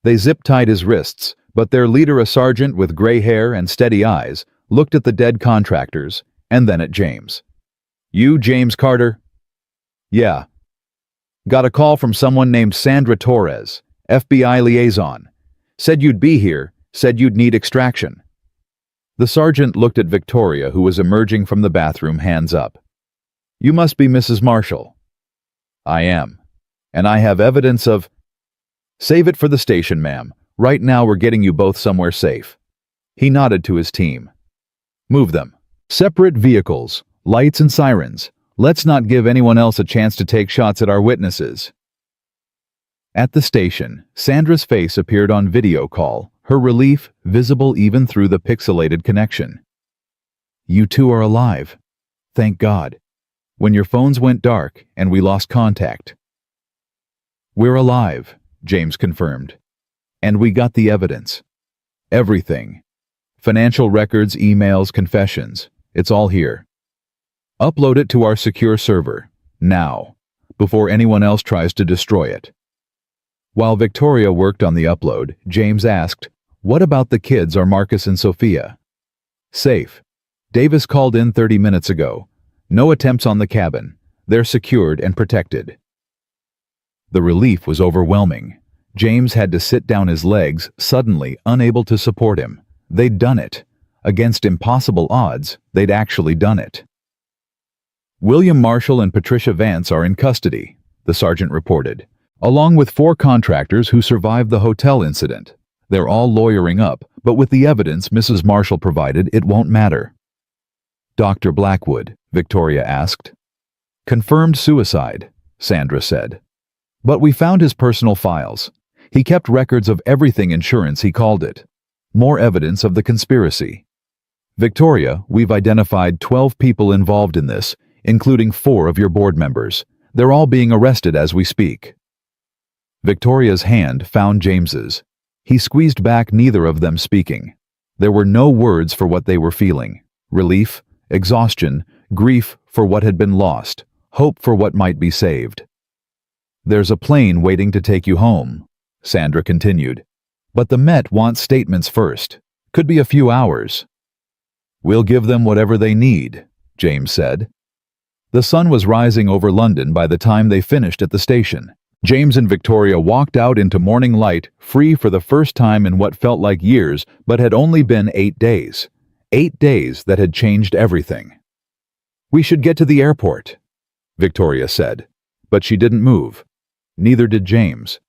They zip-tied his wrists, but their leader, a sergeant with gray hair and steady eyes, looked at the dead contractors, and then at James. "You, James Carter?" "Yeah." "Got a call from someone named Sandra Torres, FBI liaison. Said you'd be here, said you'd need extraction." The sergeant looked at Victoria, who was emerging from the bathroom, hands up. "You must be Mrs. Marshall." "I am. And I have evidence of—" "Save it for the station, ma'am. Right now we're getting you both somewhere safe." He nodded to his team. "Move them. Separate vehicles, lights and sirens. Let's not give anyone else a chance to take shots at our witnesses." At the station, Sandra's face appeared on video call, her relief visible even through the pixelated connection. "You two are alive. Thank God. When your phones went dark and we lost contact." "We're alive," James confirmed. "And we got the evidence. Everything. Financial records, emails, confessions. It's all here. Upload it to our secure server, now, before anyone else tries to destroy it." While Victoria worked on the upload, James asked, "What about the kids? Are Marcus and Sophia?" "Safe. Davis called in 30 minutes ago. No attempts on the cabin. They're secured and protected." The relief was overwhelming. James had to sit down his legs, suddenly unable to support him. They'd done it. Against impossible odds, they'd actually done it. "William Marshall and Patricia Vance are in custody," the sergeant reported, "along with 4 contractors who survived the hotel incident. They're all lawyering up, but with the evidence Mrs. Marshall provided, it won't matter." "Dr. Blackwood?" Victoria asked. "Confirmed suicide," Sandra said. "But we found his personal files. He kept records of everything, insurance, he called it. More evidence of the conspiracy. Victoria, we've identified 12 people involved in this, including 4 of your board members. They're all being arrested as we speak." Victoria's hand found James's. He squeezed back, neither of them speaking. There were no words for what they were feeling. Relief, exhaustion, grief for what had been lost, hope for what might be saved. "There's a plane waiting to take you home," Sandra continued. "But the Met wants statements first. Could be a few hours." "We'll give them whatever they need," James said. The sun was rising over London by the time they finished at the station. James and Victoria walked out into morning light, free for the first time in what felt like years, but had only been 8 days. 8 days that had changed everything. "We should get to the airport," Victoria said, but she didn't move. Neither did James.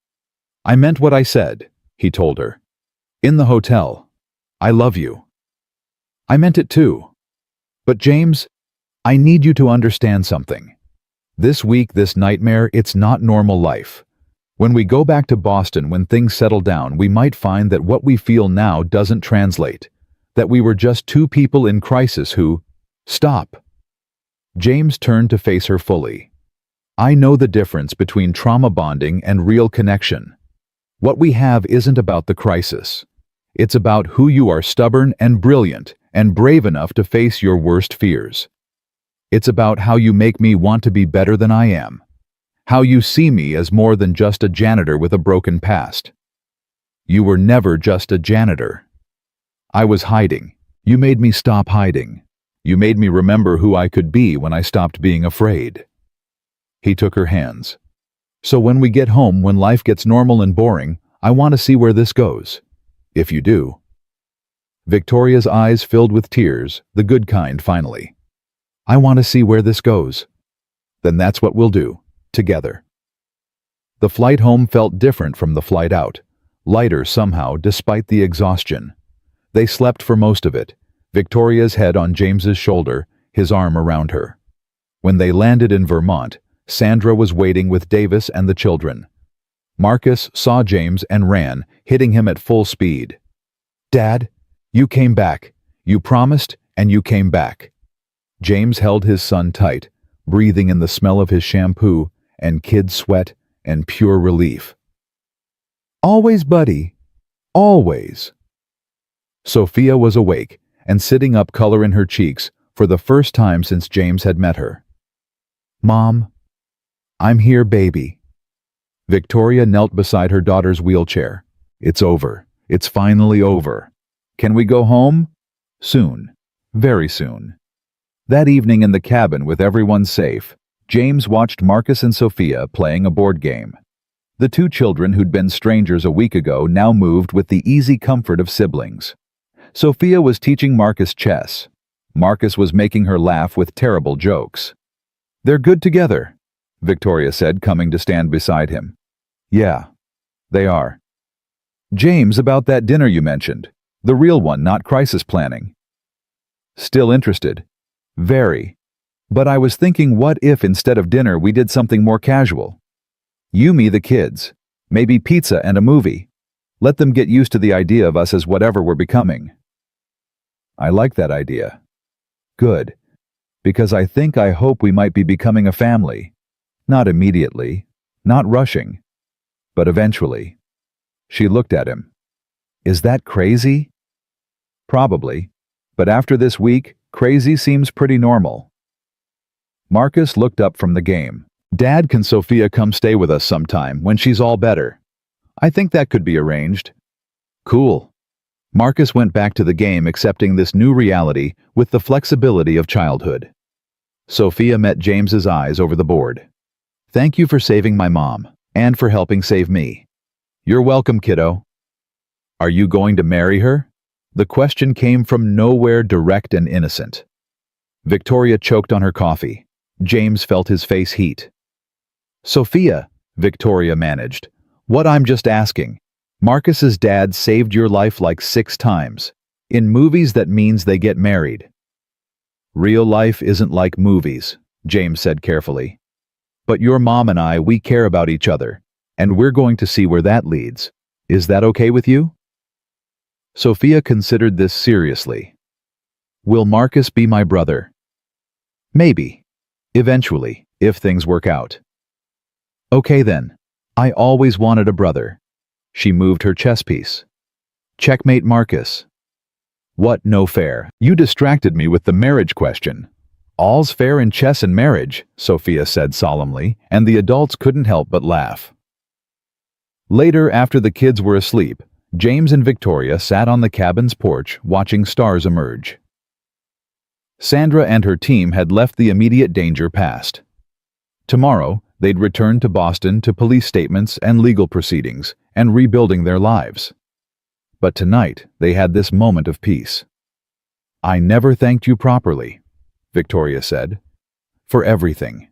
"I meant what I said," he told her. "In the hotel. I love you." "I meant it too. But James, I need you to understand something. This week, this nightmare, it's not normal life. When we go back to Boston, when things settle down, we might find that what we feel now doesn't translate. That we were just 2 people in crisis who— Stop." James turned to face her fully. "I know the difference between trauma bonding and real connection. What we have isn't about the crisis. It's about who you are, stubborn and brilliant and brave enough to face your worst fears. It's about how you make me want to be better than I am. How you see me as more than just a janitor with a broken past. You were never just a janitor. I was hiding. You made me stop hiding. You made me remember who I could be when I stopped being afraid." He took her hands. "So when we get home, when life gets normal and boring, I want to see where this goes. If you do." Victoria's eyes filled with tears, the good kind finally. "I want to see where this goes." "Then that's what we'll do, together." The flight home felt different from the flight out, lighter somehow despite the exhaustion. They slept for most of it, Victoria's head on James's shoulder, his arm around her. When they landed in Vermont, Sandra was waiting with Davis and the children. Marcus saw James and ran, hitting him at full speed. "Dad, you came back. You promised, and you came back." James held his son tight, breathing in the smell of his shampoo and kid sweat and pure relief. "Always, buddy. Always." Sophia was awake and sitting up, color in her cheeks, for the first time since James had met her. "Mom, I'm here, baby." Victoria knelt beside her daughter's wheelchair. "It's over. It's finally over. Can we go home? Soon. Very soon." That evening in the cabin with everyone safe, James watched Marcus and Sophia playing a board game. The two children who'd been strangers a week ago now moved with the easy comfort of siblings. Sophia was teaching Marcus chess. Marcus was making her laugh with terrible jokes. "They're good together," Victoria said, coming to stand beside him. "Yeah, they are." "James, about that dinner you mentioned. The real one, not crisis planning." "Still interested?" "Very. But I was thinking, what if instead of dinner we did something more casual? You, me, the kids. Maybe pizza and a movie. Let them get used to the idea of us as whatever we're becoming." "I like that idea." "Good. Because I hope we might be becoming a family. Not immediately, not rushing, but eventually." She looked at him. "Is that crazy?" "Probably. But after this week, crazy seems pretty normal." Marcus looked up from the game. "Dad, can Sophia come stay with us sometime when she's all better?" "I think that could be arranged." "Cool." Marcus went back to the game, accepting this new reality with the flexibility of childhood. Sophia met James's eyes over the board. "Thank you for saving my mom, and for helping save me." "You're welcome, kiddo." "Are you going to marry her?" The question came from nowhere, direct and innocent. Victoria choked on her coffee. James felt his face heat. "Sophia," Victoria managed, "what I'm just asking. Marcus's dad saved your life like 6 times. In movies that means they get married." "Real life isn't like movies," James said carefully. "But your mom and we care about each other, and we're going to see where that leads. Is that okay with you?" Sophia considered this seriously. "Will Marcus be my brother?" "Maybe. Eventually, if things work out." "Okay then. I always wanted a brother." She moved her chess piece. "Checkmate, Marcus." "What, no fair? You distracted me with the marriage question." "All's fair in chess and marriage," Sophia said solemnly, and the adults couldn't help but laugh. Later, after the kids were asleep, James and Victoria sat on the cabin's porch watching stars emerge. Sandra and her team had left the immediate danger past. Tomorrow, they'd return to Boston to police statements and legal proceedings, and rebuilding their lives. But tonight, they had this moment of peace. "I never thanked you properly," Victoria said. "For everything.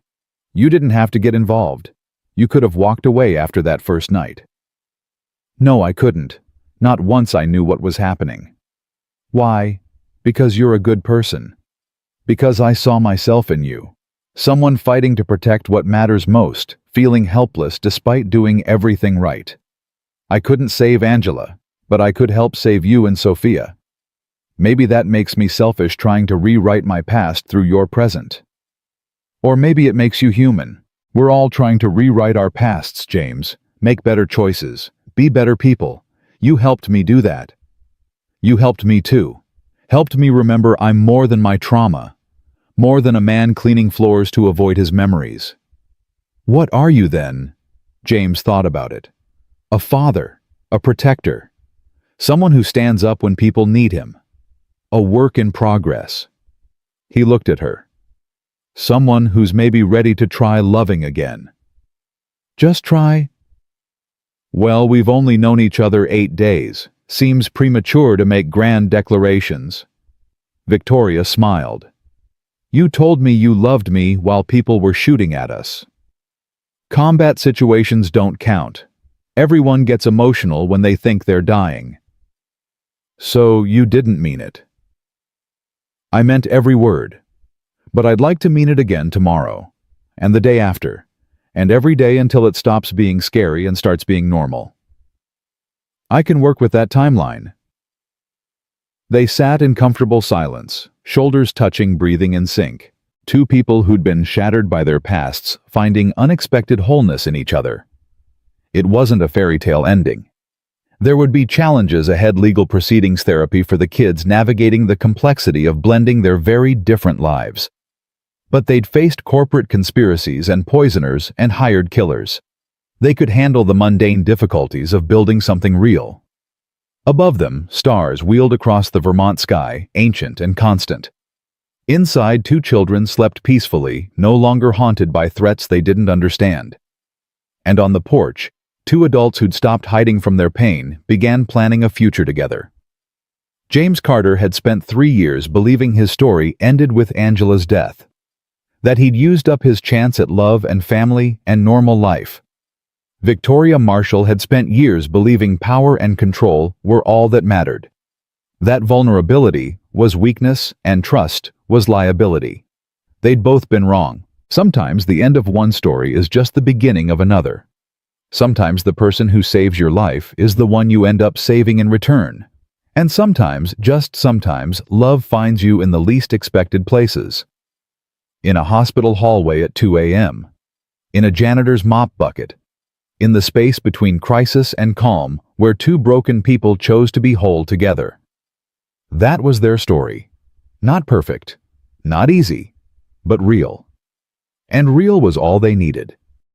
You didn't have to get involved. You could have walked away after that first night." "No, I couldn't. Not once I knew what was happening." "Why?" "Because you're a good person. Because I saw myself in you. Someone fighting to protect what matters most, feeling helpless despite doing everything right. I couldn't save Angela, but I could help save you and Sophia. Maybe that makes me selfish, trying to rewrite my past through your present. Or maybe it makes you human. We're all trying to rewrite our pasts, James. Make better choices. Be better people. You helped me do that. You helped me too. Helped me remember I'm more than my trauma. More than a man cleaning floors to avoid his memories." "What are you then?" James thought about it. "A father. A protector. Someone who stands up when people need him. A work in progress." He looked at her. "Someone who's maybe ready to try loving again." "Just try?" "Well, we've only known each other 8 days. Seems premature to make grand declarations." Victoria smiled. "You told me you loved me while people were shooting at us." "Combat situations don't count. Everyone gets emotional when they think they're dying." "So you didn't mean it?" "I meant every word. But I'd like to mean it again tomorrow, and the day after, and every day until it stops being scary and starts being normal." "I can work with that timeline." They sat in comfortable silence, shoulders touching, breathing in sync. Two people who'd been shattered by their pasts, finding unexpected wholeness in each other. It wasn't a fairy tale ending. There would be challenges ahead: legal proceedings, therapy for the kids, navigating the complexity of blending their very different lives. But they'd faced corporate conspiracies and poisoners and hired killers. They could handle the mundane difficulties of building something real. Above them, stars wheeled across the Vermont sky, ancient and constant. Inside, two children slept peacefully, no longer haunted by threats they didn't understand. And on the porch, two adults who'd stopped hiding from their pain began planning a future together. James Carter had spent 3 years believing his story ended with Angela's death, that he'd used up his chance at love and family and normal life. Victoria Marshall had spent years believing power and control were all that mattered, that vulnerability was weakness and trust was liability. They'd both been wrong. Sometimes the end of one story is just the beginning of another. Sometimes the person who saves your life is the one you end up saving in return. And sometimes, just sometimes, love finds you in the least expected places. In a hospital hallway at 2 a.m. In a janitor's mop bucket. In the space between crisis and calm, where two broken people chose to be whole together. That was their story. Not perfect, not easy, but real. And real was all they needed.